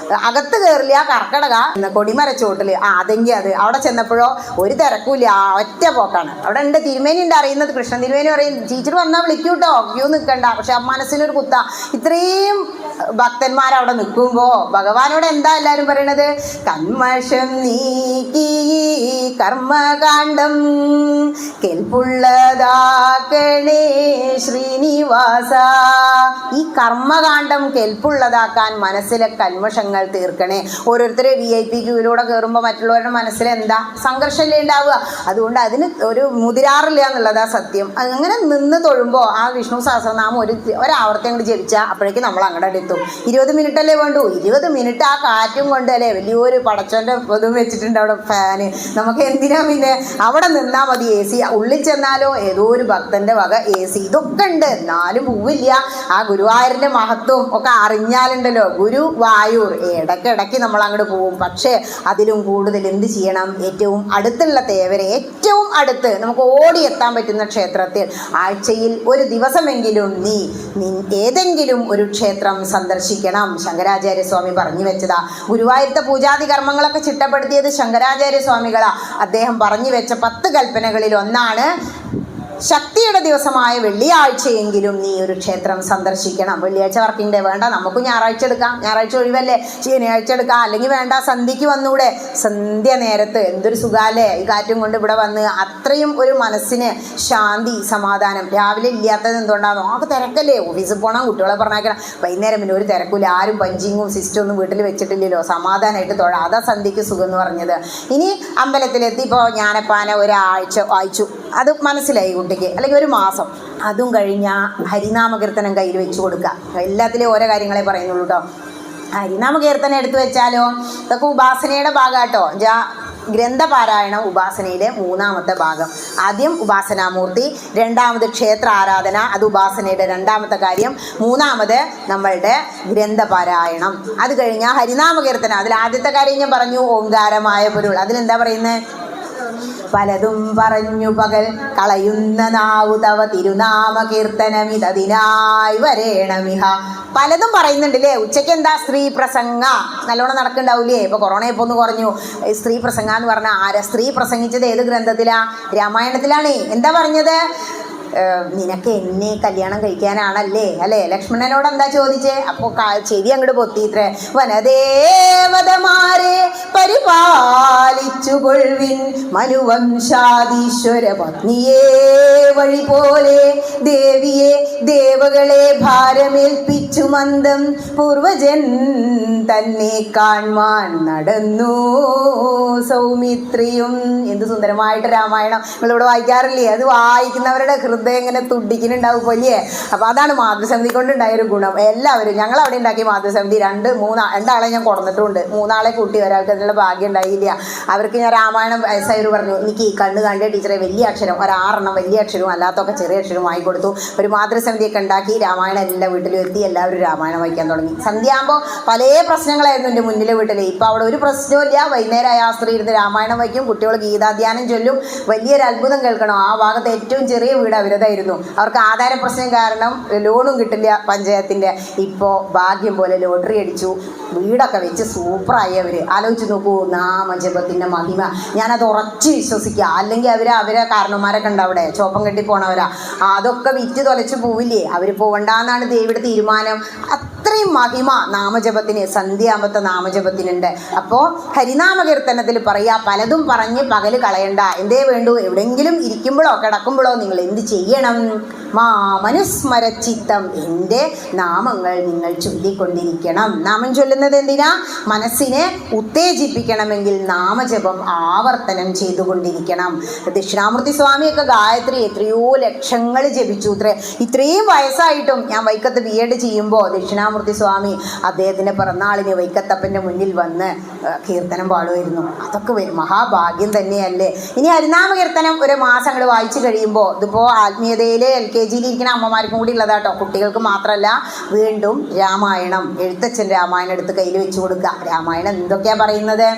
അകത്ത് കയറില്ല, കർക്കിടക കൊടിമരച്ചോട്ടിൽ. അതെങ്കിൽ അത് അവിടെ ചെന്നപ്പോഴോ ഒരു തിരക്കൂല്ല, ഒറ്റ പോക്കാണ്. അവിടെ ഉണ്ട് തിരുമേനി ഉണ്ട് അറിയുന്നത്. കൃഷ്ണൻ തിരുമേനി പറയും ടീച്ചർ വന്നാൽ വിളിക്കൂട്ടോ, ക്യൂ നിൽക്കണ്ട. പക്ഷെ മനസ്സിനൊരു കുത്ത. ഇത്രയും ഭക്തന്മാരവിടെ നിൽക്കുമ്പോൾ ഭഗവാനോട് എന്താ എല്ലാവരും പറയണത്, കന്മഷം നീക്കി കർമ്മകാണ്ഡം കെൽപ്പുള്ളതാക്കണേ ശ്രീനിവാസ. ഈ കർമ്മകാണ്ഡം കെൽപ്പുള്ളതാക്കാൻ മനസ്സിലെ കന്മഷങ്ങൾ തീർക്കണേ. ഓരോരുത്തർ VIP ക്യൂവിലൂടെ കയറുമ്പോൾ മറ്റുള്ളവരുടെ മനസ്സിൽ എന്താ സംഘർഷമല്ലേ ഉണ്ടാവുക. അതുകൊണ്ട് അതിന് ഒരു മുതിരാറില്ല എന്നുള്ളതാ സത്യം. അങ്ങനെ നിന്ന് തൊഴുമ്പോൾ ആ വിഷ്ണു സഹസ്രനാമം ഒരാവർത്തി അങ്ങോട്ട് ജപിച്ചാൽ അപ്പോഴേക്കും നമ്മൾ അങ്ങോട്ട് എത്തും. 20 മിനിറ്റല്ലേ വേണ്ടൂ. 20 മിനിറ്റ് ആ കാറ്റും കൊണ്ട് അല്ലേ, വലിയൊരു പടച്ചോൻ്റെ ഇതും വെച്ചിട്ടുണ്ട് അവിടെ ഫാന്. നമുക്ക് എന്തിനാ പിന്നെ അവിടെ നിന്നാൽ മതി. AC ഉള്ളിൽ ചെന്നാലോ ഏതോ ഒരു ഭക്തൻ്റെ വക AC. ഇതൊക്കെ ഉണ്ട്, എന്നാലും പോവില്ല. ആ ഗുരുവായൂരിൻ്റെ മഹത്വം ഒക്കെ അറിഞ്ഞാലുണ്ടല്ലോ, ഗുരുവായൂർ ഇടയ്ക്കിടയ്ക്ക് നമ്മൾ അങ്ങോട്ട് പോവും. പക്ഷേ അതിലും കൂടുതൽ എന്ത് ചെയ്യണം, ഏറ്റവും അടുത്തുള്ള തേവരെ, ഏറ്റവും അടുത്ത് നമുക്ക് ഓടിയെത്താൻ പറ്റുന്ന ക്ഷേത്രത്തിൽ ആഴ്ചയിൽ ഒരു ദിവസമെങ്കിലും നീ ഏതെങ്കിലും ഒരു ക്ഷേത്രം സന്ദർശിക്കണം. ശങ്കരാചാര്യസ്വാമി പറഞ്ഞു വെച്ചതാ. ഗുരുവായൂരത്തെ പൂജാതി കർമ്മങ്ങളൊക്കെ ചിട്ടപ്പെടുത്തിയത് ശങ്കരാചാര്യസ്വാമികളാ. അദ്ദേഹം പറഞ്ഞു വെച്ച 10 കൽപ്പനകളിൽ ഒന്നാണ് ശക്തിയുടെ ദിവസമായ വെള്ളിയാഴ്ചയെങ്കിലും നീ ഒരു ക്ഷേത്രം സന്ദർശിക്കണം. വെള്ളിയാഴ്ച വർക്കിംഗ് ഡേ വേണ്ട, നമുക്ക് ഞായറാഴ്ച എടുക്കാം, ഞായറാഴ്ച ഒഴിവല്ലേ, ശനിയാഴ്ച എടുക്കാം. അല്ലെങ്കിൽ വേണ്ട, സന്ധ്യയ്ക്ക് വന്നൂടെ. സന്ധ്യ നേരത്ത് എന്തൊരു സുഖാലേ ഈ കാറ്റും കൊണ്ട് ഇവിടെ വന്ന്. അത്രയും ഒരു മനസ്സിന് ശാന്തി, സമാധാനം. രാവിലെ ഇല്ലാത്തത് എന്തുകൊണ്ടാണോ, നമുക്ക് തിരക്കല്ലേ, ഓഫീസിൽ പോകണം, കുട്ടികളെ പറഞ്ഞേക്കണം. വൈകുന്നേരം പിന്നെ ഒരു തിരക്കില്ല, ആരും പഞ്ചിങ്ങും സിസ്റ്റം ഒന്നും വീട്ടിൽ വെച്ചിട്ടില്ലല്ലോ, സമാധാനമായിട്ട് തൊഴാം. അതാ സന്ധ്യയ്ക്ക് സുഖം എന്ന് പറഞ്ഞത്. ഇനി അമ്പലത്തിലെത്തി ഇപ്പോൾ ജ്ഞാനപ്പാന ഒരാഴ്ച വായിച്ചു, അത് മനസ്സിലായി കുട്ടിക്ക്, അല്ലെങ്കിൽ ഒരു മാസം. അതും കഴിഞ്ഞാൽ ഹരിനാമകീർത്തനം കയ്യിൽ വെച്ച് കൊടുക്കുക. എല്ലാത്തിലും ഓരോ കാര്യങ്ങളെ പറയുന്നുള്ളൂ കേട്ടോ. ഹരിനാമകീർത്തനം എടുത്തു വെച്ചാലോ, ഇതൊക്കെ ഉപാസനയുടെ ഭാഗം കേട്ടോ. ഗ്രന്ഥപാരായണം ഉപാസനയിലെ 3ാമത്തെ ഭാഗം. ആദ്യം ഉപാസനാമൂർത്തി, 2ാമത് ക്ഷേത്ര ആരാധന, അത് ഉപാസനയുടെ 2ാമത്തെ കാര്യം, 3ാമത് നമ്മളുടെ ഗ്രന്ഥപാരായണം. അത് കഴിഞ്ഞാൽ ഹരിനാമകീർത്തനം. അതിൽ ആദ്യത്തെ കാര്യം ഞാൻ പറഞ്ഞു, ഓംകാരമായ പൊരുൾ. അതിലെന്താ പറയുന്നത്, പലതും പറഞ്ഞു പകൽ കളയുന്ന നാവു തവ തിരുനാമ കീർത്തനമിതതിനായി വരേണമിഹ. പലതും പറയുന്നുണ്ടല്ലേ. ഉച്ചയ്ക്ക് എന്താ സ്ത്രീ പ്രസംഗ നല്ലോണം നടക്കുന്നുണ്ടാവില്ലേ. ഇപ്പോൾ കൊറോണ ഇപ്പോൾ ഒന്ന് കുറഞ്ഞു. സ്ത്രീ പ്രസംഗ എന്ന് പറഞ്ഞാൽ ആരാ സ്ത്രീ പ്രസംഗിച്ചത്? ഏത് ഗ്രന്ഥത്തിലാണ്? രാമായണത്തിലാണ്. എന്താ പറഞ്ഞത്? നിനക്ക് എന്നെ കല്യാണം കഴിക്കാനാണല്ലേ അല്ലേ? ലക്ഷ്മണനോട് എന്താ ചോദിച്ചേ? അപ്പോൾ ചെവി അങ്ങോട്ട് പൊത്തിയിത്രേ. വനദേവതമാരെ പരിപാലിച്ചു കൊൾവിൻ മനുവംശാദീശ്വര പത്നിയെ വഴി പോലെ ദേവിയെ ദേവകളെ ഭാരമേൽപ്പിച്ചു മന്ദം പൂർവജൻ തന്നെ കാൺമാൻ നടന്നു സൗമിത്രിയും. എന്ത് സുന്ദരമായിട്ട് രാമായണം നിങ്ങളിവിടെ വായിക്കാറില്ലേ? അത് വായിക്കുന്നവരുടെ ഹൃദയം ഹൃദയം ഇങ്ങനെ തുടിക്കുന്നുണ്ടാവും പോലെയേ. അപ്പോൾ അതാണ് മാതൃസമിതി കൊണ്ടുണ്ടായൊരു ഗുണം. എല്ലാവരും ഞങ്ങൾ അവിടെ ഉണ്ടാക്കിയ മാതൃസമിതി രണ്ടാളെ ഞാൻ കൊടുത്തിട്ടുണ്ട്. 3 ആളെ കൂട്ടി ഒരാൾക്ക് അതിനുള്ള ഭാഗ്യം ഉണ്ടായില്ല. അവർക്ക് ഞാൻ രാമായണം വയസ്സായവർ പറഞ്ഞു, എനിക്ക് ഈ കണ്ണ് കണ്ട ടീച്ചറെ വലിയ അക്ഷരം 6 വലിയ അക്ഷരവും അല്ലാത്തൊക്കെ ചെറിയ അക്ഷരവും വാങ്ങിക്കൊടുത്തു. ഒരു മാതൃസമിതിയൊക്കെ ഉണ്ടാക്കി രാമായണം എല്ലാ വീട്ടിലും എത്തി. എല്ലാവരും രാമായണം വായിക്കാൻ തുടങ്ങി. സന്ധ്യയാകുമ്പോൾ പല പ്രശ്നങ്ങളായിരുന്നു എൻ്റെ മുന്നിലെ വീട്ടിൽ. ഇപ്പോൾ അവിടെ ഒരു പ്രശ്നമില്ല. വൈകുന്നേരം ആ സ്ത്രീ ഇരുന്ന് രാമായണം വയ്ക്കും, കുട്ടികൾ ഗീതാധ്യാനം ചൊല്ലും. വലിയൊരു അത്ഭുതം കേൾക്കണം. ആ ഭാഗത്ത് ഏറ്റവും ചെറിയ വീട് അവരതായിരുന്നു. അവർക്ക് ആധാര പ്രശ്നം കാരണം ലോണും കിട്ടില്ല പഞ്ചായത്തിൻ്റെ. ഇപ്പോൾ ഭാഗ്യം പോലെ ലോട്ടറി അടിച്ചു, വീടൊക്കെ വെച്ച് സൂപ്പറായി. അവർ ആലോചിച്ച് നോക്കൂ, നാമജപത്തിൻ്റെ മഹിമ. ഞാനത് ഉറച്ച് വിശ്വസിക്കുക. അല്ലെങ്കിൽ അവരെ കാരണന്മാരൊക്കെ ഉണ്ട് അവിടെ, ചോപ്പം കെട്ടി പോണവരാ. അതൊക്കെ വിറ്റ് തൊലച്ച് പോവില്ലേ? അവർ പോകണ്ടെന്നാണ് ദേവിയുടെ തീരുമാനം. അത്രയും മഹിമ നാമജപത്തിന്, സന്ധ്യാമ്പത്തെ നാമജപത്തിനുണ്ട്. അപ്പോൾ ഹരിനാമകീർത്തനത്തിൽ പറയുക, പലതും പറഞ്ഞ് പകൽ കളയണ്ട. എന്തേ വേണ്ടു? എവിടെയെങ്കിലും ഇരിക്കുമ്പോഴോ കിടക്കുമ്പോഴോ നിങ്ങൾ എന്ത് ചെയ്യണം? മനുസ്മരച്ചിത്തം, എൻ്റെ നാമങ്ങൾ നിങ്ങൾ ചൊല്ലിക്കൊണ്ടിരിക്കണം. നാമം ചൊല്ലുന്നത് എന്തിനാ? മനസ്സിനെ ഉത്തേജിപ്പിക്കണമെങ്കിൽ നാമജപം ആവർത്തനം ചെയ്തുകൊണ്ടിരിക്കണം. ദക്ഷിണാമൂർത്തി സ്വാമിയൊക്കെ ഗായത്രി എത്രയോ ലക്ഷങ്ങൾ ജപിച്ചു. ഇത്രയും വയസ്സായിട്ടും ഞാൻ വൈക്കത്ത് BEd ചെയ്യുമ്പോൾ ദക്ഷിണാമൂർത്തി സ്വാമി അദ്ദേഹത്തിൻ്റെ പിറന്നാളിന് വൈക്കത്തപ്പൻ്റെ മുന്നിൽ വന്ന് കീർത്തനം പാടുമായിരുന്നു. അതൊക്കെ മഹാഭാഗ്യം തന്നെയല്ലേ? ഇനി ഹരിനാമ കീർത്തനം ഒരു മാസങ്ങൾ വായിച്ചു കഴിയുമ്പോൾ, ഇതിപ്പോൾ ആത്മീയതയിൽ LKG ഇരിക്കുന്ന അമ്മമാർക്കും കൂടി ഉള്ളതാട്ടോ, കുട്ടികൾക്ക് മാത്രമല്ല. വീണ്ടും രാമായണം, എഴുത്തച്ഛൻ രാമായണം എടുത്ത് കയ്യിൽ വെച്ച് കൊടുക്കുക. രാമായണം എന്തൊക്കെയാണ് പറയുന്നത്?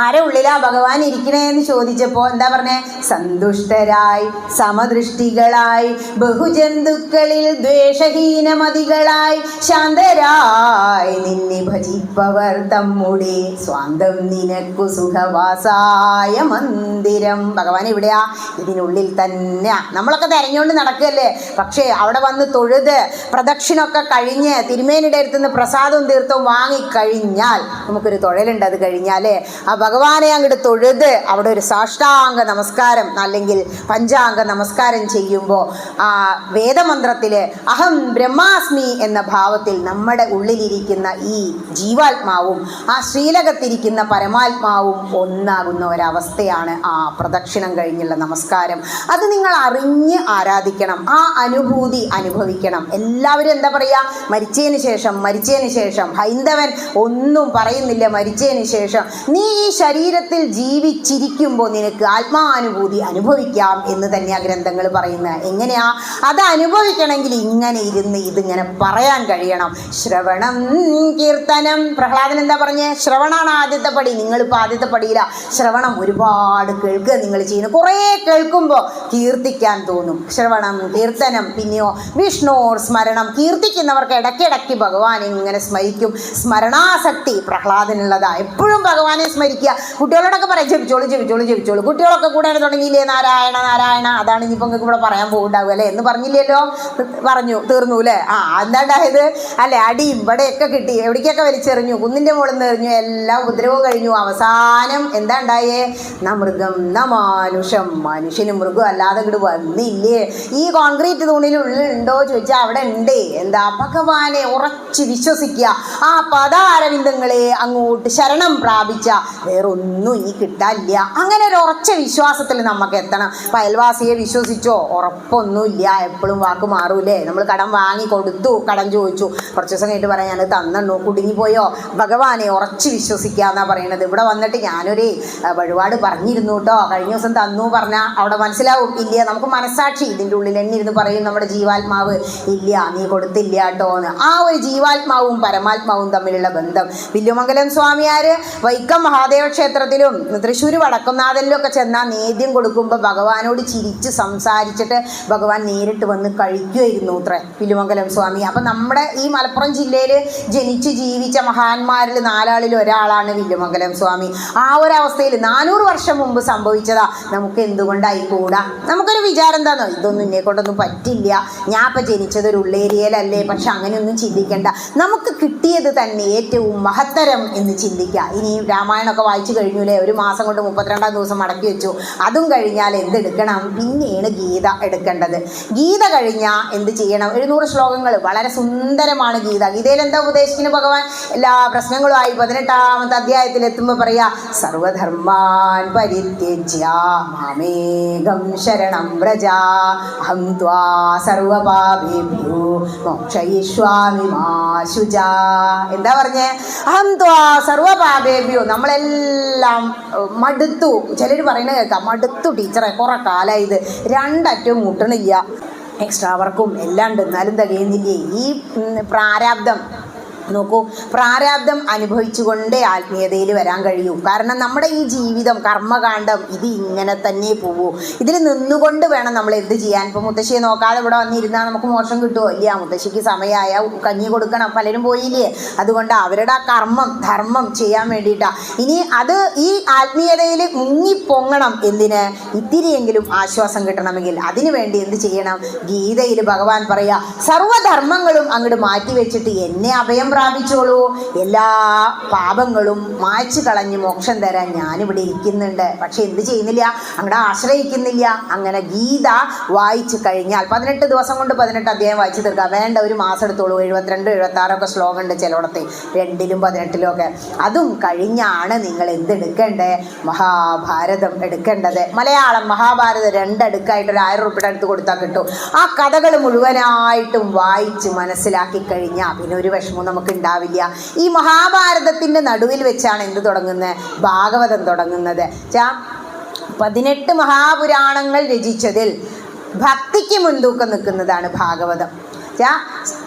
ആരെ ഉള്ളിലാ ഭഗവാൻ ഇരിക്കണേന്ന് ചോദിച്ചപ്പോൾ എന്താ പറഞ്ഞേ? സന്തുഷ്ടരായി സമദൃഷ്ടികളായി ബഹുജന്തുക്കളിൽ ദ്വേഷഹീനമതികളായി ശാന്തരായി നിന്നെ ഭജിപ്പവർ തമ്മുടെ സ്വാന്തം നിനക്കു സുഖവാസായ മന്ദിരം. ഭഗവാൻ എവിടെയാ? ഇതിനുള്ളിൽ തന്നെയാ. നമ്മളൊക്കെ തെരഞ്ഞുകൊണ്ട് നടക്കുകയല്ലേ. പക്ഷേ അവിടെ വന്ന് തൊഴുത് പ്രദക്ഷിണമൊക്കെ കഴിഞ്ഞ് തിരുമേനിയുടെ അടുത്തുനിന്ന് പ്രസാദവും തീർത്ഥവും വാങ്ങിക്കഴിഞ്ഞാൽ നമുക്കൊരു തൊഴലുണ്ട്. അത് കഴിഞ്ഞാലേ ആ ഭഗവാനെ അങ്ങോട്ട് തൊഴുത് അവിടെ ഒരു സാഷ്ടാംഗ നമസ്കാരം അല്ലെങ്കിൽ പഞ്ചാംഗ നമസ്കാരം ചെയ്യുമ്പോൾ ആ വേദമന്ത്രത്തിൽ അഹം ബ്രഹ്മാസ്മി എന്ന ഭാവത്തിൽ നമ്മുടെ ഉള്ളിലിരിക്കുന്ന ഈ ജീവാത്മാവും ആ ശ്രീലകത്തിരിക്കുന്ന പരമാത്മാവും ഒന്നാകുന്ന ഒരവസ്ഥയാണ് ആ പ്രദക്ഷിണം കഴിഞ്ഞുള്ള നമസ്കാരം. അത് നിങ്ങൾ അറിഞ്ഞ് ആരാധിക്കണം, ആ അനുഭൂതി അനുഭവിക്കണം. എല്ലാവരും എന്താ പറയുക? മരിച്ചതിന് ശേഷം ഹൈന്ദവൻ ഒന്നും പറയുന്നില്ല. മരിച്ചതിന് ശേഷം നീ ഈ ശരീരത്തിൽ ജീവിച്ചിരിക്കുമ്പോൾ നിനക്ക് ആത്മാനുഭൂതി അനുഭവിക്കാം എന്ന് തന്നെയാണ് ഗ്രന്ഥങ്ങൾ പറയുന്നത്. എങ്ങനെയാ അത് അനുഭവിക്കണമെങ്കിൽ? ഇങ്ങനെ ഇരുന്ന് ഇതിങ്ങനെ പറയാൻ കഴിയണം. ശ്രവണം കീർത്തനം. പ്രഹ്ലാദൻ എന്താ പറഞ്ഞേ? ശ്രവണാണ് ആദ്യത്തെ പടി. നിങ്ങളിപ്പോൾ ആദ്യത്തെ പടിയില്ല. ശ്രവണം ഒരുപാട് കേൾക്കുക നിങ്ങൾ ചെയ്യുന്നു. കുറേ കേൾക്കുമ്പോൾ കീർത്തിക്കാൻ തോന്നും. ശ്രവണം കീർത്തനം. പിന്നെയോ വിഷ്ണു സ്മരണം. കീർത്തിക്കുന്നവർക്ക് ഇടയ്ക്കിടയ്ക്ക് ഭഗവാൻ ഇങ്ങനെ സ്മരിക്കും. സ്മരണാസക്തി പ്രഹ്ലാദനുള്ളതാ. എപ്പോഴും ഭഗവാനെ സ്മരിക്കുക. കുട്ടികളോടൊക്കെ പറയാം, ജപിച്ചോളൂ. കുട്ടികളൊക്കെ കൂടെ തുടങ്ങിയില്ലേ? നാരായണ നാരായണ. അതാണ് ഇനിയിപ്പോൾ നിങ്ങൾക്ക് ഇവിടെ പറയാൻ പോകുന്നുണ്ടാവുക അല്ലേ? എന്ന് പറഞ്ഞില്ലല്ലോ? പറഞ്ഞു, തീർന്നു അല്ലേ? എന്താണ്ടായത് അല്ലേ? അടിയും ഇവിടെയൊക്കെ കിട്ടി. എവിടേക്കൊക്കെ വലിച്ചെറിഞ്ഞു, കുന്നിൻ്റെ മുകളിൽ നിന്ന് എറിഞ്ഞു, എല്ലാം ഉപദ്രവവും കഴിഞ്ഞു. അവസാനം എന്താ ഉണ്ടായേ? മൃഗം മാനുഷം. മനുഷ്യന് മൃഗം അല്ലാതെ ഇങ്ങോട്ട് വന്നില്ലേ? ഈ കോൺക്രീറ്റ് തൂണിനുള്ളിൽ ഉണ്ടോ ചോദിച്ചാൽ അവിടെ ഉണ്ട്. എന്താ? ഭഗവാനെ ഉറച്ച് വിശ്വസിക്കുക. ആ പദാരവിന്ദങ്ങളെ അങ്ങോട്ട് ശരണം പ്രാപിച്ച വേറൊന്നും ഇനി കിട്ടാനില്ല. അങ്ങനെ ഒരു ഉറച്ച വിശ്വാസത്തിൽ നമുക്ക് എത്തണം. ഇപ്പം അയൽവാസിയെ വിശ്വസിച്ചോ? ഉറപ്പൊന്നുമില്ല. എപ്പോഴും വാക്ക് മാറൂലേ? നമ്മൾ കടം വാങ്ങി കൊടുത്തു, കടം ചോദിച്ചു, കുറച്ച് ദിവസം കഴിഞ്ഞിട്ട് പറയാൻ ഞാനത് തന്നു, കുടുങ്ങിപ്പോയോ? ഭഗവാനെ ഉറച്ച് വിശ്വസിക്കുക എന്നാണ് പറയണത്. ഇവിടെ വന്നിട്ട് ഞാനൊരു വഴിപാട് പറഞ്ഞിരുന്നു കേട്ടോ, കഴിഞ്ഞ ദിവസം തന്നു പറഞ്ഞാൽ അവിടെ മനസ്സിലാവും. ഇല്ല, നമുക്ക് മനസ്സാക്ഷി ഇതിൻ്റെ ഉള്ളിൽ തന്നെ ഇരുന്ന് പറയും നമ്മുടെ ജീവാത്മാവ്, ഇല്ല നീ കൊടുത്തില്ല കേട്ടോ എന്ന്. ആ ഒരു ജീവാത്മാവും പരമാത്മാവും തമ്മിലുള്ള ബന്ധം. വില്ലുമംഗലം സ്വാമിയാർ വൈക്കം മഹാദേവ ക്ഷേത്രത്തിലും തൃശ്ശൂർ വടക്കുംനാഥനിലും ഒക്കെ ചെന്നാൽ നേദ്യം കൊടുക്കുമ്പോൾ ഭഗവാനോട് ചിരിച്ച് സംസാരിച്ചിട്ട് ഭഗവാൻ നേരിട്ട് വന്ന് കഴിക്കുമായിരുന്നു അത്രേ വില്ലുമംഗലം സ്വാമി. അപ്പം നമ്മുടെ ഈ മലപ്പുറം ജില്ലയിൽ ജനിച്ച് ജീവിച്ച മഹാന്മാരിൽ 4 ആളിൽ ഒരാളാണ് വില്ലുമംഗലം സ്വാമി. ആ ഒരവസ്ഥയിൽ 400 വർഷം മുമ്പ് സംഭവിച്ചതാ. നമുക്ക് എന്തുകൊണ്ടായിക്കൂടാ? നമുക്കൊരു വിചാരം എന്താണെന്നോ, ഇതൊന്നും എന്നെ കൊണ്ടൊന്നും പറ്റില്ല, ഞാൻ ഇപ്പം ജനിച്ചത് ഒരു ഉള്ളേരിയയിലല്ലേ. പക്ഷെ അങ്ങനെയൊന്നും ചിന്തിക്കേണ്ട. നമുക്ക് കിട്ടിയത് തന്നെ ഏറ്റവും മഹത്തരം എന്ന് ചിന്തിക്കുക. ഇനി രാമായണമൊക്കെ വായിച്ചു കഴിഞ്ഞു അല്ലേ, ഒരു മാസം കൊണ്ട് 32 ദിവസം മടക്കി വെച്ചു. അതും കഴിഞ്ഞാൽ എന്തെടുക്കണം? പിന്നെയാണ് ഗീത എടുക്കേണ്ടത്. ഗീത കഴിഞ്ഞാൽ എന്ത് ചെയ്യണം? 700 ശ്ലോകങ്ങൾ, വളരെ സുന്ദരമാണ് ഗീത. ഗീതയിൽ എന്താ ഉപദേശിക്കുന്നത് ഭഗവാൻ? എല്ലാ പ്രശ്നങ്ങളുമായി 18ാമത്തെ അധ്യായത്തിൽ എത്തുമ്പോൾ പറയാ, സർവധർമാൻ പരിത്യജ്യ മാമേകം ശരണം വ്രജ അഹം ത്വാ സർവപാപേഭ്യോ മോക്ഷയിഷ്വാമി മാ ശുചാ. എന്താ പറഞ്ഞേ? അഹം ത്വാ സർവപാപേഭ്യോ. നമ്മളെല്ലാം മടുത്തു. ചിലർ പറയുന്നത് കേൾക്കാം, മടുത്തു ടീച്ചറെ, കുറെ കാലമായി ഇത്, രണ്ടറ്റവും മുട്ടണില്ല, എക്സ്ട്രാ വർക്കും എല്ലാം ഉണ്ട്, എന്നാലും തികയുന്നില്ലേ. ഈ പ്രാരാബ്ദം നോക്കൂ, പ്രാരാബ്ദം അനുഭവിച്ചുകൊണ്ടേ ആത്മീയതയിൽ വരാൻ കഴിയൂ. കാരണം നമ്മുടെ ഈ ജീവിതം കർമ്മകാണ്ഡം ഇത് ഇങ്ങനെ തന്നെ പോവൂ. ഇതിൽ നിന്നുകൊണ്ട് വേണം നമ്മൾ എന്ത് ചെയ്യാൻ. ഇപ്പോൾ മുത്തശ്ശിയെ നോക്കാതെ ഇവിടെ വന്നിരുന്നാൽ നമുക്ക് മോശം കിട്ടുമോ? ഇല്ല. മുത്തശ്ശിക്ക് സമയമായ കഞ്ഞി കൊടുക്കണം, പലരും പോയില്ലേ. അതുകൊണ്ട് അവരുടെ ആ കർമ്മം ധർമ്മം ചെയ്യാൻ വേണ്ടിയിട്ടാണ്. ഇനി അത് ഈ ആത്മീയതയിൽ മുങ്ങിപ്പൊങ്ങണം. എന്തിന്? ഇത്തിരിയെങ്കിലും ആശ്വാസം കിട്ടണമെങ്കിൽ അതിനു വേണ്ടി എന്ത് ചെയ്യണം? ഗീതയിൽ ഭഗവാൻ പറയാ, സർവധർമ്മങ്ങളും അങ്ങോട്ട് മാറ്റി വെച്ചിട്ട് എന്നെ അഭയം പ്രാപിച്ചോളൂ, എല്ലാ പാപങ്ങളും മായ്ച്ചു കളഞ്ഞ് മോക്ഷം തരാൻ ഞാനിവിടെ ഇരിക്കുന്നുണ്ട്. പക്ഷെ എന്ത് ചെയ്യുന്നില്ല? അങ്ങടെ ആശ്രയിക്കുന്നില്ല. അങ്ങനെ ഗീത വായിച്ചു കഴിഞ്ഞാൽ 18 ദിവസം കൊണ്ട് 18 അധ്യായം വായിച്ചു തീർക്കാം. വേണ്ട, ഒരു മാസം എടുത്തോളൂ. 72, 76 ശ്ലോകം ഉണ്ട് ചിലയിടത്ത്, 2ലും 18ലും ഒക്കെ. അതും കഴിഞ്ഞാണ് നിങ്ങൾ എന്തെടുക്കേണ്ടത്? മഹാഭാരതം എടുക്കേണ്ടത്. മലയാളം മഹാഭാരതം 2 അടുക്കായിട്ട് ഒരു 1000 രൂപയുടെ അടുത്ത് കൊടുത്താൽ കിട്ടും. ആ കഥകൾ മുഴുവനായിട്ടും വായിച്ച് മനസ്സിലാക്കി കഴിഞ്ഞാൽ പിന്നെ ഒരു വിഷമവും നമുക്ക് ഉണ്ടാവില്ല. ഈ മഹാഭാരതത്തിന്റെ നടുവിൽ വെച്ചാണ് എന്ത് തുടങ്ങുന്നത്? ഭാഗവതം തുടങ്ങുന്നത്. 18 മഹാപുരാണങ്ങൾ രചിച്ചതിൽ ഭക്തിക്ക് മുൻതൂക്കം നിൽക്കുന്നതാണ് ഭാഗവതം.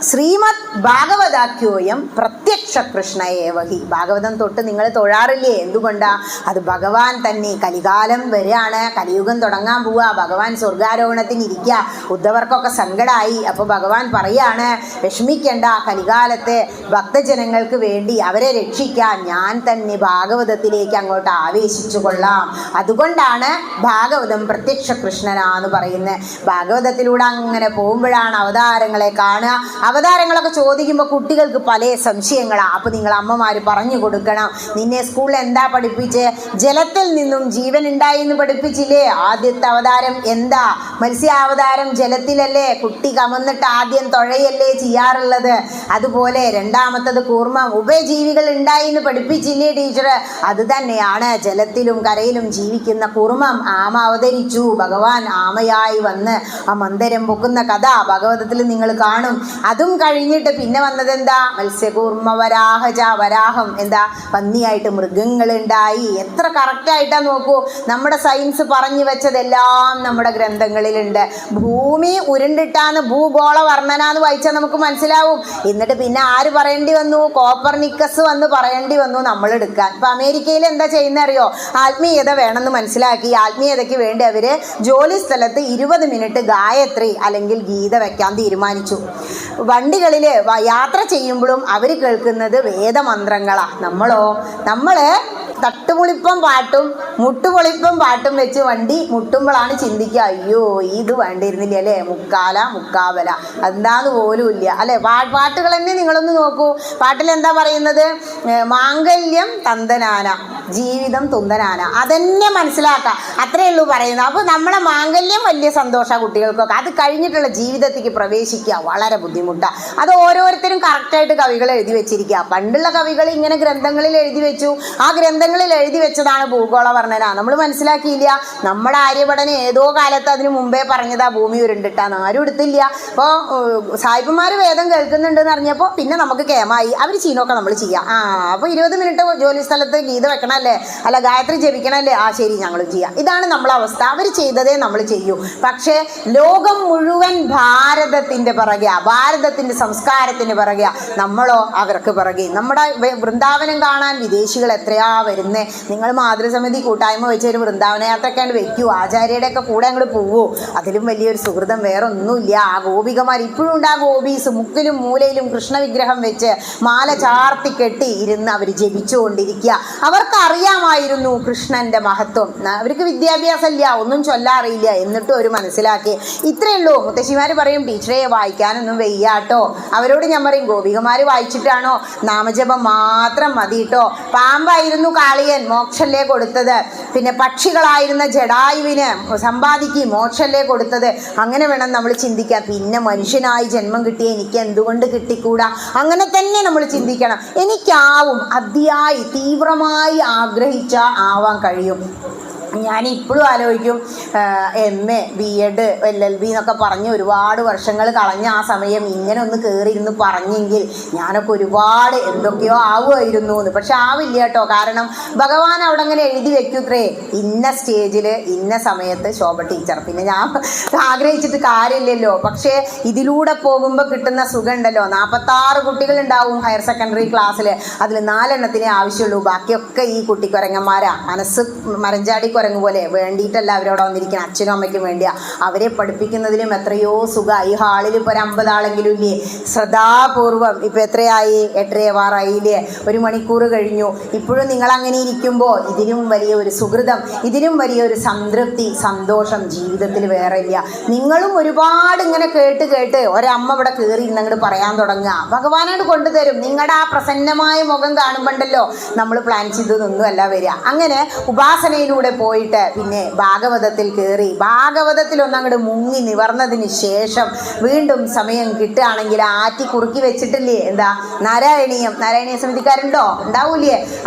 ശ്രീമദ് ഭാഗവതാഖ്യോയം പ്രത്യക്ഷ കൃഷ്ണയേവഹി. ഭാഗവതം തൊട്ട് നിങ്ങൾ തൊഴാറില്ലേ? എന്തുകൊണ്ടാ? അത് ഭഗവാൻ തന്നെ. കലികാലം വരെയാണ്, കലിയുഗം തുടങ്ങാൻ പോവുക, ഭഗവാൻ സ്വർഗാരോഹണത്തിന് ഇരിക്കുക. ഉദ്ധവർക്കൊക്കെ സങ്കടമായി. അപ്പോൾ ഭഗവാൻ പറയാണ്, വിഷമിക്കേണ്ട, കലികാലത്തെ ഭക്തജനങ്ങൾക്ക് വേണ്ടി അവരെ രക്ഷിക്കാൻ ഞാൻ തന്നെ ഭാഗവതത്തിലേക്ക് അങ്ങോട്ട് ആവേശിച്ചു കൊള്ളാം. അതുകൊണ്ടാണ് ഭാഗവതം പ്രത്യക്ഷ കൃഷ്ണനാന്ന് പറയുന്നത്. ഭാഗവതത്തിലൂടെ അങ്ങനെ പോകുമ്പോഴാണ് അവതാരങ്ങളെ കാണുക. അവതാരങ്ങളൊക്കെ ചോദിക്കുമ്പോൾ കുട്ടികൾക്ക് പല സംശയങ്ങളാണ്. അപ്പോൾ നിങ്ങൾ അമ്മമാർ പറഞ്ഞു കൊടുക്കണം. നിന്നെ സ്കൂളിൽ എന്താ പഠിപ്പിച്ച്? ജലത്തിൽ നിന്നും ജീവൻ ഉണ്ടായി എന്ന് പഠിപ്പിച്ചില്ലേ? ആദ്യത്തെ അവതാരം എന്താ? മത്സ്യാവതാരം ജലത്തിലല്ലേ? കുട്ടി കമന്നിട്ട് ആദ്യം തുഴയല്ലേ ചെയ്യാറുള്ളത്? അതുപോലെ രണ്ടാമത്തത് കൂർമ്മം, ഉഭയജീവികൾ ഉണ്ടായി എന്ന് പഠിപ്പിച്ചില്ലേ ടീച്ചർ? അത് തന്നെയാണ് ജലത്തിലും കരയിലും ജീവിക്കുന്ന കൂർമ്മം. ആമ അവതരിച്ചു, ഭഗവാൻ ആമയായി വന്ന് ആ മന്ദിരം പൊക്കുന്ന കഥ ഭാഗവതത്തിൽ നിങ്ങൾ കാണും. അതും കഴിഞ്ഞിട്ട് പിന്നെ വന്നത് എന്താ? മത്സ്യകൂർമ്മ വരാഹജ. വരാഹം എന്താ? പന്നിയായിട്ട് മൃഗങ്ങളുണ്ടായി. എത്ര കറക്റ്റായിട്ടാ നോക്കൂ. നമ്മുടെ സയൻസ് പറഞ്ഞു വെച്ചതെല്ലാം നമ്മുടെ ഗ്രന്ഥങ്ങളിലുണ്ട്. ഭൂമി ഉരുണ്ടിട്ടാന്ന് ഭൂഗോള വർണ്ണനാന്ന് വായിച്ചാൽ നമുക്ക് മനസ്സിലാവും. എന്നിട്ട് പിന്നെ ആര് പറയേണ്ടി വന്നു? കോപ്പർനിക്കസ് വന്ന് പറയേണ്ടി വന്നു നമ്മൾ എടുക്കാൻ. ഇപ്പം അമേരിക്കയിൽ എന്താ ചെയ്യുന്ന അറിയോ? ആത്മീയത വേണമെന്ന് മനസ്സിലാക്കി ആത്മീയതയ്ക്ക് വേണ്ടി അവർ ജോലി സ്ഥലത്ത് 20 മിനിറ്റ് ഗായത്രി അല്ലെങ്കിൽ ഗീത വെക്കാൻ തീരുമാനിച്ചു. വണ്ടികളിൽ യാത്ര ചെയ്യുമ്പോഴും അവർ കേൾക്കുന്നത് വേദമന്ത്രങ്ങളാണ്. നമ്മൾ തട്ടുപൊളിപ്പം പാട്ടും മുട്ടുപൊളിപ്പം പാട്ടും വെച്ച് വണ്ടി മുട്ടുമ്പോഴാണ് ചിന്തിക്കുക, അയ്യോ ഇത് വേണ്ടിയിരുന്നില്ല അല്ലേ, മുക്കാവല എന്താന്ന് പോലും ഇല്ല അല്ലേ. പാട്ടുകൾ തന്നെ നിങ്ങളൊന്ന് നോക്കൂ. പാട്ടിൽ എന്താ പറയുന്നത്? മാംഗല്യം തന്തനാന, ജീവിതം തുന്തനാന. അതെന്നെ മനസ്സിലാക്കാം, അത്രയേ ഉള്ളൂ പറയുന്നത്. അപ്പോൾ നമ്മളെ മാംഗല്യം വലിയ സന്തോഷമാണ് കുട്ടികൾക്കൊക്കെ. അത് കഴിഞ്ഞിട്ടുള്ള ജീവിതത്തിലേക്ക് പ്രവേശിക്കുക വളരെ ബുദ്ധിമുട്ടാണ്. അത് ഓരോരുത്തരും കറക്റ്റായിട്ട് കവികൾ എഴുതി വെച്ചിരിക്കുക. പണ്ടുള്ള കവികൾ ഇങ്ങനെ ഗ്രന്ഥങ്ങളിൽ എഴുതി വെച്ചു. ആ ഗ്രന്ഥങ്ങളിൽ എഴുതി വെച്ചതാണ് ഭൂഗോള വർണ്ണന. നമ്മൾ മനസ്സിലാക്കിയില്ല. നമ്മുടെ ആര്യഭടന് ഏതോ കാലത്ത് അതിന് മുമ്പേ പറഞ്ഞതാ ഭൂമി ഉരുണ്ടിട്ടാന്ന്. ആരും എടുത്തില്ല. അപ്പോൾ സായിപ്പന്മാർ വേദം കേൾക്കുന്നുണ്ടെന്ന് അറിഞ്ഞപ്പോൾ പിന്നെ നമുക്ക് കേമായി. അവർ ചീനൊക്കെ നമ്മൾ ചെയ്യാം. അപ്പോൾ 20 മിനിറ്റ് ജോലി സ്ഥലത്ത് ഗീത വെക്കണമല്ലേ, അല്ല ഗായത്രി ജപിക്കണമല്ലേ, ശരി ഞങ്ങളും ചെയ്യാം. ഇതാണ് നമ്മളെ അവസ്ഥ. അവർ ചെയ്തതേ നമ്മൾ ചെയ്യൂ. പക്ഷേ ലോകം മുഴുവൻ ഭാരതത്തിൻ്റെ പിറകെ, ഭാരതത്തിൻ്റെ സംസ്കാരത്തിന് പിറകെ, നമ്മളോ അവർക്ക് പിറകെ. നമ്മുടെ വൃന്ദാവനം കാണാൻ വിദേശികൾ എത്രയാ വരുന്നത്. നിങ്ങൾ മാതൃസമിതി കൂട്ടായ്മ വെച്ച് ഒരു വൃന്ദാവന യാത്രക്കാണ്ട് വെക്കൂ, ആചാര്യയുടെ ഒക്കെ കൂടെ അങ്ങോട്ട് പോവൂ. അതിലും വലിയൊരു സുഹൃതം വേറെ ഒന്നുമില്ല. ആ ഗോപികമാർ ഇപ്പോഴും ഉണ്ട്. ആ ഗോപീസ് മുക്കിലും മൂലയിലും കൃഷ്ണവിഗ്രഹം വെച്ച് മാല ചാർത്തി കെട്ടി ഇരുന്ന് അവർ ജപിച്ചുകൊണ്ടിരിക്കുക. അവർക്ക് അറിയാമായിരുന്നു കൃഷ്ണന്റെ മഹത്വം. അവർക്ക് വിദ്യാഭ്യാസം ഇല്ല, ഒന്നും ചൊല്ലാറിയില്ല, എന്നിട്ടും അവർ മനസ്സിലാക്കി. ഇത്രയേ ഉള്ളൂ. മുത്തശ്ശിമാർ പറയും ടീച്ചറെ വായിക്കാനൊന്നും വയ്യാട്ടോ. അവരോട് ഞാൻ പറയും ഗോപികമാർ വായിച്ചിട്ടാണോ? നാമജപം മാത്രം മതി കേട്ടോ. പാമ്പായിരുന്നു കാളിയൻ, മോക്ഷല്ലേ കൊടുത്തത്. പിന്നെ പക്ഷികളായിരുന്ന ജടായുവിന് സമ്പാദിക്ക് മോക്ഷല്ലേ കൊടുത്തത്. അങ്ങനെ വേണം നമ്മൾ ചിന്തിക്കാൻ. പിന്നെ മനുഷ്യനായി ജന്മം കിട്ടിയ എനിക്ക് എന്തുകൊണ്ട് കിട്ടിക്കൂടാ? അങ്ങനെ തന്നെ നമ്മൾ ചിന്തിക്കണം. എനിക്കാവും, അതിയായി തീവ്രമായി ആഗ്രഹിച്ച ആവാൻ കഴിയും. ഞാൻ ഇപ്പോഴും ആലോചിക്കും, MA BEd LLB എന്നൊക്കെ പറഞ്ഞ് ഒരുപാട് വർഷങ്ങൾ കളഞ്ഞ ആ സമയം ഇങ്ങനെ ഒന്ന് കയറിയിരുന്ന് പറഞ്ഞെങ്കിൽ ഞാനൊക്കെ ഒരുപാട് എന്തൊക്കെയോ ആവുമായിരുന്നു എന്ന്. പക്ഷെ ആവില്ല കേട്ടോ. കാരണം ഭഗവാൻ അവിടെ അങ്ങനെ എഴുതി വെക്കൂത്രേ, ഇന്ന സ്റ്റേജിൽ ഇന്ന സമയത്ത് ശോഭ ടീച്ചർ. പിന്നെ ഞാൻ ആഗ്രഹിച്ചിട്ട് കാര്യമില്ലല്ലോ. പക്ഷേ ഇതിലൂടെ പോകുമ്പോൾ കിട്ടുന്ന സുഖം ഉണ്ടല്ലോ. 46 കുട്ടികളുണ്ടാവും ഹയർ സെക്കൻഡറി ക്ലാസ്സിൽ. അതിൽ 4 എണ്ണത്തിനേ ആവശ്യമുള്ളൂ. ബാക്കിയൊക്കെ ഈ കുട്ടിക്കുരങ്ങന്മാരാ. മനസ്സ് മരഞ്ചാടി കുരങ്ങ് പോലെ വേണ്ടിയിട്ടല്ല അവരോട് വന്നിരിക്കണം, അച്ഛനും അമ്മയ്ക്കും വേണ്ടിയാ. അവരെ പഠിപ്പിക്കുന്നതിലും എത്രയോ സുഖ. ഈ ഹാളിൽ ഇപ്പോൾ ഒരു 50 ആളെങ്കിലും ഇല്ലേ, ശ്രദ്ധാപൂർവം. ഇപ്പം എത്രയായി? 8:15 1 മണിക്കൂർ കഴിഞ്ഞു. ഇപ്പോഴും നിങ്ങളങ്ങനെ ഇരിക്കുമ്പോൾ ഇതിലും വലിയ ഒരു സുഹൃതം, ഇതിലും വലിയൊരു സംതൃപ്തി, സന്തോഷം ജീവിതത്തിൽ വേറെ ഇല്ല. നിങ്ങളും ഒരുപാട് ഇങ്ങനെ കേട്ട് കേട്ട് ഒരമ്മ ഇവിടെ കയറി ഇരുന്നങ്ങോട്ട് പറയാൻ തുടങ്ങുക, ഭഗവാനോട് കൊണ്ടുതരും. നിങ്ങളുടെ ആ പ്രസന്നമായ മുഖം കാണുമ്പോണ്ടല്ലോ നമ്മൾ പ്ലാൻ ചെയ്തതൊന്നും അല്ല വരിക. അങ്ങനെ ഉപാസനയിലൂടെ പോയിട്ട് പിന്നെ ഭാഗവതത്തിൽ കയറി ഭാഗവതത്തിൽ ഒന്നങ്ങോട്ട് മുങ്ങി നിവർന്നതിന് ശേഷം വീണ്ടും സമയം കിട്ടുകയാണെങ്കിൽ ആറ്റി കുറുക്കി വെച്ചിട്ടില്ലേ, എന്താ നാരായണീയം. നാരായണീയ സമിതിക്കാരുണ്ടോ? ഉണ്ടാവൂലേ?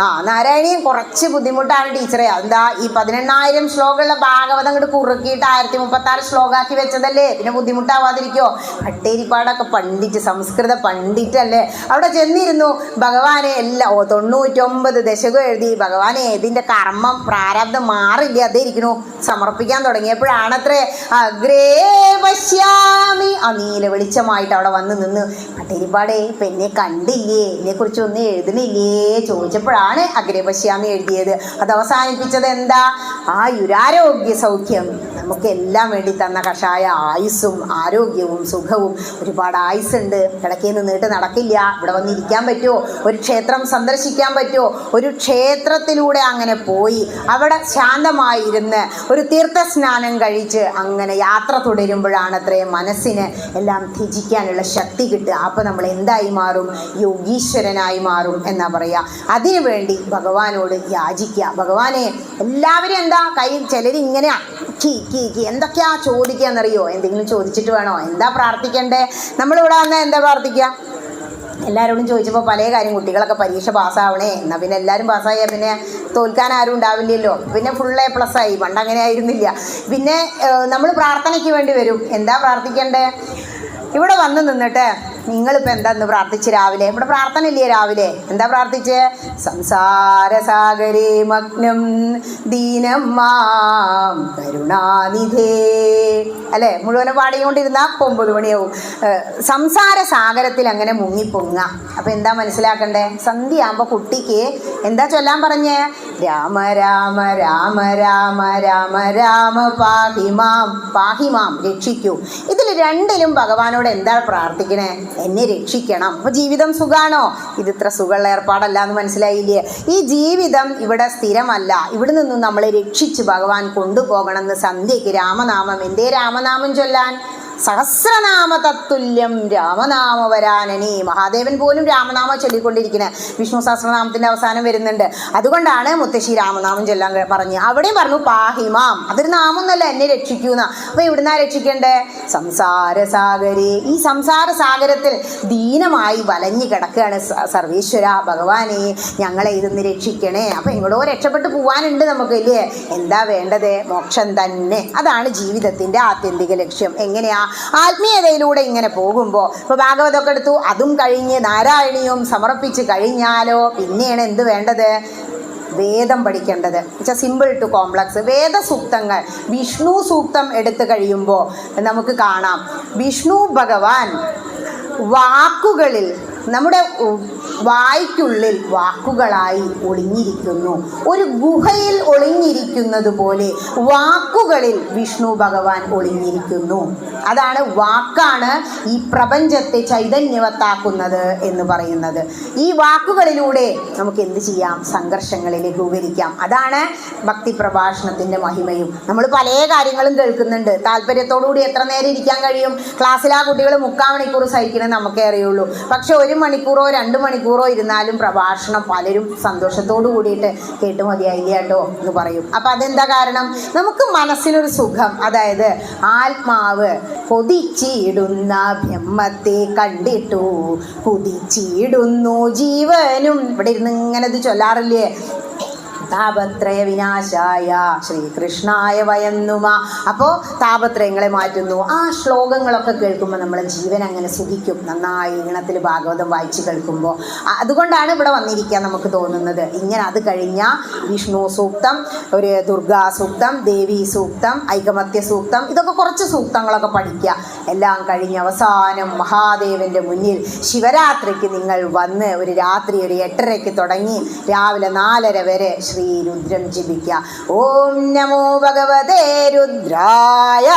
നാരായണീയം കുറച്ച് ബുദ്ധിമുട്ടാണ് ടീച്ചറെ. എന്താ ഈ 18,000 ശ്ലോകമുള്ള ഭാഗവതം അങ്ങോട്ട് കുറുക്കിയിട്ട് 1036 ശ്ലോകാക്കി വെച്ചതല്ലേ, പിന്നെ ബുദ്ധിമുട്ടാവാതിരിക്കോ? ഭട്ടേരിപ്പാടൊക്കെ പണ്ഡിറ്റ്, സംസ്കൃത പണ്ഡിറ്റല്ലേ. അവിടെ ചെന്നിരുന്നു. ഭഗവാനെ എല്ലാം 99 ദശകം എഴുതി. ഭഗവാനെ ഇതിൻ്റെ കർമ്മം പ്രാരബ്ധം മാറില്ല, അതേ ഇരിക്കണു. സമർപ്പിക്കാൻ തുടങ്ങിയപ്പോഴാണത്രേ അഗ്രേ പശ്യാമി ആ നീല വെളിച്ചമായിട്ട് അവിടെ വന്ന് നിന്ന്. ഭട്ടേരിപ്പാടേ ഇപ്പം എന്നെ കണ്ടില്ലേ, എന്നെക്കുറിച്ച് ഒന്നും എഴുതണില്ലേ ചോദിച്ചപ്പോഴാണ് അഗ്രേ പശ്യാമി എഴുതിയത്. അത് അവസാനിപ്പിച്ചത് എന്താ? ആയുരാരോഗ്യ സൗഖ്യം. നമുക്ക് എല്ലാം വേണ്ടി തന്ന കഷായ ആയുസ്സും ആരോഗ്യവും സുഖവും. ഒരുപാട് ആയുസ്സുണ്ട്, കിടക്കയിൽ നിന്നിട്ട് നടക്കില്ല. ഇവിടെ വന്നിരിക്കാൻ പറ്റുമോ? ഒരു ക്ഷേത്രം സന്ദർശിക്കാൻ പറ്റുമോ? ഒരു ക്ഷേത്രത്തിലൂടെ അങ്ങനെ പോയി അവിടെ ശാന്തമായിരുന്ന് ഒരു തീർത്ഥസ്നാനം കഴിച്ച് അങ്ങനെ യാത്ര തുടരുമ്പോഴാണ് അത്രയും മനസ്സിന് എല്ലാം ത്യജിക്കാനുള്ള ശക്തി കിട്ടുക. അപ്പോൾ നമ്മൾ എന്തായി മാറും? യോഗീശ്വരനായി മാറും എന്നാ പറയുക. അതിനുവേണ്ടി ഭഗവാനോട് യാചിക്കുക. ഭഗവാനെ എല്ലാവരും എന്താ കൈ ചിലരിങ്ങനെ എന്തൊക്കെയാ ചോദിക്കാന്നറിയോ? എന്തെങ്കിലും ചോദിച്ചിട്ട് വേണോ? എന്താ പ്രാർത്ഥിക്കണ്ടേ? നമ്മളിവിടെ വന്നാൽ എന്താ പ്രാർത്ഥിക്കുക? എല്ലാവരോടും ചോദിച്ചപ്പോൾ പല കാര്യം, കുട്ടികളൊക്കെ പരീക്ഷ പാസ്സാവണേ, എന്നാൽ പിന്നെ എല്ലാവരും പാസ്സായാൽ പിന്നെ തോൽക്കാൻ ആരും ഉണ്ടാവില്ലല്ലോ, പിന്നെ ഫുൾ A+ ആയി. പണ്ട് അങ്ങനെ ആയിരുന്നില്ല. പിന്നെ നമ്മൾ പ്രാർത്ഥനയ്ക്ക് വേണ്ടി വരും. എന്താ പ്രാർത്ഥിക്കണ്ടേ? ഇവിടെ വന്ന് നിന്നിട്ട് നിങ്ങളിപ്പോൾ എന്താ ഇന്ന് പ്രാർത്ഥിച്ച് രാവിലെ? ഇവിടെ പ്രാർത്ഥന ഇല്ലേ രാവിലെ? എന്താ പ്രാർത്ഥിച്ച്? സംസാരസാഗരേ മഗ്നം ദീനം മാം കരുണാനിധേ അല്ലേ? മുഴുവനും പാടിക്കൊണ്ടിരുന്നാൽ 9 മണിയാവും. സംസാര സാഗരത്തിൽ അങ്ങനെ മുങ്ങിപ്പൊങ്ങുക. അപ്പോൾ എന്താ മനസ്സിലാക്കണ്ടേ? സന്ധ്യയാകുമ്പോൾ കുട്ടിക്ക് എന്താ ചൊല്ലാൻ പറഞ്ഞേ? രാമ രാമ രാമ രാമ രാമ രാമ പാഹിമാം, പാഹിമാം രക്ഷിക്കൂ. ഇതിൽ രണ്ടിലും ഭഗവാനോട് എന്താ പ്രാർത്ഥിക്കണേ? എന്നെ രക്ഷിക്കണം. അപ്പോൾ ജീവിതം സുഖാണോ? ഇത് ഇത്ര സുഖമുള്ള ഏർപ്പാടല്ല എന്ന് മനസ്സിലായില്ലേ? ഈ ജീവിതം ഇവിടെ സ്ഥിരമല്ല. ഇവിടെ നിന്നും നമ്മളെ രക്ഷിച്ച് ഭഗവാൻ കൊണ്ടുപോകണം എന്ന് സന്ധ്യയ്ക്ക് രാമനാമം. എന്തേ രാമനാമം ചൊല്ലാൻ? സഹസ്രനാമ തത്തുല്യം രാമനാമ വരാനനി. മഹാദേവൻ പോലും രാമനാമം ചൊല്ലിക്കൊണ്ടിരിക്കുന്നത് വിഷ്ണു സഹസ്രനാമത്തിൻ്റെ അവസാനം വരുന്നുണ്ട്. അതുകൊണ്ടാണ് മുത്തശ്ശി രാമനാമം ചൊല്ലാൻ പറഞ്ഞ്. അവിടെയും പറഞ്ഞു പാഹിമാം. അതൊരു നാമൊന്നല്ല, എന്നെ രക്ഷിക്കൂന്ന. അപ്പോൾ എവിടുന്നാ രക്ഷിക്കണ്ടേ? സംസാരസാഗരേ. ഈ സംസാര സാഗരത്തിൽ ദീനമായി വലഞ്ഞു കിടക്കുകയാണ് സർവേശ്വര. ഭഗവാനെ ഞങ്ങളെ ഇതൊന്ന് രക്ഷിക്കണേ. അപ്പോൾ എങ്ങോട്ടോ രക്ഷപ്പെട്ട് പോകാനുണ്ട് നമുക്ക് ഇല്ലേ? എന്താ വേണ്ടത്? മോക്ഷം തന്നെ. അതാണ് ജീവിതത്തിൻ്റെ ആത്യന്തിക ലക്ഷ്യം. എങ്ങനെയാ? ആത്മീയതയിലൂടെ ഇങ്ങനെ പോകുമ്പോൾ ഇപ്പോൾ ഭാഗവതമൊക്കെ എടുത്തു, അതും കഴിഞ്ഞ് നാരായണീയവും സമർപ്പിച്ച് കഴിഞ്ഞാലോ പിന്നെയാണ് എന്ത് വേണ്ടത്? വേദം പഠിക്കേണ്ടത്. വെച്ചാൽ സിമ്പിൾ ടു കോംപ്ലക്സ് വേദസൂക്തങ്ങൾ. വിഷ്ണു സൂക്തം എടുത്തു കഴിയുമ്പോൾ നമുക്ക് കാണാം വിഷ്ണു ഭഗവാൻ വാക്കുകളിൽ, നമ്മുടെ വായ്ക്കുള്ളിൽ വാക്കുകളായി ഒളിഞ്ഞിരിക്കുന്നു. ഒരു ഗുഹയിൽ ഒളിഞ്ഞിരിക്കുന്നത് പോലെ വാക്കുകളിൽ വിഷ്ണു ഭഗവാൻ ഒളിഞ്ഞിരിക്കുന്നു. അതാണ് വാക്കാണ് ഈ പ്രപഞ്ചത്തെ ചൈതന്യവത്താക്കുന്നത് എന്ന് പറയുന്നത്. ഈ വാക്കുകളിലൂടെ നമുക്ക് എന്ത് ചെയ്യാം? സംഘർഷങ്ങളെ ലഘൂകരിക്കാം. അതാണ് ഭക്തി പ്രഭാഷണത്തിൻ്റെ മഹിമയും. നമ്മൾ പല കാര്യങ്ങളും കേൾക്കുന്നുണ്ട്. താല്പര്യത്തോടുകൂടി എത്ര നേരം ഇരിക്കാൻ കഴിയും? ക്ലാസ്സിൽ ആ കുട്ടികൾ 3/4 മണിക്കൂർ സഹിക്കണേ നമുക്കേ അറിയുള്ളൂ. പക്ഷെ 1 മണിക്കൂറോ 2 മണിക്കൂറോ ഇരുന്നാലും പ്രഭാഷണം പലരും സന്തോഷത്തോടു കൂടിയിട്ട് കേട്ട് മതിയായില്ല കേട്ടോ എന്ന് പറയും. അപ്പം അതെന്താ കാരണം? നമുക്ക് മനസ്സിനൊരു സുഖം, അതായത് ആത്മാവ് കൊതിച്ചിടുന്ന ബ്രഹ്മത്തെ കണ്ടിട്ടു കുതിച്ചിടുന്നു ജീവനും. ഇവിടെ ഇരുന്ന് ഇങ്ങനെ ഇത് ചൊല്ലാറില്ലേ? താപത്രയ വിനാശായ ശ്രീകൃഷ്ണായ വയന്നുമ. അപ്പോൾ താപത്രയങ്ങളെ മാറ്റുന്നു. ആ ശ്ലോകങ്ങളൊക്കെ കേൾക്കുമ്പോൾ നമ്മളെ ജീവൻ അങ്ങനെ സുഖിക്കും. നന്നായി ഈണത്തിൽ ഭാഗവതം വായിച്ച് കേൾക്കുമ്പോൾ അതുകൊണ്ടാണ് ഇവിടെ വന്നിരിക്കാൻ നമുക്ക് തോന്നുന്നത്. ഇങ്ങനെ അത് കഴിഞ്ഞാൽ വിഷ്ണു സൂക്തം, ഒരു ദുർഗാ സൂക്തം, ദേവി സൂക്തം, ഐകമത്യ സൂക്തം, ഇതൊക്കെ കുറച്ച് സൂക്തങ്ങളൊക്കെ പഠിക്കുക. എല്ലാം കഴിഞ്ഞ് അവസാനം മഹാദേവൻ്റെ മുന്നിൽ ശിവരാത്രിക്ക് നിങ്ങൾ വന്ന് ഒരു രാത്രി ഒരു 8:30-ക്ക് തുടങ്ങി രാവിലെ 4:30 വരെ ശ്രീ രുദ്രം ജപിക്കുക. ഓം നമോ ഭഗവതേ രുദ്രായ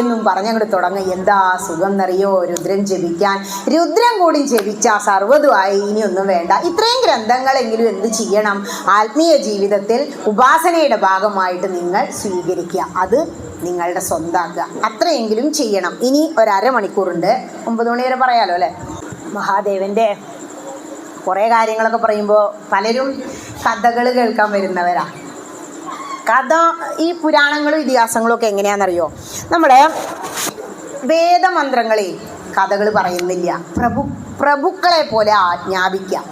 എന്നും പറഞ്ഞങ്ങോട്ട് തുടങ്ങുക. എന്താ സുഖം എന്നറിയോ രുദ്രം ജപിക്കാൻ? രുദ്രം കൂടി ജപിച്ചാൽ സർവ്വതുമായി, ഇനിയൊന്നും വേണ്ട. ഇത്രയും ഗ്രന്ഥങ്ങളെങ്കിലും എന്ത് ചെയ്യണം? ആത്മീയ ജീവിതത്തിൽ ഉപാസനയുടെ ഭാഗമായിട്ട് നിങ്ങൾ സ്വീകരിക്കുക. അത് നിങ്ങളുടെ സ്വന്തമാക്കുക. അത്രയെങ്കിലും ചെയ്യണം. ഇനി ഒരു 1/2 മണിക്കൂറുണ്ട്. 9 മണി വരെ പറയാലോ അല്ലേ? മഹാദേവൻ്റെ കുറേ കാര്യങ്ങളൊക്കെ പറയുമ്പോൾ പലരും കഥകൾ കേൾക്കാൻ വരുന്നവരാ. കഥ, ഈ പുരാണങ്ങളും ഇതിഹാസങ്ങളും ഒക്കെ എങ്ങനെയാണെന്നറിയോ? നമ്മുടെ വേദമന്ത്രങ്ങളെ കഥകൾ പറയുന്നില്ല. പ്രഭുക്കളെ പോലെ ആജ്ഞാപിക്കുക.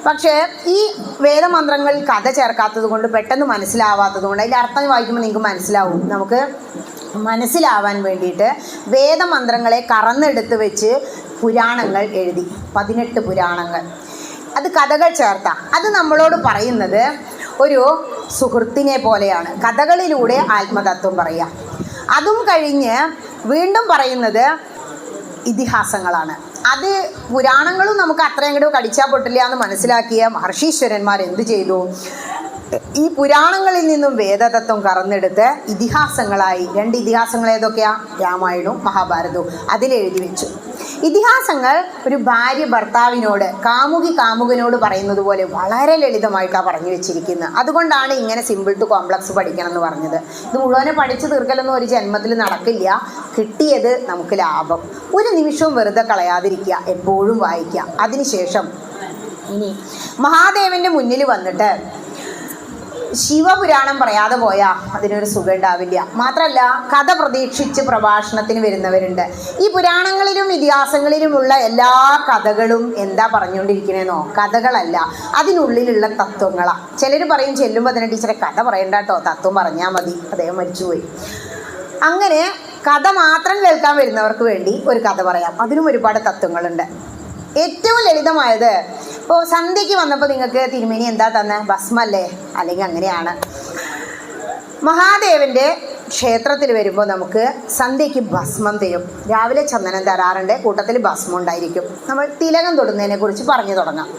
പക്ഷേ ഈ വേദമന്ത്രങ്ങൾ കഥ ചേർക്കാത്തത് കൊണ്ട്, പെട്ടെന്ന് മനസ്സിലാവാത്തത് കൊണ്ട്, അതിൻ്റെ അർത്ഥം വായിക്കുമ്പോൾ നിങ്ങൾക്ക് മനസ്സിലാവും. നമുക്ക് മനസ്സിലാവാൻ വേണ്ടിയിട്ട് വേദമന്ത്രങ്ങളെ കറന്നെടുത്ത് വെച്ച് പുരാണങ്ങൾ എഴുതി. 18 പുരാണങ്ങൾ. അത് കഥകൾ ചേർത്ത. അത് നമ്മളോട് പറയുന്നത് ഒരു സുഹൃത്തിനെ പോലെയാണ്. കഥകളിലൂടെ ആത്മതത്വം പറയാം. അതും കഴിഞ്ഞ് വീണ്ടും പറയുന്നത് ഇതിഹാസങ്ങളാണ്. അത് പുരാണങ്ങളും നമുക്ക് അത്രയും കൂടെ കടിച്ചാൽ പൊട്ടില്ല എന്ന് മനസ്സിലാക്കിയ മഹർഷീശ്വരന്മാർ എന്ത് ചെയ്തു? ഈ പുരാണങ്ങളിൽ നിന്നും വേദതത്വം കറന്നെടുത്ത് ഇതിഹാസങ്ങളായി. 2 ഇതിഹാസങ്ങൾ ഏതൊക്കെയാ? രാമായണവും മഹാഭാരതവും. അതിലെഴുതി വെച്ചു. ഇതിഹാസങ്ങൾ ഒരു ഭാര്യ ഭർത്താവിനോട്, കാമുകി കാമുകനോട് പറയുന്നത് പോലെ വളരെ ലളിതമായിട്ടാണ് പറഞ്ഞു വെച്ചിരിക്കുന്നത്. അതുകൊണ്ടാണ് ഇങ്ങനെ സിമ്പിൾ ടു കോംപ്ലക്സ് പഠിക്കണം എന്ന് പറഞ്ഞത്. ഇത് മുഴുവനെ പഠിച്ചു തീർക്കലൊന്നും ഒരു ജന്മത്തിൽ നടക്കില്ല. കിട്ടിയത് നമുക്ക് ലാഭം. ഒരു നിമിഷവും വെറുതെ കളയാതിരിക്കുക. എപ്പോഴും വായിക്കുക. അതിനുശേഷം ഇനി മഹാദേവൻ്റെ മുന്നിൽ വന്നിട്ട് ശിവപുരാണം പറയാതെ പോയാൽ അതിനൊരു സുഖം ഉണ്ടാവില്ല. മാത്രമല്ല, കഥ പ്രതീക്ഷിച്ച് പ്രഭാഷണത്തിന് വരുന്നവരുണ്ട്. ഈ പുരാണങ്ങളിലും ഇതിഹാസങ്ങളിലുമുള്ള എല്ലാ കഥകളും എന്താ പറഞ്ഞുകൊണ്ടിരിക്കണേന്നോ? കഥകളല്ല, അതിനുള്ളിലുള്ള തത്വങ്ങളാണ്. ചിലർ പറയും ചെല്ലുമ്പോൾ തന്നെ ടീച്ചറെ കഥ പറയണ്ട കേട്ടോ, തത്വം പറഞ്ഞാൽ മതി, അദ്ദേഹം മരിച്ചുപോയി. അങ്ങനെ കഥ മാത്രം കേൾക്കാൻ വരുന്നവർക്ക് വേണ്ടി ഒരു കഥ പറയാം. അതിനും ഒരുപാട് തത്വങ്ങളുണ്ട്. ഏറ്റവും ലളിതമായത്, ഇപ്പോൾ സന്ധ്യയ്ക്ക് വന്നപ്പോൾ നിങ്ങൾക്ക് തിരുമേനി എന്താ തന്നെ? ഭസ്മല്ലേ? അല്ലെങ്കിൽ അങ്ങനെയാണ്. മഹാദേവൻ്റെ ക്ഷേത്രത്തിൽ വരുമ്പോൾ നമുക്ക് സന്ധ്യയ്ക്ക് ഭസ്മം തരും. രാവിലെ ചന്ദനം തരാറുണ്ട്, കൂട്ടത്തിൽ ഭസ്മം ഉണ്ടായിരിക്കും. നമ്മൾ തിലകം തൊടുന്നതിനെ കുറിച്ച് പറഞ്ഞു തുടങ്ങാം.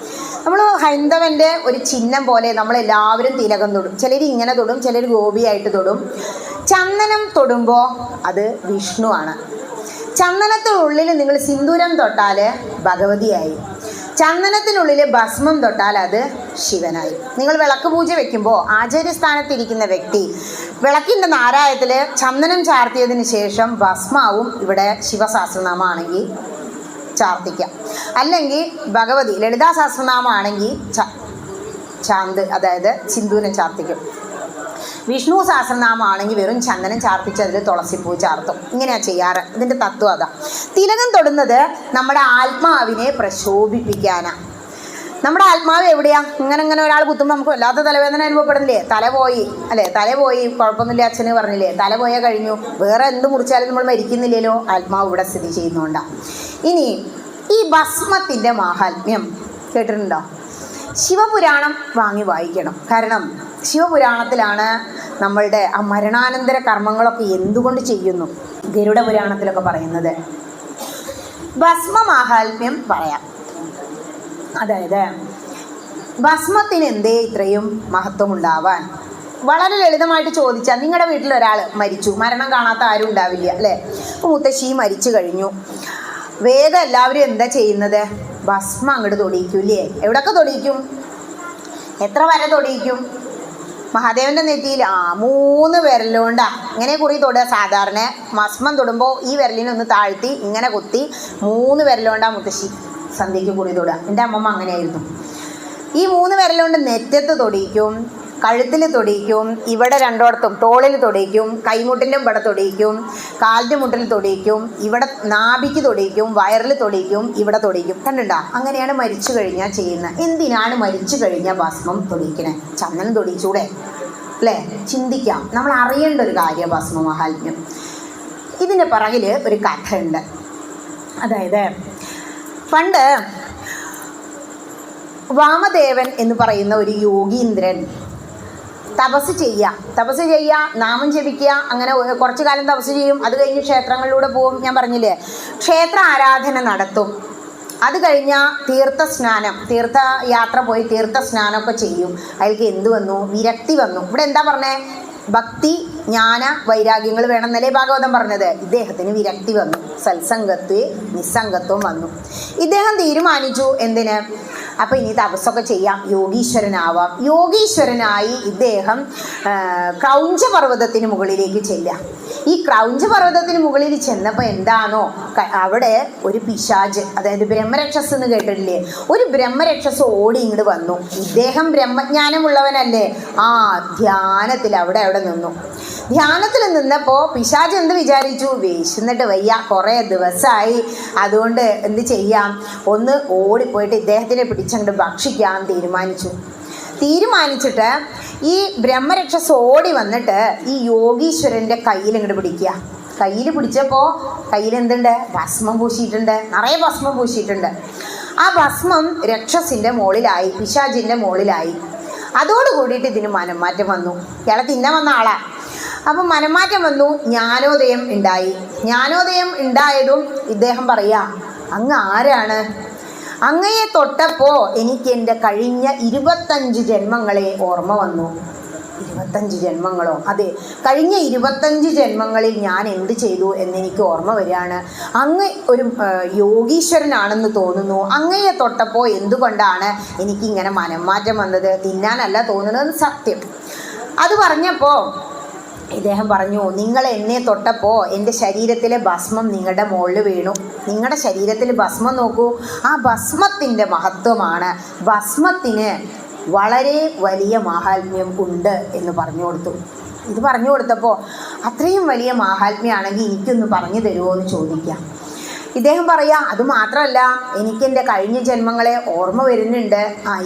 നമ്മൾ ഹൈന്ദവൻ്റെ ഒരു ചിഹ്നം പോലെ നമ്മളെല്ലാവരും തിലകം തൊടും. ചിലർ ഇങ്ങനെ തൊടും, ചിലർ ഗോപിയായിട്ട് തൊടും. ചന്ദനം തൊടുമ്പോൾ അത് വിഷ്ണു ആണ്. ചന്ദനത്തിനുള്ളിൽ നിങ്ങൾ സിന്ദൂരം തൊട്ടാൽ ഭഗവതിയായി. ചന്ദനത്തിനുള്ളിൽ ഭസ്മം തൊട്ടാൽ അത് ശിവനായി. നിങ്ങൾ വിളക്ക് പൂജ വെക്കുമ്പോൾ ആചാര്യസ്ഥാനത്തിരിക്കുന്ന വ്യക്തി വിളക്കിൻ്റെ നാരായത്തിൽ ചന്ദനം ചാർത്തിയതിന് ശേഷം ഭസ്മാവും ഇവിടെ ശിവസഹസ്രനാമമാണെങ്കിൽ ചാർത്തിക്കാം. അല്ലെങ്കിൽ ഭഗവതി ലളിതാ സഹസ്രനാമമാണെങ്കിൽ ചാന്ത്, അതായത് സിന്ദൂരം ചാർത്തിക്കും. വിഷ്ണു സഹസ്രനാമമാണെങ്കിൽ വെറും ചന്ദനം ചാർത്തിച്ച് അതിൽ തുളസിപ്പൂ ചാർത്തും. ഇങ്ങനെയാണ് ചെയ്യാറ്. ഇതിൻ്റെ തത്വം അതാ. തിലകം തൊടുന്നത് നമ്മുടെ ആത്മാവിനെ പ്രശോഭിപ്പിക്കാനാണ്. നമ്മുടെ ആത്മാവ് എവിടെയാ? ഇങ്ങനെ ഒരാൾ കുത്തുമ്പോൾ നമുക്ക് വല്ലാത്ത തലവേദന അനുഭവപ്പെടുന്നില്ലേ? തല പോയി അല്ലേ? തല പോയി, കുഴപ്പമൊന്നുമില്ല അച്ഛന് പറഞ്ഞില്ലേ? തല പോയാൽ കഴിഞ്ഞു. വേറെ എന്ത് മുറിച്ചാലും നമ്മൾ മരിക്കുന്നില്ലല്ലോ. ആത്മാവ് ഇവിടെ സ്ഥിതി ചെയ്യുന്നതുകൊണ്ടാണ്. ഇനി ഈ ഭസ്മത്തിൻ്റെ മാഹാത്മ്യം കേട്ടിട്ടുണ്ടോ? ശിവപുരാണം വാങ്ങി വായിക്കണം. കാരണം ശിവപുരാണത്തിലാണ് നമ്മളുടെ ആ മരണാനന്തര കർമ്മങ്ങളൊക്കെ എന്തുകൊണ്ട് ചെയ്യുന്നു. ഗരുഡ പുരാണത്തിലൊക്കെ പറയുന്നത് ഭസ്മമാഹാത്മ്യം പറയാം. അതായത് ഭസ്മത്തിന് എന്തേ ഇത്രയും മഹത്വം ഉണ്ടാവാൻ? വളരെ ലളിതമായിട്ട് ചോദിച്ചാൽ, നിങ്ങളുടെ വീട്ടിൽ ഒരാൾ മരിച്ചു, മരണം കാണാത്ത ആരും ഉണ്ടാവില്ല അല്ലേ? അപ്പോൾ മുത്തശ്ശി മരിച്ചു കഴിഞ്ഞു, വേഗം എല്ലാവരും എന്താ ചെയ്യുന്നത്? ഭസ്മം അങ്ങോട്ട് തൊടിയിക്കൂല്ലേ? എവിടെയൊക്കെ തൊടിയിക്കും? എത്ര വരെ തൊടിയിക്കും? മഹാദേവൻ്റെ നെറ്റിയിൽ 3 വിരലുകൊണ്ടാ ഇങ്ങനെ കുറി തൊടുക. സാധാരണ ഭസ്മം തൊടുമ്പോൾ ഈ വിരലിനൊന്ന് താഴ്ത്തി ഇങ്ങനെ കുത്തി 3 വിരലുകൊണ്ടാ മുത്തശ്ശി സന്ധ്യയ്ക്ക് കുറി തൊടുക. എൻ്റെ അമ്മമ്മ അങ്ങനെയായിരുന്നു. ഈ 3 വിരലുകൊണ്ട് നെറ്റത്ത് തൊടിയിക്കും, കഴുത്തിൽ തൊടിയിക്കും, ഇവിടെ രണ്ടോടത്തും തോളിൽ തൊടിയിക്കും, കൈമുട്ടിൻ്റെ ഇവിടെ തൊടിയിക്കും, കാലിൻ്റെ മുട്ടിൽ തൊടിയിക്കും, ഇവിടെ നാഭിക്ക് തൊടിയിക്കും, വയറിൽ തൊടിയിക്കും, ഇവിടെ തൊടിയിക്കും. കണ്ടുണ്ടോ? അങ്ങനെയാണ് മരിച്ചു കഴിഞ്ഞാൽ ചെയ്യുന്നത്. എന്തിനാണ് മരിച്ചു കഴിഞ്ഞാൽ ഭസ്മം തൊടിയിക്കണേ? ചന്ദനം തൊടിയിച്ചൂടെ അല്ലേ? ചിന്തിക്കാം. നമ്മൾ അറിയേണ്ട ഒരു കാര്യം ഭസ്മ മഹാത്മ്യം. ഇതിൻ്റെ പിറകിൽ ഒരു കഥ ഉണ്ട്. അതായത് പണ്ട് വാമദേവൻ എന്ന് പറയുന്ന ഒരു യോഗീന്ദ്രൻ തപസ് ചെയ്യുക, നാമം ജപിക്കുക, അങ്ങനെ കുറച്ചു കാലം തപസ് ചെയ്യും. അത് കഴിഞ്ഞ് ക്ഷേത്രങ്ങളിലൂടെ പോവും. ഞാൻ പറഞ്ഞില്ലേ, ക്ഷേത്ര ആരാധന നടത്തും. അത് കഴിഞ്ഞാൽ തീർത്ഥയാത്ര പോയി തീർത്ഥസ്നാനമൊക്കെ ചെയ്യും. അയാൾക്ക് എന്ത് വന്നു? വിരക്തി വന്നു. ഇവിടെ എന്താ പറഞ്ഞേ? ഭക്തി, ജ്ഞാന, വൈരാഗ്യങ്ങൾ വേണമെന്നല്ലേ ഭാഗവതം പറഞ്ഞത്. ഇദ്ദേഹത്തിന് വിരക്തി വന്നു, സത്സംഗത്വേ നിസ്സംഗത്വം വന്നു. ഇദ്ദേഹം തീരുമാനിച്ചു എന്തിന്? അപ്പോൾ ഇനി തപസ്സൊക്കെ ചെയ്യാം, യോഗീശ്വരനാവാം. യോഗീശ്വരനായി ഇദ്ദേഹം ക്രൗഞ്ചപർവ്വതത്തിന് മുകളിലേക്ക് ചെല്ലാം. ഈ ക്രൗഞ്ചപർവ്വതത്തിന് മുകളിൽ ചെന്നപ്പോൾ എന്താണോ അവിടെ ഒരു പിശാച്, അതായത് ബ്രഹ്മരക്ഷസ് എന്ന് കേട്ടിട്ടില്ലേ? ഒരു ബ്രഹ്മരക്ഷസ് ഓടി ഇങ്ങോട്ട് വന്നു. ഇദ്ദേഹം ബ്രഹ്മജ്ഞാനമുള്ളവനല്ലേ? ധ്യാനത്തിൽ അവിടെ നിന്നു. ധ്യാനത്തിൽ നിന്നപ്പോൾ പിശാച് എന്ത് വിചാരിച്ചു? വിശന്നിട്ട് വയ്യ, കുറേ ദിവസമായി, അതുകൊണ്ട് എന്ത് ചെയ്യാം, ഒന്ന് ഓടിപ്പോയിട്ട് ഇദ്ദേഹത്തിനെ പിടിച്ചങ്ങോട്ട് ഭക്ഷിക്കാൻ തീരുമാനിച്ചിട്ട് ഈ ബ്രഹ്മരക്ഷസ് ഓടി വന്നിട്ട് ഈ യോഗീശ്വരൻ്റെ കയ്യിൽ ഇങ്ങോട്ട് പിടിക്കുക. കയ്യിൽ പിടിച്ചപ്പോൾ കയ്യിൽ എന്തുണ്ട്? ഭസ്മം പൂശിയിട്ടുണ്ട്, നിറയെ ഭസ്മം പൂശിയിട്ടുണ്ട്. ആ ഭസ്മം രക്ഷസിൻ്റെ മുകളിലായി, പിശാചിൻ്റെ മുകളിലായി. അതോട് കൂടിയിട്ട് ഇതിന് മനംമാറ്റം വന്നു. ഇയാളെ തിന്നാൻ വന്ന ആളാ. അപ്പം മനംമാറ്റം വന്നു, ജ്ഞാനോദയം ഉണ്ടായി. ജ്ഞാനോദയം ഉണ്ടായതും ഇദ്ദേഹം പറയാ, അങ്ങ് ആരാണ്? അങ്ങയെ തൊട്ടപ്പോൾ എനിക്ക് എൻ്റെ കഴിഞ്ഞ 25 ജന്മങ്ങളെ ഓർമ്മ വന്നു. 25 ജന്മങ്ങളോ? അതെ, കഴിഞ്ഞ 25 ജന്മങ്ങളിൽ ഞാൻ എന്ത് ചെയ്തു എന്നെനിക്ക് ഓർമ്മ വരികയാണ്. അങ്ങ് ഒരു യോഗീശ്വരനാണെന്ന് തോന്നുന്നു. അങ്ങയെ തൊട്ടപ്പോൾ എന്തുകൊണ്ടാണ് എനിക്കിങ്ങനെ മനംമാറ്റം വന്നത്? തിന്നാനല്ല തോന്നുന്നത്, സത്യം. അത് പറഞ്ഞപ്പോൾ ഇദ്ദേഹം പറഞ്ഞു, നിങ്ങൾ എന്നെ തൊട്ടപ്പോൾ എൻ്റെ ശരീരത്തിലെ ഭസ്മം നിങ്ങളുടെ മുകളിൽ വീണു. നിങ്ങളുടെ ശരീരത്തിൽ ഭസ്മം നോക്കൂ, ആ ഭസ്മത്തിൻ്റെ മഹത്വമാണ്. ഭസ്മത്തിന് വളരെ വലിയ മാഹാത്മ്യം ഉണ്ട് എന്ന് പറഞ്ഞു കൊടുത്തു. ഇത് പറഞ്ഞു കൊടുത്തപ്പോൾ അത്രയും വലിയ മാഹാത്മ്യമാണെങ്കിൽ എനിക്കൊന്ന് പറഞ്ഞു തരുമോ എന്ന് ചോദിക്കാം. ഇദ്ദേഹം പറയാം, അത് മാത്രമല്ല, എനിക്കെൻ്റെ കഴിഞ്ഞ ജന്മങ്ങളെ ഓർമ്മ വരുന്നുണ്ട്.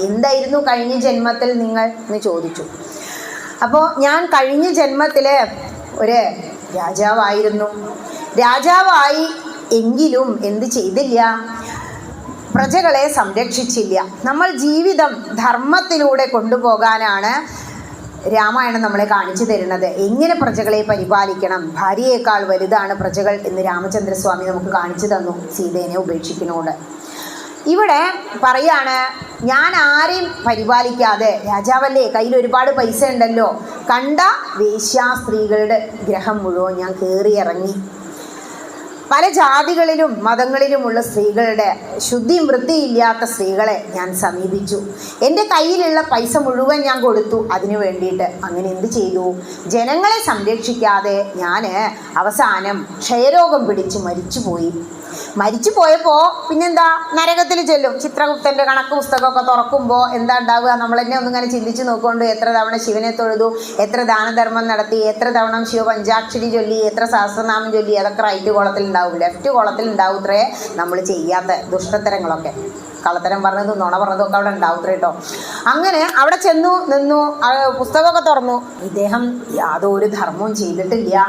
എന്തായിരുന്നു കഴിഞ്ഞ ജന്മത്തിൽ നിങ്ങൾ എന്ന് ചോദിച്ചു. അപ്പോൾ ഞാൻ കഴിഞ്ഞ ജന്മത്തിൽ ഒരു രാജാവായിരുന്നു. രാജാവായി എങ്കിലും എന്ത് ചെയ്തില്ല? പ്രജകളെ സംരക്ഷിച്ചില്ല. നമ്മൾ ജീവിതം ധർമ്മത്തിലൂടെ കൊണ്ടുപോകാനാണ് രാമായണം നമ്മളെ കാണിച്ചു തരുന്നത്. എങ്ങനെ പ്രജകളെ പരിപാലിക്കണം, ഭാര്യയേക്കാൾ വലുതാണ് പ്രജകൾ എന്ന് രാമചന്ദ്രസ്വാമി നമുക്ക് കാണിച്ചു തന്നു സീതേനെ ഉപേക്ഷിക്കുന്നോട്. ഇവിടെ പറയാണ്, ഞാൻ ആരെയും പരിപാലിക്കാതെ, രാജാവല്ലേ, കയ്യിൽ ഒരുപാട് പൈസ ഉണ്ടല്ലോ, കണ്ട വേശ്യാസ്ത്രീകളുടെ ഗ്രഹം മുഴുവൻ ഞാൻ കയറിയിറങ്ങി. പല ജാതികളിലും മതങ്ങളിലുമുള്ള സ്ത്രീകളുടെ ശുദ്ധിയും വൃത്തിയില്ലാത്ത സ്ത്രീകളെ ഞാൻ സമീപിച്ചു. എൻ്റെ കയ്യിലുള്ള പൈസ മുഴുവൻ ഞാൻ കൊടുത്തു അതിനു വേണ്ടിയിട്ട്. അങ്ങനെ എന്ത് ചെയ്തു? ജനങ്ങളെ സംരക്ഷിക്കാതെ ഞാൻ അവസാനം ക്ഷയരോഗം പിടിച്ച് മരിച്ചു പോയപ്പോൾ പിന്നെന്താ? നരകത്തിൽ ചെല്ലും. ചിത്രഗുപ്തൻ്റെ കണക്ക് പുസ്തകമൊക്കെ തുറക്കുമ്പോൾ എന്താ ഉണ്ടാവുക? നമ്മൾ തന്നെ ഒന്നിങ്ങനെ ചിന്തിച്ച് നോക്കിക്കൊണ്ട് എത്ര തവണ ശിവനെ തൊഴുതു, എത്ര ദാനധർമ്മം നടത്തി, എത്ര തവണ ശിവ പഞ്ചാക്ഷരി ചൊല്ലി, എത്ര സഹസ്രനാമം ചൊല്ലി, അതൊക്കെ റൈറ്റ് കോളത്തിൽ ഉണ്ടാവും. ലെഫ്റ്റ് കോളത്തിൽ ഉണ്ടാവുത്രേ നമ്മൾ ചെയ്യാത്ത ദുഷ്ടത്തരങ്ങളൊക്കെ. കള്ളത്തരം പറഞ്ഞതും നുണ പറഞ്ഞതും ഒക്കെ അവിടെ ഉണ്ടാവുത്രേ കേട്ടോ. അങ്ങനെ അവിടെ നിന്നു, പുസ്തകമൊക്കെ തുറന്നു. ഇദ്ദേഹം യാതൊരു ധർമ്മവും ചെയ്തിട്ടില്ല.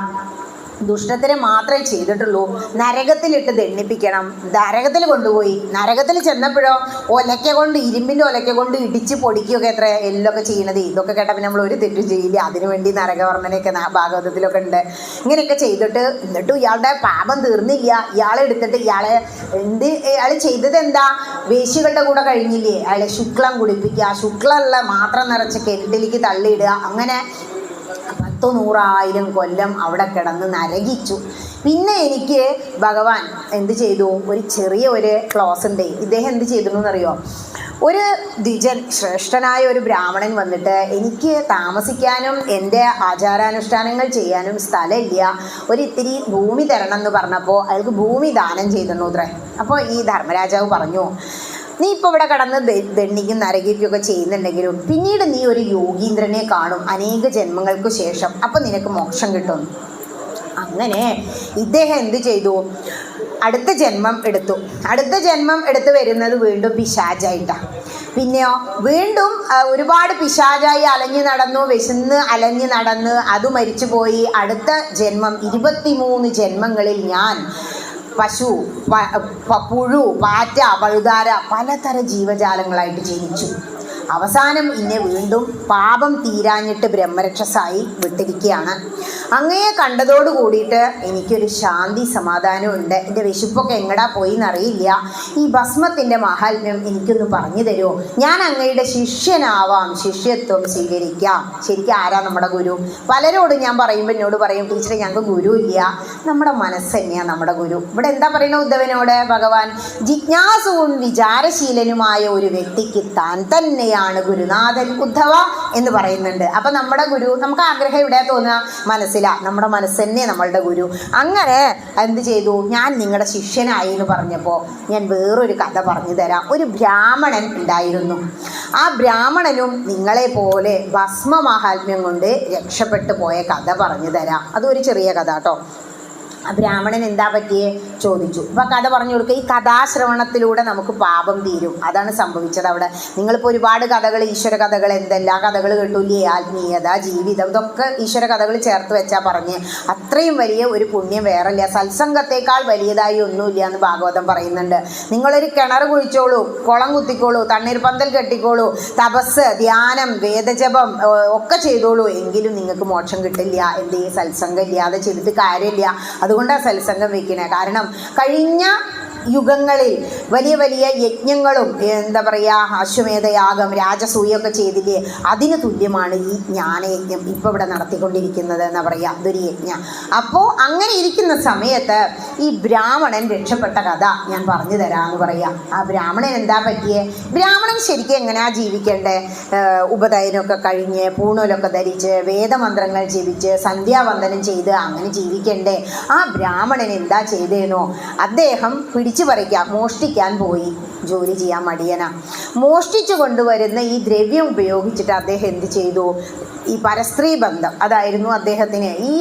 ദുഷ്ടത്തിനെ മാത്രമേ ചെയ്തിട്ടുള്ളൂ. നരകത്തിലിട്ട് ദണ്ഡിപ്പിക്കണം. നരകത്തിൽ കൊണ്ടുപോയി. നരകത്തിൽ ചെന്നപ്പോഴോ ഒലക്ക കൊണ്ട്, ഇരുമ്പിൻ്റെ ഒലക്ക കൊണ്ട് ഇടിച്ച് പൊടിക്കുകയൊക്കെ എത്ര എല്ലൊക്കെ ചെയ്യണത്. ഇതൊക്കെ കേട്ടപ്പോൾ നമ്മൾ ഒരു തെറ്റും ചെയ്യില്ല. അതിനുവേണ്ടി നരകവർണ്ണനയൊക്കെ ഭാഗവതത്തിലൊക്കെ ഉണ്ട്. ഇങ്ങനെയൊക്കെ ചെയ്തിട്ട് എന്നിട്ടും ഇയാളുടെ പാപം തീർന്നില്ല. ഇയാളെ എടുത്തിട്ട് ഇയാൾ ചെയ്തത് എന്താ? വേശ്യകളുടെ കൂടെ കഴിഞ്ഞില്ലേ, അയാളെ ശുക്ലം കുടിപ്പിക്കുക, ശുക്ലമുള്ള മാത്രം നിറച്ച് കിണറ്റിലേക്ക് തള്ളിയിടുക. അങ്ങനെ 100,000 കൊല്ലം അവിടെ കിടന്ന് നരകിച്ചു. പിന്നെ എനിക്ക് ഭഗവാൻ എന്ത് ചെയ്തു? ഒരു ചെറിയ ക്ലോസ് ഉണ്ട്. ഇദ്ദേഹം എന്ത് ചെയ്തു എന്നറിയോ? ഒരു ദ്വിജൻ, ശ്രേഷ്ഠനായ ഒരു ബ്രാഹ്മണൻ വന്നിട്ട് എനിക്ക് താമസിക്കാനും എൻ്റെ ആചാരാനുഷ്ഠാനങ്ങൾ ചെയ്യാനും സ്ഥലമില്ല, ഒരിത്തിരി ഭൂമി തരണം എന്ന് പറഞ്ഞപ്പോൾ അയാൾക്ക് ഭൂമി ദാനം ചെയ്തിരുന്നു അത്രേ. അപ്പോൾ ഈ ധർമ്മരാജാവ് പറഞ്ഞു, നീ ഇപ്പോൾ ഇവിടെ കടന്ന് ദണ്ഡിക്കും നരകിക്കുകയൊക്കെ ചെയ്യുന്നുണ്ടെങ്കിലും പിന്നീട് നീ ഒരു യോഗീന്ദ്രനെ കാണും അനേക ജന്മങ്ങൾക്ക് ശേഷം, അപ്പം നിനക്ക് മോക്ഷം കിട്ടും. അങ്ങനെ ഇദ്ദേഹം എന്ത് ചെയ്തു? അടുത്ത ജന്മം എടുത്തു. അടുത്ത ജന്മം എടുത്ത് വരുന്നത് വീണ്ടും പിശാചായിട്ടാണ്. പിന്നെയോ വീണ്ടും ഒരുപാട് പിശാചായി അലഞ്ഞു നടന്നു, വിശന്ന് അലഞ്ഞു നടന്ന് അത് മരിച്ചുപോയി. അടുത്ത ജന്മം 23 ജന്മങ്ങളിൽ ഞാൻ പശു, പുഴു, പാറ്റ, പഴുതാര പലതരം ജീവജാലങ്ങളായിട്ട് ജനിച്ചു. അവസാനം ഇന്നെ വീണ്ടും പാപം തീരാഞ്ഞിട്ട് ബ്രഹ്മരക്ഷസായി വിട്ടിരിക്കുകയാണ്. അങ്ങയെ കണ്ടതോട് കൂടിയിട്ട് എനിക്കൊരു ശാന്തി സമാധാനം ഉണ്ട്. എൻ്റെ വിശുപ്പൊക്കെ എങ്ങടാ പോയി എന്നറിയില്ല. ഈ ഭസ്മത്തിൻ്റെ മഹാത്മ്യം എനിക്കൊന്ന് പറഞ്ഞു തരുമോ? ഞാൻ അങ്ങയുടെ ശിഷ്യനാവാം, ശിഷ്യത്വം സ്വീകരിക്കാം. ശരിക്കും ആരാ നമ്മുടെ ഗുരു? പലരോടും ഞാൻ പറയുമ്പോൾ എന്നോട് പറയും, ടീച്ചറെ ഞങ്ങൾക്ക് ഗുരു ഇല്ല, നമ്മുടെ മനസ്സ് തന്നെയാണ് നമ്മുടെ ഗുരു. ഇവിടെ എന്താ പറയുന്നത് ഉദ്ധവനോട് ഭഗവാൻ? ജിജ്ഞാസുവും വിചാരശീലനുമായ ഒരു വ്യക്തിക്ക് താൻ തന്നെയാണ് ഗുരുനാഥൻ ഉദ്ധവ എന്ന് പറയുന്നുണ്ട്. അപ്പം നമ്മുടെ ഗുരു, നമുക്ക് ആഗ്രഹം ഇവിടെ തോന്നുക മനസ്സിലാ, നമ്മുടെ മനസ്സ് തന്നെ നമ്മളുടെ ഗുരു. അങ്ങനെ എന്ത് ചെയ്തു? ഞാൻ നിങ്ങളുടെ ശിഷ്യനായി എന്ന് പറഞ്ഞപ്പോൾ ഞാൻ വേറൊരു കഥ പറഞ്ഞു തരാം. ഒരു ബ്രാഹ്മണൻ ഉണ്ടായിരുന്നു. ആ ബ്രാഹ്മണനും നിങ്ങളെ പോലെ ഭസ്മ മഹാത്മ്യം കൊണ്ട് രക്ഷപ്പെട്ടു പോയ കഥ പറഞ്ഞു തരാം. അതൊരു ചെറിയ കഥ കേട്ടോ. ആ ബ്രാഹ്മണൻ എന്താ പറ്റിയേ ചോദിച്ചു. അപ്പോൾ കഥ പറഞ്ഞു കൊടുക്കുക. ഈ കഥാശ്രവണത്തിലൂടെ നമുക്ക് പാപം തീരും. അതാണ് സംഭവിച്ചത് അവിടെ. നിങ്ങളിപ്പോൾ ഒരുപാട് കഥകൾ, ഈശ്വര കഥകൾ, എന്തെല്ലാം കഥകൾ കേട്ടൂല്ലേ? ആത്മീയത, ജീവിതം, ഇതൊക്കെ ഈശ്വര കഥകൾ ചേർത്ത് വെച്ചാൽ പറഞ്ഞ് അത്രയും വലിയ ഒരു പുണ്യം വേറല്ല. സത്സംഗത്തേക്കാൾ വലിയതായി ഒന്നുമില്ല എന്ന് ഭാഗവതം പറയുന്നുണ്ട്. നിങ്ങളൊരു കിണർ കുഴിച്ചോളൂ, കുളം കുത്തിക്കോളൂ, തണ്ണീർപ്പന്തൽ കെട്ടിക്കോളൂ, തപസ്, ധ്യാനം, വേദജപം ഒക്കെ ചെയ്തോളൂ, എങ്കിലും നിങ്ങൾക്ക് മോക്ഷം കിട്ടില്ല. എന്ത് ചെയ്യും? സത്സംഗം ഇല്ലാതെ ചെയ്തിട്ട് കാര്യമില്ല. അതുകൊണ്ടാണ് സത്സംഗം വയ്ക്കുന്നത്. കാരണം കഴിഞ്ഞ യുഗങ്ങളിൽ വലിയ വലിയ യജ്ഞങ്ങളും എന്താ പറയുക, അശ്വമേധയാഗം, രാജസൂയൊക്കെ ചെയ്തില്ലേ, അതിന് തുല്യമാണ് ഈ ജ്ഞാനയജ്ഞം ഇപ്പോൾ ഇവിടെ നടത്തിക്കൊണ്ടിരിക്കുന്നത് എന്നാ പറയുക. അതൊരു യജ്ഞം. അപ്പോൾ അങ്ങനെ ഇരിക്കുന്ന സമയത്ത് ഈ ബ്രാഹ്മണൻ രക്ഷപ്പെട്ട കഥ ഞാൻ പറഞ്ഞു തരാമെന്ന് പറയാം. ആ ബ്രാഹ്മണൻ എന്താ പറ്റിയേ? ബ്രാഹ്മണൻ ശരിക്കും എങ്ങനെയാ ജീവിക്കേണ്ടേ? ഉപനയനമൊക്കെ കഴിഞ്ഞ് പൂണൂലൊക്കെ ധരിച്ച് വേദമന്ത്രങ്ങൾ ജപിച്ച് സന്ധ്യാവന്ദനം ചെയ്ത് അങ്ങനെ ജീവിക്കണ്ടേ? ആ ബ്രാഹ്മണൻ എന്താ ചെയ്തേനോ? അദ്ദേഹം പിടിച്ചു പറിക്കാം, മോഷ്ടിക്കാൻ പോയി. ജോലി ചെയ്യാൻ മടിയനാ. മോഷ്ടിച്ചു കൊണ്ടുവരുന്ന ഈ ദ്രവ്യം ഉപയോഗിച്ചിട്ട് അദ്ദേഹം എന്ത് ചെയ്തു? ഈ പരസ്ത്രീ ബന്ധം അതായിരുന്നു അദ്ദേഹത്തിന്. ഈ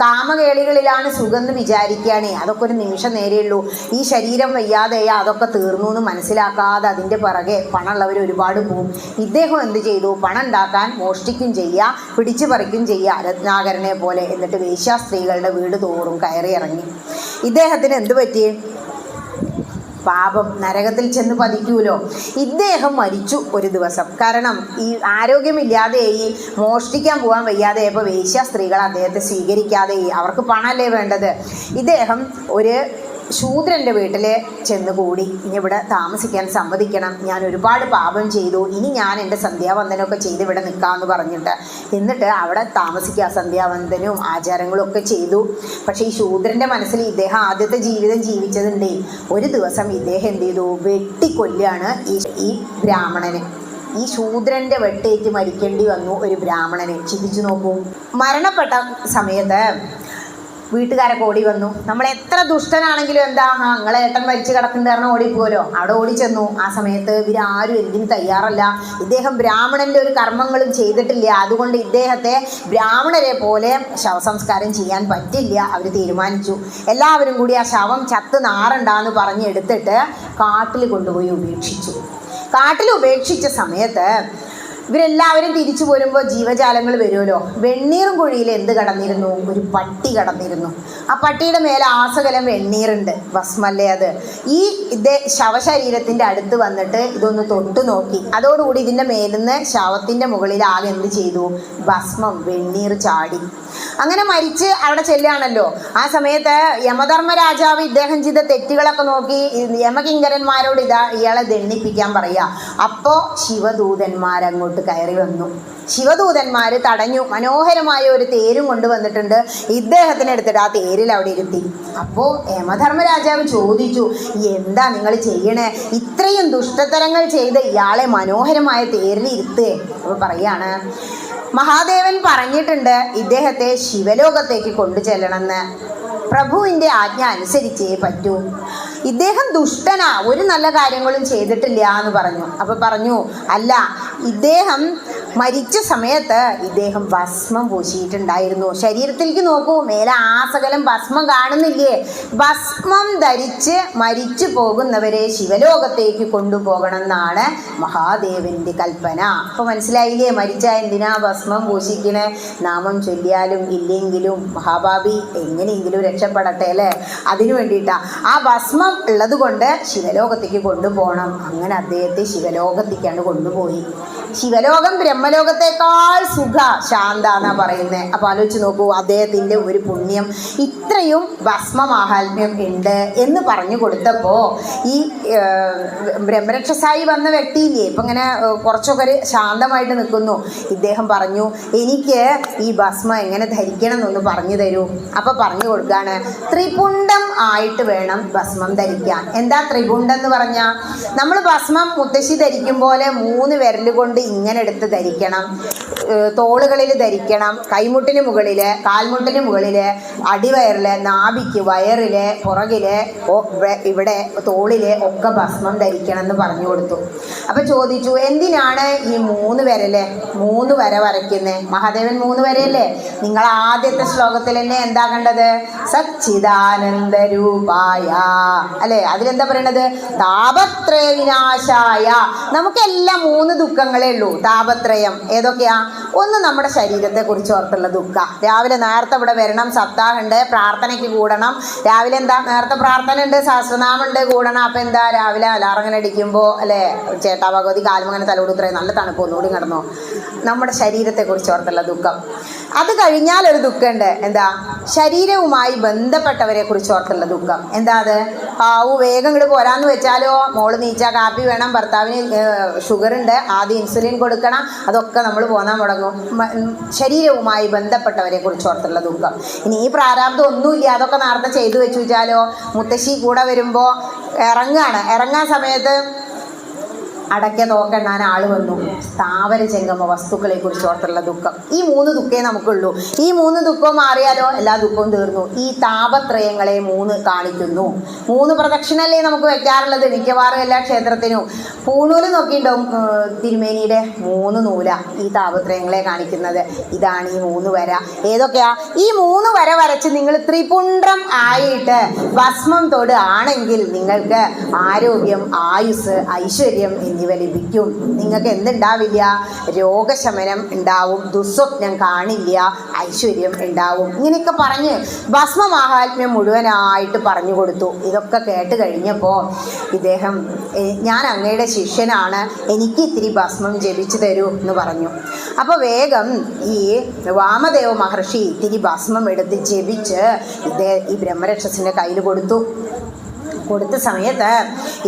കാമകേളികളിലാണ് സുഖം എന്ന് വിചാരിക്കുകയാണേ. അതൊക്കെ ഒരു നിമിഷം നേരെയുള്ളൂ. ഈ ശരീരം വയ്യാതെ അതൊക്കെ തീർന്നു എന്ന് മനസ്സിലാക്കാതെ അതിൻ്റെ പിറകെ പണമുള്ളവർ ഒരുപാട് പോവും. ഇദ്ദേഹം എന്ത് ചെയ്തു? പണം ഉണ്ടാക്കാൻ മോഷ്ടിക്കും ചെയ്യുക, പിടിച്ചു പറിക്കും ചെയ്യുക, രത്നാകരനെ പോലെ. എന്നിട്ട് വേശ്യാസ്ത്രീകളുടെ വീട് തോറും കയറി ഇറങ്ങി. ഇദ്ദേഹത്തിന് എന്ത് പറ്റി? പാപം നരകത്തിൽ ചെന്ന് പതിക്കൂലോ. ഇദ്ദേഹം മരിച്ചു ഒരു ദിവസം. കാരണം ഈ ആരോഗ്യമില്ലാതെ, ഈ മോഷ്ടിക്കാൻ പോകാൻ വയ്യാതെ ഇപ്പോൾ വേശ്യ സ്ത്രീകൾ അദ്ദേഹത്തെ സ്വീകരിക്കാതെ, അവർക്ക് പണമല്ലേ വേണ്ടത്. ഇദ്ദേഹം ഒരു ശൂദ്രൻ്റെ വീട്ടിൽ ചെന്ന് കൂടി. ഇനി ഇവിടെ താമസിക്കാൻ സമ്മതിക്കണം, ഞാൻ ഒരുപാട് പാപം ചെയ്തു, ഇനി ഞാൻ എൻ്റെ സന്ധ്യാവന്ദനമൊക്കെ ചെയ്ത് ഇവിടെ നിൽക്കാമെന്ന് പറഞ്ഞിട്ട്. എന്നിട്ട് അവിടെ താമസിക്കുക, സന്ധ്യാവന്ദനവും ആചാരങ്ങളും ഒക്കെ ചെയ്തു. പക്ഷേ ഈ ശൂദ്രൻ്റെ മനസ്സിൽ ഇദ്ദേഹം ആദ്യത്തെ ജീവിതം ജീവിച്ചതുണ്ടേ. ഒരു ദിവസം ഇദ്ദേഹം എന്ത് ചെയ്തു? വെട്ടിക്കൊല്ലാണ് ഈ ബ്രാഹ്മണന്. ഈ ശൂദ്രൻ്റെ വെട്ടേറ്റ് മരിക്കേണ്ടി വന്നു ഒരു ബ്രാഹ്മണന്. ചിന്തിച്ചു നോക്കൂ. മരണപ്പെട്ട സമയത്ത് വീട്ടുകാരൊക്കെ ഓടി വന്നു. നമ്മൾ എത്ര ദുഷ്ടനാണെങ്കിലും എന്താ, നിങ്ങളെ ഏട്ടൻ മരിച്ചു കിടക്കുന്നുണ്ട് കാരണം ഓടിപ്പോലോ. അവിടെ ഓടിച്ചെന്നു. ആ സമയത്ത് ഇവരാരും എന്തിന് തയ്യാറല്ല. ഇദ്ദേഹം ബ്രാഹ്മണൻ്റെ ഒരു കർമ്മങ്ങളും ചെയ്തിട്ടില്ല. അതുകൊണ്ട് ഇദ്ദേഹത്തെ ബ്രാഹ്മണരെ പോലെ ശവസംസ്കാരം ചെയ്യാൻ പറ്റില്ല. അവർ തീരുമാനിച്ചു. എല്ലാവരും കൂടി ആ ശവം ചത്ത് നാറണ്ടാന്ന് പറഞ്ഞെടുത്തിട്ട് കാട്ടിൽ കൊണ്ടുപോയി ഉപേക്ഷിച്ചു. കാട്ടിൽ ഉപേക്ഷിച്ച സമയത്ത് ഇവരെല്ലാവരും തിരിച്ചു പോരുമ്പോൾ ജീവജാലങ്ങൾ വരുമല്ലോ. വെണ്ണീറും കുഴിയിൽ എന്ത് കടന്നിരുന്നു? ഒരു പട്ടി കടന്നിരുന്നു. ആ പട്ടിയുടെ മേലെ ആസകലം വെണ്ണീറുണ്ട്, ഭസ്മല്ലേ അത്. ഈ ശവശരീരത്തിൻ്റെ അടുത്ത് വന്നിട്ട് ഇതൊന്ന് തൊട്ടു നോക്കി. അതോടുകൂടി ഇതിൻ്റെ മേലിന്ന് ശവത്തിൻ്റെ മുകളിൽ ആകെ എന്ത് ചെയ്തു? ഭസ്മം, വെണ്ണീർ ചാടി. അങ്ങനെ മരിച്ച് അവിടെ ചെല്ലുകയാണല്ലോ. ആ സമയത്ത് യമധർമ്മ രാജാവ് ഇദ്ദേഹം ചെയ്ത തെറ്റുകളൊക്കെ നോക്കി യമകിങ്കരന്മാരോട് ഇയാളെ ദണ്ഡിപ്പിക്കാൻ പറയുക. അപ്പോൾ ശിവദൂതന്മാരങ്ങോട്ട് കയറി വന്നു. ശിവദൂതന്മാർ തടഞ്ഞു. മനോഹരമായ ഒരു തേരും കൊണ്ടുവന്നിട്ടുണ്ട്. ഇദ്ദേഹത്തിന് എടുത്തിട്ട് ആ തേരിൽ അവിടെ ഇരുത്തി. അപ്പോൾ യമധർമ്മ രാജാവ് ചോദിച്ചു, എന്താ നിങ്ങൾ ചെയ്യണേ? ഇത്രയും ദുഷ്ടതരങ്ങൾ ചെയ്ത് ഇയാളെ മനോഹരമായ തേരിൽ ഇരുത്തേ. അപ്പോൾ പറയാണ്, മഹാദേവൻ പറഞ്ഞിട്ടുണ്ട് ഇദ്ദേഹത്തെ ശിവലോകത്തേക്ക് കൊണ്ടു ചെല്ലണമെന്ന്. പ്രഭുവിൻ്റെ ആജ്ഞ അനുസരിച്ചേ പറ്റൂ. ഇദ്ദേഹം ദുഷ്ടനാ, ഒരു നല്ല കാര്യങ്ങളും ചെയ്തിട്ടില്ല എന്ന് പറഞ്ഞു. അപ്പോൾ പറഞ്ഞു, അല്ല, ഇദ്ദേഹം മരിച്ച സമയത്ത് ഇദ്ദേഹം ഭസ്മം പൂശിയിട്ടുണ്ടായിരുന്നു. ശരീരത്തിലേക്ക് നോക്കൂ, മേലെ ആസകലം ഭസ്മം കാണുന്നില്ലേ? ഭസ്മം ധരിച്ച് മരിച്ചു പോകുന്നവരെ ശിവലോകത്തേക്ക് കൊണ്ടുപോകണം എന്നാണ് മഹാദേവന്റെ കൽപ്പന. അപ്പോൾ മനസ്സിലായില്ലേ? മരിച്ചാൽ എന്തിനാ ഭസ്മം പൂശിക്കണേ? നാമം ചൊല്ലിയാലും ഇല്ലെങ്കിലും മഹാഭാവി എങ്ങനെയെങ്കിലും രക്ഷപ്പെടട്ടെ അല്ലേ? അതിനു വേണ്ടിയിട്ടാണ്. ആ ഭസ്മം ഉള്ളത് കൊണ്ട് ശിവലോകത്തേക്ക് കൊണ്ടുപോകണം. അങ്ങനെ അദ്ദേഹത്തെ ശിവലോകത്തേക്കാണ് കൊണ്ടുപോയി. ശിവലോകം ബ്രഹ്മലോകത്തേക്കാൾ ശാന്താന്നാ പറയുന്നത്. അപ്പോൾ ആലോചിച്ച് നോക്കൂ, അദ്ദേഹത്തിൻ്റെ ഒരു പുണ്യം, ഇത്രയും ഭസ്മമാഹാത്മ്യം ഉണ്ട് എന്ന് പറഞ്ഞു കൊടുത്തപ്പോൾ ഈ ബ്രഹ്മരക്ഷസായി വന്ന വ്യക്തിയില്ലേ, ഇപ്പം ഇങ്ങനെ കുറച്ചൊക്കെ ഒരു ശാന്തമായിട്ട് നിൽക്കുന്നു. ഇദ്ദേഹം പറഞ്ഞു, എനിക്ക് ഈ ഭസ്മം എങ്ങനെ ധരിക്കണം എന്നൊന്ന് പറഞ്ഞു തരൂ. അപ്പോൾ പറഞ്ഞു കൊടുക്കുകയാണ്, ത്രിപുണ്ഡം ആയിട്ട് വേണം ഭസ്മം ധരിക്കാൻ. എന്താ ത്രിപുണ്ഡം എന്ന് പറഞ്ഞാൽ? നമ്മൾ ഭസ്മം മുത്തശ്ശി ധരിക്കും പോലെ 3 വിരൽ കൊണ്ട് ഇങ്ങനെ എടുത്ത് ധരിക്കണം. തോളുകളിൽ ധരിക്കണം, കൈമുട്ടിന് മുകളിൽ, കാൽമുട്ടിന് മുകളിൽ, അടിവയറിൽ, നാഭിക്ക്, വയറിൽ, പുറകിൽ, ഇവിടെ തോളിൽ ഒക്കെ ഭസ്മം ധരിക്കണം എന്ന് പറഞ്ഞു കൊടുത്തു. അപ്പം ചോദിച്ചു, എന്തിനാണ് ഈ 3 വിരല് 3 വര വരയ്ക്കുന്നത്? മഹാദേവൻ 3 വരയല്ലേ? നിങ്ങൾ ആദ്യത്തെ ശ്ലോകത്തിൽ തന്നെ എന്താ കണ്ടത്? സച്ചിദാനന്ദരൂപായ അല്ലേ? അതിലെന്താ പറയണത്? താപത്രയ വിനാശായ. നമുക്കെല്ലാം 3 ദുഃഖങ്ങളേ ഉള്ളൂ. താപത്രയം ഏതൊക്കെയാ? ഒന്ന് നമ്മുടെ ശരീരത്തെ കുറിച്ച് ഓർത്തുള്ള ദുഃഖം. രാവിലെ നേരത്തെ ഇവിടെ വരണം, സപ്താഹമുണ്ട്, പ്രാർത്ഥനയ്ക്ക് കൂടണം. രാവിലെ എന്താ നേരത്തെ പ്രാർത്ഥന ഉണ്ട്, സഹസ്രനാമുണ്ട്, കൂടണം. അപ്പം എന്താ രാവിലെ അലാറങ്ങനെ അടിക്കുമ്പോൾ അല്ലേ, ചേട്ടാ ഭഗവതി കാലുമങ്ങനെ തലോടുത്രേ, നല്ല തണുപ്പ്, ഒന്നുകൂടി കിടന്നോ. നമ്മുടെ ശരീരത്തെ കുറിച്ച് ഓർത്തുള്ള ദുഃഖം. അത് കഴിഞ്ഞാൽ ഒരു ദുഃഖമുണ്ട്. എന്താ? ശരീരവുമായി ബന്ധപ്പെട്ടവരെ കുറിച്ച് ഓർത്തുള്ള ദുഃഖം. എന്താ അത്? വേഗം ഇങ്ങോട്ട് പോരാന്ന് വെച്ചാലോ, മോള് നീച്ചാൽ കാപ്പി വേണം, ഭർത്താവിന് ഷുഗർ ഉണ്ട്, ആദ്യം ഇൻസുലിൻ കൊടുക്കണം, അതൊക്കെ നമ്മൾ പോന്നാൻ മുടങ്ങും. ശരീരവുമായി ബന്ധപ്പെട്ടവരെ കുറിച്ച് ഓർത്തുള്ള ദുഃഖം. ഇനി ഈ പ്രാരാബ്ദം ഒന്നുമില്ല, അതൊക്കെ നേരത്തെ ചെയ്തു വെച്ചു വെച്ചാലോ, മുത്തശ്ശി കൂടെ വരുമ്പോൾ ഇറങ്ങാൻ സമയത്ത് അടയ്ക്ക നോക്കെണ്ണാൻ ആൾ വന്നു. സ്ഥാവര ജംഗമ വസ്തുക്കളെ കുറിച്ച് ഓർത്തുള്ള ദുഃഖം. ഈ 3 ദുഃഖമേ നമുക്കുള്ളൂ. ഈ 3 ദുഃഖവും മാറിയാലോ എല്ലാ ദുഃഖവും തീർന്നു. ഈ താപത്രയങ്ങളെ 3 കാണിക്കുന്നു. 3 പ്രദക്ഷിണല്ലേ നമുക്ക് വെക്കാറുള്ളത് മിക്കവാറും എല്ലാ ക്ഷേത്രത്തിനും. പൂണൂല് നോക്കിയിട്ടുണ്ടാവും തിരുമേനിയുടെ 3 നൂല ഈ താപത്രയങ്ങളെ കാണിക്കുന്നത്. ഇതാണ് ഈ 3 വര. ഏതൊക്കെയാ? ഈ 3 വര വരച്ച് നിങ്ങൾ ത്രിപുണ്ഡം ആയിട്ട് ഭസ്മം തൊടുകയാണെങ്കിൽ നിങ്ങൾക്ക് ആരോഗ്യം, ആയുസ്, ഐശ്വര്യം എന്നിവ ലഭിക്കും. നിങ്ങൾക്ക് എന്തുണ്ടാവില്ല? രോഗശമനം ഉണ്ടാവും, ദുസ്വപ്നം കാണില്ല, ഐശ്വര്യം ഉണ്ടാവും. ഇങ്ങനെയൊക്കെ പറഞ്ഞ് ഭസ്മമാഹാത്മ്യം മുഴുവനായിട്ട് പറഞ്ഞു കൊടുത്തു. ഇതൊക്കെ കേട്ട് കഴിഞ്ഞപ്പോൾ ഇദ്ദേഹം, ഞാൻ അങ്ങയുടെ ശിഷ്യനാണ്, എനിക്ക് ഇത്തിരി ഭസ്മം ജപിച്ചു തരൂ എന്ന് പറഞ്ഞു. അപ്പോൾ വേഗം ഈ വാമദേവ മഹർഷി ഇത്തിരി ഭസ്മം എടുത്ത് ജപിച്ച് ഈ ബ്രഹ്മരക്ഷസിൻ്റെ കയ്യിൽ കൊടുത്ത സമയത്ത്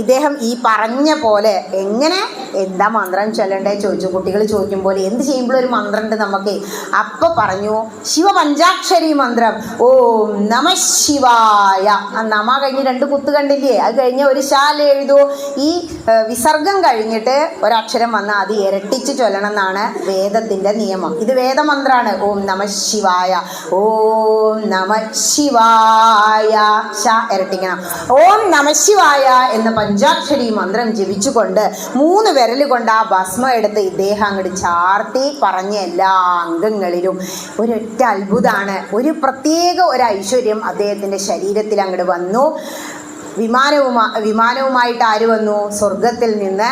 ഇദ്ദേഹം ഈ പറഞ്ഞ പോലെ എന്താ മന്ത്രം ചൊല്ലണ്ടേ ചോദിച്ചു. കുട്ടികൾ ചോദിക്കും പോലെ എന്ത് ചെയ്യുമ്പോഴും ഒരു മന്ത്രം ഉണ്ട് നമുക്ക്. അപ്പോൾ പറഞ്ഞു, ശിവപഞ്ചാക്ഷരി മന്ത്രം, ഓം നമ ശിവായ. നമ കഴിഞ്ഞ് 2 കുത്ത് കണ്ടില്ലേ? അത് കഴിഞ്ഞ് ഒരു ശാല എഴുതൂ. ഈ വിസർഗം കഴിഞ്ഞിട്ട് ഒരക്ഷരം വന്നാൽ അത് ഇരട്ടിച്ച് ചൊല്ലണം എന്നാണ് വേദത്തിൻ്റെ നിയമം. ഇത് വേദമന്ത്രമാണ്. ഓം നമ ശിവായ, ഓം നമ ശിവായ, ശ ഇരട്ടിക്കണം. ഓം നമശിവായ എന്ന പഞ്ചാക്ഷരി മന്ത്രം ജപിച്ചുകൊണ്ട് 3 വിരൽ കൊണ്ട് ആ ഭസ്മം എടുത്ത് ഇദ്ദേഹം അങ്ങോട്ട് ചാർത്തി പറഞ്ഞ എല്ലാ അംഗങ്ങളിലും ഒരൊറ്റ അത്ഭുതമാണ്. ഒരു പ്രത്യേക ഒരു ഐശ്വര്യം അദ്ദേഹത്തിൻ്റെ ശരീരത്തിൽ അങ്ങോട്ട് വന്നു. വിമാനവുമായിട്ട് ആര് വന്നു? സ്വർഗത്തിൽ നിന്ന്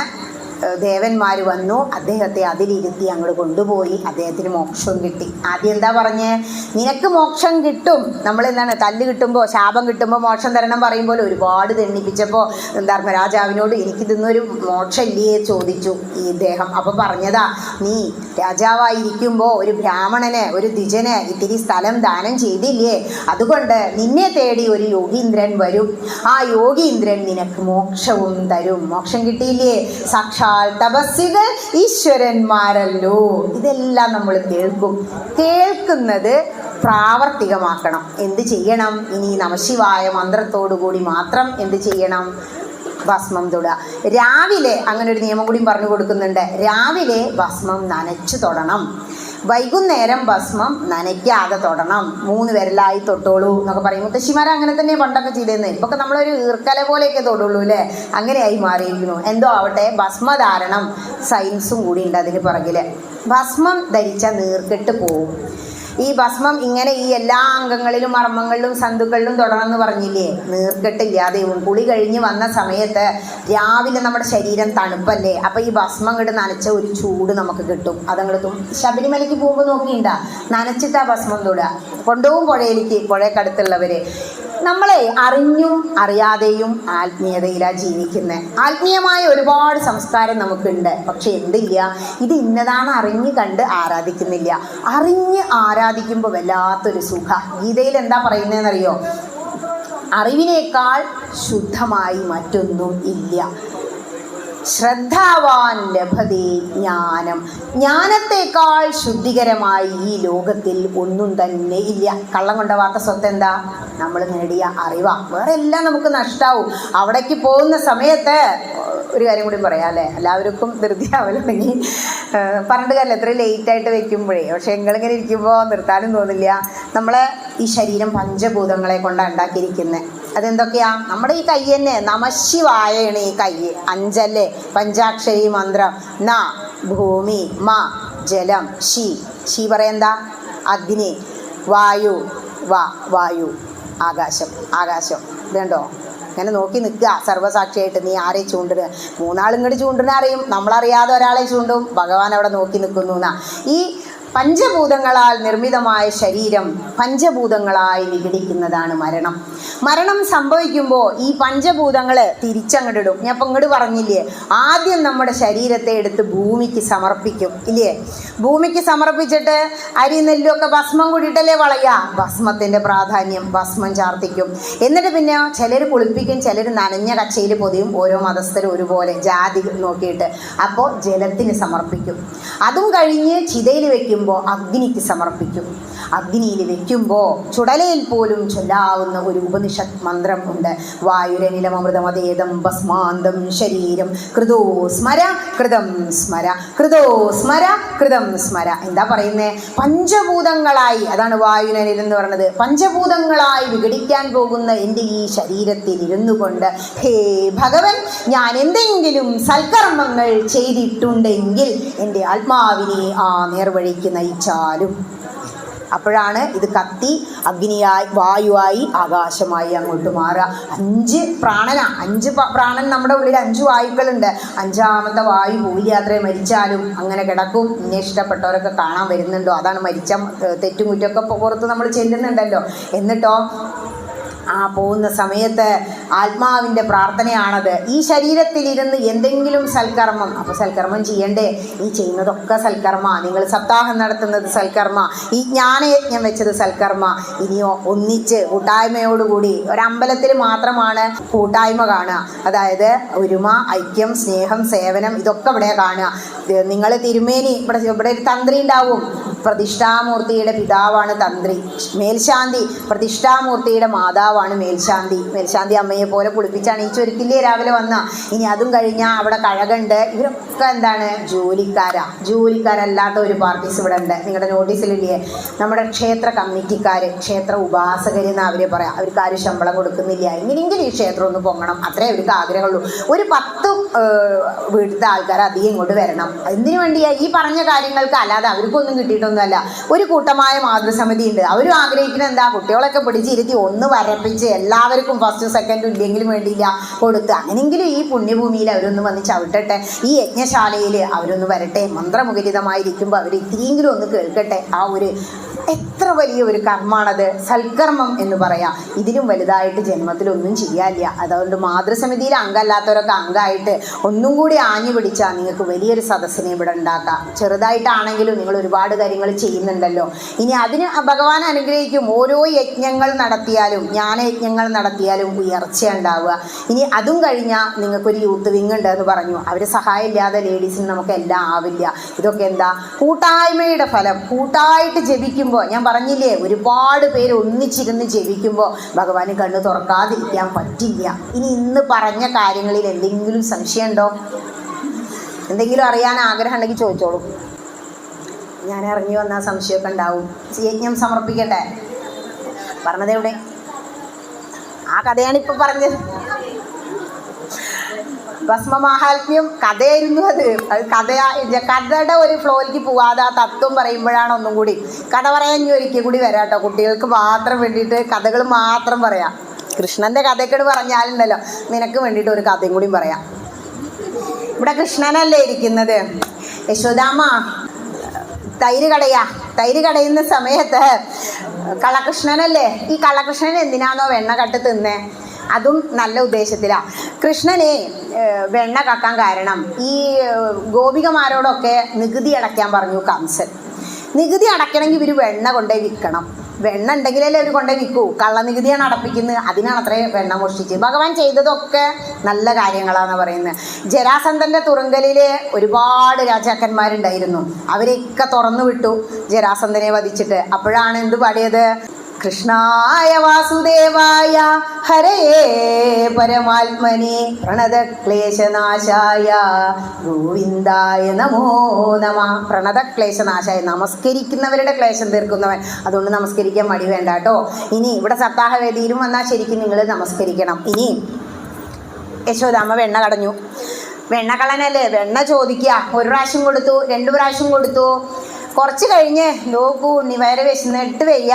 ദേവന്മാർ വന്നു, അദ്ദേഹത്തെ അതിലിരുത്തി അങ്ങോട്ട് കൊണ്ടുപോയി. അദ്ദേഹത്തിന് മോക്ഷം കിട്ടി. ആദ്യം എന്താ പറഞ്ഞേ? നിനക്ക് മോക്ഷം കിട്ടും. നമ്മളെന്താണ് തല്ല് കിട്ടുമ്പോൾ, ശാപം കിട്ടുമ്പോൾ മോക്ഷം തരണം പറയുമ്പോൾ ഒരുപാട് തെണ്ണിപ്പിച്ചപ്പോൾ ധർമ്മരാജാവിനോട് എനിക്കിതൊന്നൊരു മോക്ഷമില്ലേ ചോദിച്ചു ഈ ഇദ്ദേഹം. അപ്പോൾ പറഞ്ഞതാ, നീ രാജാവായിരിക്കുമ്പോൾ ഒരു ബ്രാഹ്മണന്, ഒരു ദ്വിജന് ഇത്തിരി സ്ഥലം ദാനം ചെയ്തില്ലേ, അതുകൊണ്ട് നിന്നെ തേടി ഒരു യോഗീന്ദ്രൻ വരും. ആ യോഗീന്ദ്രൻ നിനക്ക് മോക്ഷവും തരും. മോക്ഷം കിട്ടിയില്ലേ? സാക്ഷാൽ തപസ്സികൾ ഈശ്വരന്മാരല്ലോ. ഇതെല്ലാം നമ്മൾ കേൾക്കുന്നത് പ്രാവർത്തികമാക്കണം. എന്ത് ചെയ്യണം? ഇനി നമശിവായ മന്ത്രത്തോടുകൂടി മാത്രം എന്ത് ചെയ്യണം? ഭസ്മം തൊടുക. രാവിലെ അങ്ങനെ ഒരു നിയമം കൂടി പറഞ്ഞു കൊടുക്കുന്നുണ്ട്. രാവിലെ ഭസ്മം നനച്ചു തൊടണം, വൈകുന്നേരം ഭസ്മം നനയ്ക്കാതെ തൊടണം. 3 വിരലായി തൊട്ടോളൂ എന്നൊക്കെ പറയും. മുത്തശ്ശിമാരെ അങ്ങനെ തന്നെ പണ്ടൊക്കെ ചെയ്തിരുന്നത്. ഇപ്പൊക്കെ നമ്മളൊരു ഈർക്കല പോലെയൊക്കെ തൊടുള്ളൂ അല്ലേ? അങ്ങനെയായി മാറിയിരിക്കുന്നു. എന്തോ ആവട്ടെ, ഭസ്മധാരണം സയൻസും കൂടി ഉണ്ട് അതിന് പുറകില്. ഭസ്മം ധരിച്ച നീർക്കെട്ട് പോവും. ഈ ഭസ്മം ഇങ്ങനെ ഈ എല്ലാ അംഗങ്ങളിലും മർമ്മങ്ങളിലും സന്തുക്കളിലും തൊടണമെന്ന് പറഞ്ഞില്ലേ? നീർക്കെട്ടില്ലാതെയും. കുളി കഴിഞ്ഞ് വന്ന സമയത്ത് രാവിലെ നമ്മുടെ ശരീരം തണുപ്പല്ലേ, അപ്പം ഈ ഭസ്മം ഇങ്ങോട്ട് നനച്ച ഒരു ചൂട് നമുക്ക് കിട്ടും. അതങ്ങോട്ടും ശബരിമലയ്ക്ക് പോകുമ്പോൾ നോക്കിയിട്ടാ നനച്ചിട്ടാ ഭസ്മം തൊടുക. കൊണ്ടുപോകും പുഴയിലേക്ക്, പുഴയ്ക്കടുത്തുള്ളവർ. നമ്മളെ അറിഞ്ഞും അറിയാതെയും ആത്മീയതയിലാണ് ജീവിക്കുന്നത്. ആത്മീയമായ ഒരുപാട് സംസ്കാരം നമുക്കുണ്ട്. പക്ഷെ എന്തില്ല, ഇത് ഇന്നതാണ് അറിഞ്ഞ് കണ്ട് ആരാധിക്കുന്നില്ല. അറിഞ്ഞ് ആരാധിക്കുമ്പോൾ വല്ലാത്തൊരു സുഖ. ഗീതയിൽ എന്താ പറയുന്നതെന്നറിയോ? അറിവിനേക്കാൾ ശുദ്ധമായി മറ്റൊന്നും ഇല്ല. ശ്രദ്ധാവാൻ ലഭതേ ജ്ഞാനം. ജ്ഞാനത്തേക്കാൾ ശുദ്ധികരമായി ഈ ലോകത്തിൽ ഒന്നും തന്നെ ഇല്ല. കള്ളം കൊണ്ടുപോകാത്ത സ്വത്ത് എന്താ? നമ്മൾ നേടിയ അറിവാ. വേറെ എല്ലാം നമുക്ക് നഷ്ടാവും. അവിടേക്ക് പോകുന്ന സമയത്ത് ഒരു കാര്യം കൂടി പറയാം അല്ലേ, എല്ലാവർക്കും ധൃതിയാവലുണ്ടെങ്കിൽ പറഞ്ഞിട്ട് കാര്യമില്ല, എത്ര ലേറ്റായിട്ട് വെക്കുമ്പോഴേ. പക്ഷെ നിങ്ങളിങ്ങനെ ഇരിക്കുമ്പോൾ നിർത്താനും തോന്നില്ല. നമ്മളെ ഈ ശരീരം പഞ്ചഭൂതങ്ങളെ കൊണ്ടാണ് ഉണ്ടാക്കിയിരിക്കുന്നത്. അതെന്തൊക്കെയാ? നമ്മുടെ ഈ കൈ തന്നെ നമശിവായാണ്. ഈ കൈ 5 അല്ലേ? പഞ്ചാക്ഷരി മന്ത്രം. ന ഭൂമി, മ ജലം, ശി പറയെന്താ? അഗ്നി, വായു, വായു, ആകാശം. ഇതുണ്ടോ? അങ്ങനെ നോക്കി നിൽക്കുക സർവ്വസാക്ഷിയായിട്ട്. നീ ആരെ ചൂണ്ടുക? 3 ആളും ഇങ്ങോട്ട് ചൂണ്ടിനെ അറിയും, നമ്മളറിയാതെ ഒരാളെ ചൂണ്ടും. ഭഗവാൻ അവിടെ നോക്കി നിൽക്കുന്നു എന്നാ. ഈ പഞ്ചഭൂതങ്ങളാൽ നിർമ്മിതമായ ശരീരം പഞ്ചഭൂതങ്ങളായി വിഘടിക്കുന്നതാണ് മരണം. മരണം സംഭവിക്കുമ്പോൾ ഈ പഞ്ചഭൂതങ്ങൾ തിരിച്ചങ്ങടിടും. ഞാൻ ഇപ്പം ഇങ്ങോട്ട് പറഞ്ഞില്ലേ, ആദ്യം നമ്മുടെ ശരീരത്തെ എടുത്ത് ഭൂമിക്ക് സമർപ്പിക്കും ഇല്ലേ? ഭൂമിക്ക് സമർപ്പിച്ചിട്ട് അരി നെല്ലൊക്കെ ഭസ്മം കൂടിയിട്ടല്ലേ വളയുക? ഭസ്മത്തിൻ്റെ പ്രാധാന്യം, ഭസ്മം ചാർത്തിക്കും. എന്നിട്ട് പിന്നെ ചിലർ കുളിപ്പിക്കും, ചിലർ നനഞ്ഞ കച്ചയിൽ പൊതിയും. ഓരോ മതസ്ഥരും ഒരുപോലെ ജാതി നോക്കിയിട്ട്. അപ്പോൾ ജലത്തിന് സമർപ്പിക്കും. അതും കഴിഞ്ഞ് ചിതയിൽ വെക്കുമ്പോൾ അഗ്നിക്ക് സമർപ്പിക്കും. അഗ്നിയിൽ വെക്കുമ്പോൾ ചുടലയിൽ പോലും ചൊല്ലാവുന്ന ഒരു ഉപനിഷത്ത് മന്ത്രം ഉണ്ട്. വായുരനിലമൃതമതേദം ഭസ്മാന്തം ശരീരം കൃതോ സ്മര കൃതം സ്മര, കൃതോ സ്മര കൃതം സ്മര. എന്താ പറയുന്നേ? പഞ്ചഭൂതങ്ങളായി, അതാണ് വായുരനിൽ എന്ന് പറയുന്നത്. പഞ്ചഭൂതങ്ങളായി വിഘടിക്കാൻ പോകുന്ന എൻ്റെ ഈ ശരീരത്തിൽ ഇരുന്നു കൊണ്ട്, ഹേ ഭഗവൻ, ഞാൻ എന്തെങ്കിലും സൽക്കർമ്മങ്ങൾ ചെയ്തിട്ടുണ്ടെങ്കിൽ എൻ്റെ ആത്മാവിനെ ആ നേർവഴിക്ക് നയിച്ചാലും. അപ്പോഴാണ് ഇത് കത്തി അഗ്നിയായി, വായുവായി, ആകാശമായി അങ്ങോട്ട് മാറുക. 5 പ്രാണനാ. 5 പ്രാണൻ നമ്മുടെ ഉള്ളിൽ 5 വായുക്കളുണ്ട്. 5ാമത്തെ വായു പോയില്ലാത്രേ, മരിച്ചാലും അങ്ങനെ കിടക്കും. ഇന്നെ ഇഷ്ടപ്പെട്ടവരൊക്കെ കാണാൻ വരുന്നുണ്ടോ? അതാണ് മരിച്ച തെറ്റും കുറ്റമൊക്കെ പുറത്ത് നമ്മൾ ചെല്ലുന്നുണ്ടല്ലോ. എന്നിട്ടോ ആ പോകുന്ന സമയത്ത് ആത്മാവിൻ്റെ പ്രാർത്ഥനയാണത്. ഈ ശരീരത്തിലിരുന്ന് എന്തെങ്കിലും സൽക്കർമ്മം, അപ്പോൾ സൽക്കർമ്മം ചെയ്യണ്ടേ? ഈ ചെയ്യുന്നതൊക്കെ സൽക്കർമ്മ. നിങ്ങൾ സപ്താഹം നടത്തുന്നത് സൽക്കർമ്മ, ഈ ജ്ഞാനയജ്ഞം വെച്ചത് സൽക്കർമ്മ. ഇനിയോ ഒന്നിച്ച് കൂട്ടായ്മയോടുകൂടി ഒരമ്പലത്തിൽ മാത്രമാണ് കൂട്ടായ്മ കാണുക. അതായത് ഒരുമ, ഐക്യം, സ്നേഹം, സേവനം, ഇതൊക്കെ ഇവിടെ കാണുക. നിങ്ങൾ തിരുമേനി, ഇവിടെ ഒരു തന്ത്രി ഉണ്ടാവും. പ്രതിഷ്ഠാമൂർത്തിയുടെ പിതാവാണ് തന്ത്രി. മേൽശാന്തി പ്രതിഷ്ഠാമൂർത്തിയുടെ മാതാവാണ് മേൽശാന്തി. മേൽശാന്തി അമ്മയെ പോലെ കുളിപ്പിച്ചാണ് ഈ ചൊരുക്കില്ലേ രാവിലെ വന്ന. ഇനി അതും കഴിഞ്ഞാൽ അവിടെ കഴകുണ്ട്. ഇവരൊക്കെ എന്താണ്? ജോലിക്കാരല്ലാത്ത ഒരു പാർട്ടീസ് ഇവിടെ ഉണ്ട്. നിങ്ങളുടെ നോട്ടീസിലില്ലേ? നമ്മുടെ ക്ഷേത്ര കമ്മിറ്റിക്കാർ, ക്ഷേത്ര ഉപാസകർ എന്ന് അവരെ പറയാം. അവർക്ക് ആരും ശമ്പളം കൊടുക്കുന്നില്ല. എങ്ങനെയെങ്കിലും ഈ ക്ഷേത്രം ഒന്ന് പൊങ്ങണം, അത്രേ അവർക്ക് ആഗ്രഹമുള്ളൂ. ഒരു 10 വീട്ടിലത്തെ ആൾക്കാർ അധികം ഇങ്ങോട്ട് വരണം. എന്തിനു വേണ്ടിയാ? ഈ പറഞ്ഞ കാര്യങ്ങൾക്ക്. അല്ലാതെ അവർക്കൊന്നും കിട്ടിയിട്ടൊന്നുമല്ല. ഒരു കൂട്ടമായ മാതൃസമിതി ഉണ്ട്. അവരും ആഗ്രഹിക്കുന്നത് എന്താ? കുട്ടികളൊക്കെ പിടിച്ചിരുത്തി ഒന്ന് വരപ്പിച്ച് എല്ലാവർക്കും ഫസ്റ്റ് സെക്കൻഡും ഇല്ലെങ്കിലും വേണ്ടിയില്ല കൊടുത്ത്, അങ്ങനെയെങ്കിലും ഈ പുണ്യഭൂമിയിൽ അവരൊന്ന് വന്ന് ചവിട്ടട്ടെ. ഈ യജ്ഞ യജ്ഞശാലയിൽ അവരൊന്ന് വരട്ടെ, മന്ത്രമുഖരിതമായിരിക്കുമ്പോൾ അവർ ഇത്തിരിയെങ്കിലും ഒന്ന് കേൾക്കട്ടെ. ആ ഒരു എത്ര വലിയ ഒരു കർമ്മമാണത്, സൽക്കർമ്മം എന്ന് പറയാം. ഇതിലും വലുതായിട്ട് ജന്മത്തിലൊന്നും ചെയ്യാനില്ല. അതുകൊണ്ട് മാതൃസമിതിയിൽ അംഗമല്ലാത്തവരൊക്കെ അംഗമായിട്ട് ഒന്നും കൂടി ആഞ്ഞു പിടിച്ചാൽ നിങ്ങൾക്ക് വലിയൊരു സദസ്സിനെ ഇവിടെ ഉണ്ടാക്കാം. ചെറുതായിട്ടാണെങ്കിലും നിങ്ങൾ ഒരുപാട് കാര്യങ്ങൾ ചെയ്യുന്നുണ്ടല്ലോ. ഇനി അതിന് ഭഗവാൻ അനുഗ്രഹിക്കും. ഓരോ യജ്ഞങ്ങൾ നടത്തിയാലും, ജ്ഞാനയജ്ഞങ്ങൾ നടത്തിയാലും ഉയർച്ച ഉണ്ടാവുക. ഇനി അതും കഴിഞ്ഞാൽ നിങ്ങൾക്കൊരു യൂത്ത് വിങ് ഉണ്ട് എന്ന് പറഞ്ഞു. അവർ സഹായമില്ലാതെ ലേഡീസിന് നമുക്ക് എല്ലാം ആവില്ല. ഇതൊക്കെ എന്താ, കൂട്ടായ്മയുടെ ഫലം. കൂട്ടായിട്ട് ജപിക്കുമ്പോൾ, ഞാൻ പറഞ്ഞില്ലേ, ഒരുപാട് പേര് ഒന്നിച്ചിരുന്ന് ജപിക്കുമ്പോൾ ഭഗവാന് കണ്ണ് തുറക്കാതിരിക്കാൻ പറ്റില്ല. ഇനി ഇന്ന് പറഞ്ഞ കാര്യങ്ങളിൽ എന്തെങ്കിലും സംശയം ഉണ്ടോ? എന്തെങ്കിലും അറിയാൻ ആഗ്രഹം ഉണ്ടെങ്കിൽ ചോദിച്ചോളൂ. ഞാൻ ഇറങ്ങി വന്നാൽ സംശയമൊക്കെ ഉണ്ടാവും. യജ്ഞം സമർപ്പിക്കട്ടെ. പറഞ്ഞത് എവിടെ? ആ കഥയാണ് ഇപ്പൊ പറഞ്ഞത്. ഭസ്മമാഹാത്മ്യം കഥയായിരുന്നു. അത് കഥയുടെ ഒരു ഫ്ലോയിലേക്ക് പോവാതെ ആ തത്വം പറയുമ്പോഴാണ് ഒന്നും കൂടി. കഥ പറയാൻ ഒരിക്കൽ കൂടി വരാം കേട്ടോ. കുട്ടികൾക്ക് മാത്രം വേണ്ടിയിട്ട് കഥകൾ മാത്രം പറയാം. കൃഷ്ണൻ്റെ കഥയൊക്കെ പറഞ്ഞാലുണ്ടല്ലോ, നിനക്ക് വേണ്ടിയിട്ട് ഒരു കഥയും കൂടി പറയാം. ഇവിടെ കൃഷ്ണനല്ലേ ഇരിക്കുന്നത്. യശോദാമ്മ തൈര് കടയുന്ന സമയത്ത് കള്ളകൃഷ്ണനല്ലേ, ഈ കള്ളകൃഷ്ണൻ എന്തിനാണോ വെണ്ണ കട്ട് തിന്നേ? അതും നല്ല ഉദ്ദേശത്തിലാണ്. കൃഷ്ണനെ വെണ്ണ കക്കാൻ കാരണം ഈ ഗോപികമാരോടൊക്കെ നികുതി അടയ്ക്കാൻ പറഞ്ഞു കംസൻ. നികുതി അടയ്ക്കണമെങ്കിൽ ഇവർ വെണ്ണ കൊണ്ടുപോയി വിൽക്കണം. വെണ്ണ ഉണ്ടെങ്കിലല്ലേ അവർ കൊണ്ടുപോയി വിൽക്കൂ. കള്ളനികുതിയാണ് അടപ്പിക്കുന്നത്. അതിനാണ് അത്രയും വെണ്ണ മോഷ്ടിച്ചത്. ഭഗവാൻ ചെയ്തതൊക്കെ നല്ല കാര്യങ്ങളാണെന്ന് പറയുന്നത്. ജരാസന്ധൻ്റെ തുറുങ്കലിൽ ഒരുപാട് രാജാക്കന്മാരുണ്ടായിരുന്നു. അവരെയൊക്കെ തുറന്നു വിട്ടു ജരാസന്ധനെ വധിച്ചിട്ട്. അപ്പോഴാണ് എന്ത് പാടിയത്? കൃഷ്ണായ വാസുദേവായ ഹരയേ പരമാത്മനെ പ്രണതക്ലേശനാശായ ഗോവിന്ദായ നമോ നമ. പ്രണതക്ലേശനാശായ, നമസ്കരിക്കുന്നവരുടെ ക്ലേശം തീർക്കുന്നവൻ. അതുകൊണ്ട് നമസ്കരിക്കാൻ മടി വേണ്ട കേട്ടോ. ഇനി ഇവിടെ സപ്താഹവേദിയിലും വന്നാൽ ശരിക്കും നിങ്ങൾ നമസ്കരിക്കണം. ഇനി യശോദാമ്മ വെണ്ണ കടഞ്ഞു. വെണ്ണ കളനല്ലേ, വെണ്ണ ചോദിക്കുക. 1 പ്രാവശ്യം കൊടുത്തു, 2 പ്രാവശ്യം കൊടുത്തു. കുറച്ച് കഴിഞ്ഞ് നോക്കൂ, ഉണ്ണി വയറ് വിശന്നിട്ട് വയ്യ,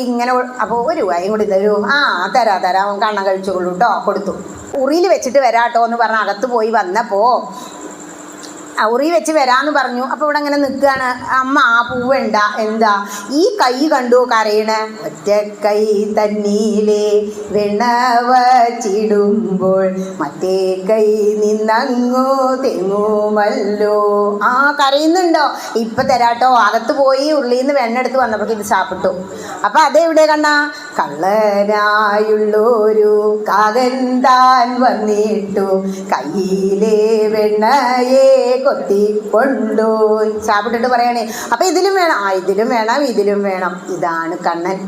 ഇങ്ങനെ. അപ്പോൾ 1 രൂപയും കൂടി തരൂ. തരാം കണ്ണം കഴിച്ചോളൂ കേട്ടോ. കൊടുത്തു. ഉറിയിൽ വെച്ചിട്ട് വരാട്ടോ എന്ന് പറഞ്ഞ് അകത്ത് പോയി വന്നപ്പോൾ ഉറി വെച്ച് വരാമെന്ന് പറഞ്ഞു. അപ്പോൾ ഇവിടെ ഇങ്ങനെ നിൽക്കുകയാണ്. അമ്മ, ആ പൂവേണ്ട, എന്താ ഈ കൈ കണ്ടു കരയണ? ഒറ്റ കൈ തന്നീലേ വെണ്ണ വച്ചിടുമ്പോൾ മറ്റേ കൈ നിന്നങ്ങോ തെങ്ങുമല്ലോ. കരയുന്നുണ്ടോ? ഇപ്പം തരാട്ടോ. അകത്ത് പോയി ഉള്ളിൽ നിന്ന് വെണ്ണ എടുത്ത് വന്നപ്പോൾ ഇത് സാപ്പിട്ടു. അപ്പം അതെവിടെ കണ്ണാ? കള്ളനായുള്ളൊരു കാകൻ താൻ വന്നിട്ടു കയ്യിലെ വെണ്ണയെ കൊത്തിക്കൊണ്ടുപോയി. സാപ്പിട്ടിട്ട് പറയണേ. അപ്പം ഇതിലും വേണം, ഇതിലും വേണം. ഇതാണ് കണ്ണൻ.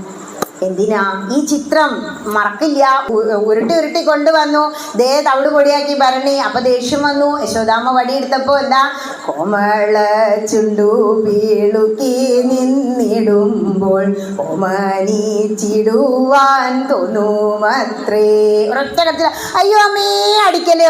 എന്തിനാ ഈ ചിത്രം? മറക്കില്ല. ഉരുട്ടി കൊണ്ടുവന്നു. ദേ തവിട് പൊടിയാക്കി ഭരണി. അപ്പൊ ദേഷ്യം വന്നു. യശോദാമ്മ വടിയെടുത്തപ്പോ എന്താ? കോമള ചുണ്ടു പീളുക്കി നിന്നിടുമ്പോൾ ഓമനിച്ചിടുവാൻ തോന്നുമത്രേ. ഒരൊറ്റ കത്തില. അയ്യോ അമ്മേ അടിക്കലേ.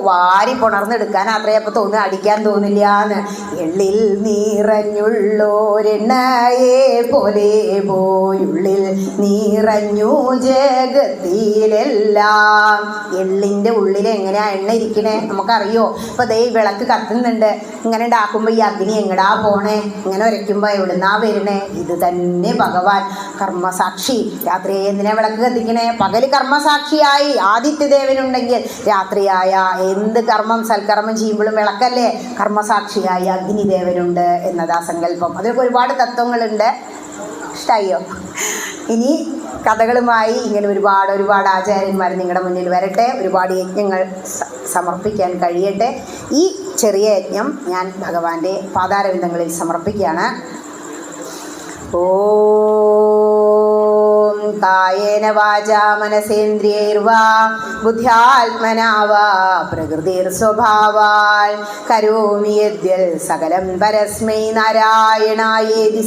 വാരി പുണർന്നെടുക്കാൻ അത്രേ അപ്പൊ തോന്നുന്നു, അടിക്കാൻ തോന്നില്ല എന്ന്. എള്ളിൽ നിറഞ്ഞുള്ളോരെണ്ണയെ പോലെ പോയുള്ളിൽ നിറഞ്ഞു ജഗത്തിലെല്ലാം. എള്ളിൻ്റെ ഉള്ളിൽ എങ്ങനെയാ എണ്ണ ഇരിക്കണേ നമുക്കറിയോ? ഇപ്പൊ ദേ വിളക്ക് കത്തുന്നുണ്ട്. ഇങ്ങനെ ഉണ്ടാക്കുമ്പോൾ ഈ അഗ്നി എങ്ങടാ പോണേ? ഇങ്ങനെ ഉരയ്ക്കുമ്പോൾ എവിടുന്നാ വരണേ? ഇത് തന്നെ ഭഗവാൻ കർമ്മസാക്ഷി. രാത്രി എന്തിനാ വിളക്ക് കത്തിക്കണേ? പകല് കർമ്മസാക്ഷിയായി ആദിത്യദേവനുണ്ടെങ്കിൽ രാത്രിയായ എന്ത് കർമ്മം സൽക്കർമ്മം ചെയ്യുമ്പോഴും വിളക്കല്ലേ? കർമ്മസാക്ഷിയായി അഗ്നിദേവനുണ്ട് എന്നതാ സങ്കല്പം. അതിലൊക്കെ ഒരുപാട് തത്വങ്ങളുണ്ട്. ഇഷ്ടായോ? ഇനി കഥകളുമായി ഇങ്ങനെ ഒരുപാട് ആചാര്യന്മാർ നിങ്ങളുടെ മുന്നിൽ വരട്ടെ. ഒരുപാട് യജ്ഞങ്ങൾ സമർപ്പിക്കാൻ കഴിയട്ടെ. ഈ ചെറിയ യജ്ഞം ഞാൻ ഭഗവാന്റെ പാതാരവിന്ദങ്ങളിൽ സമർപ്പിക്കുകയാണ്. ഓം കായേന വാചാ മനസേന്ദ്രിയൈർവാ ബുദ്ധ്യാത്മനാ വാ പ്രകൃതിർസ്വഭാവാൽ കരോമി യദ്യൽ സകലം പരസ്മൈ നാരായണായേതി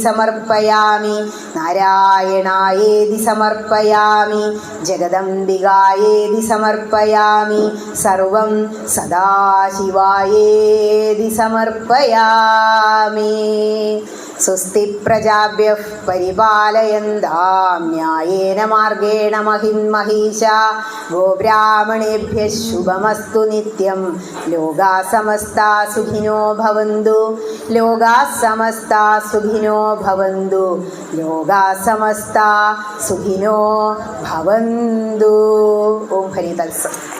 സമർപ്പയാമി ജഗദംബികായേതി സമർപ്പയാമി സർവം സദാശിവായേതി സമർപ്പയാമി. സ്വസ്തി പ്രജാഭ്യഃ പരിപാലയന്താം ന്യായേന മാർഗേണ മഹിം മഹീശാ ഗോബ്രാഹ്മണേഭ്യഃ ശുഭമസ്തു നിത്യം ലോകാ സമസ്താ സുഖിനോ ഭവന്തു ലോകാ സമസ്താ സുഖിനോ ഭവന്തു ലോകാ സമസ്താ സുഖിനോ ഭവന്തു. ഓം ഹരി തത്സം.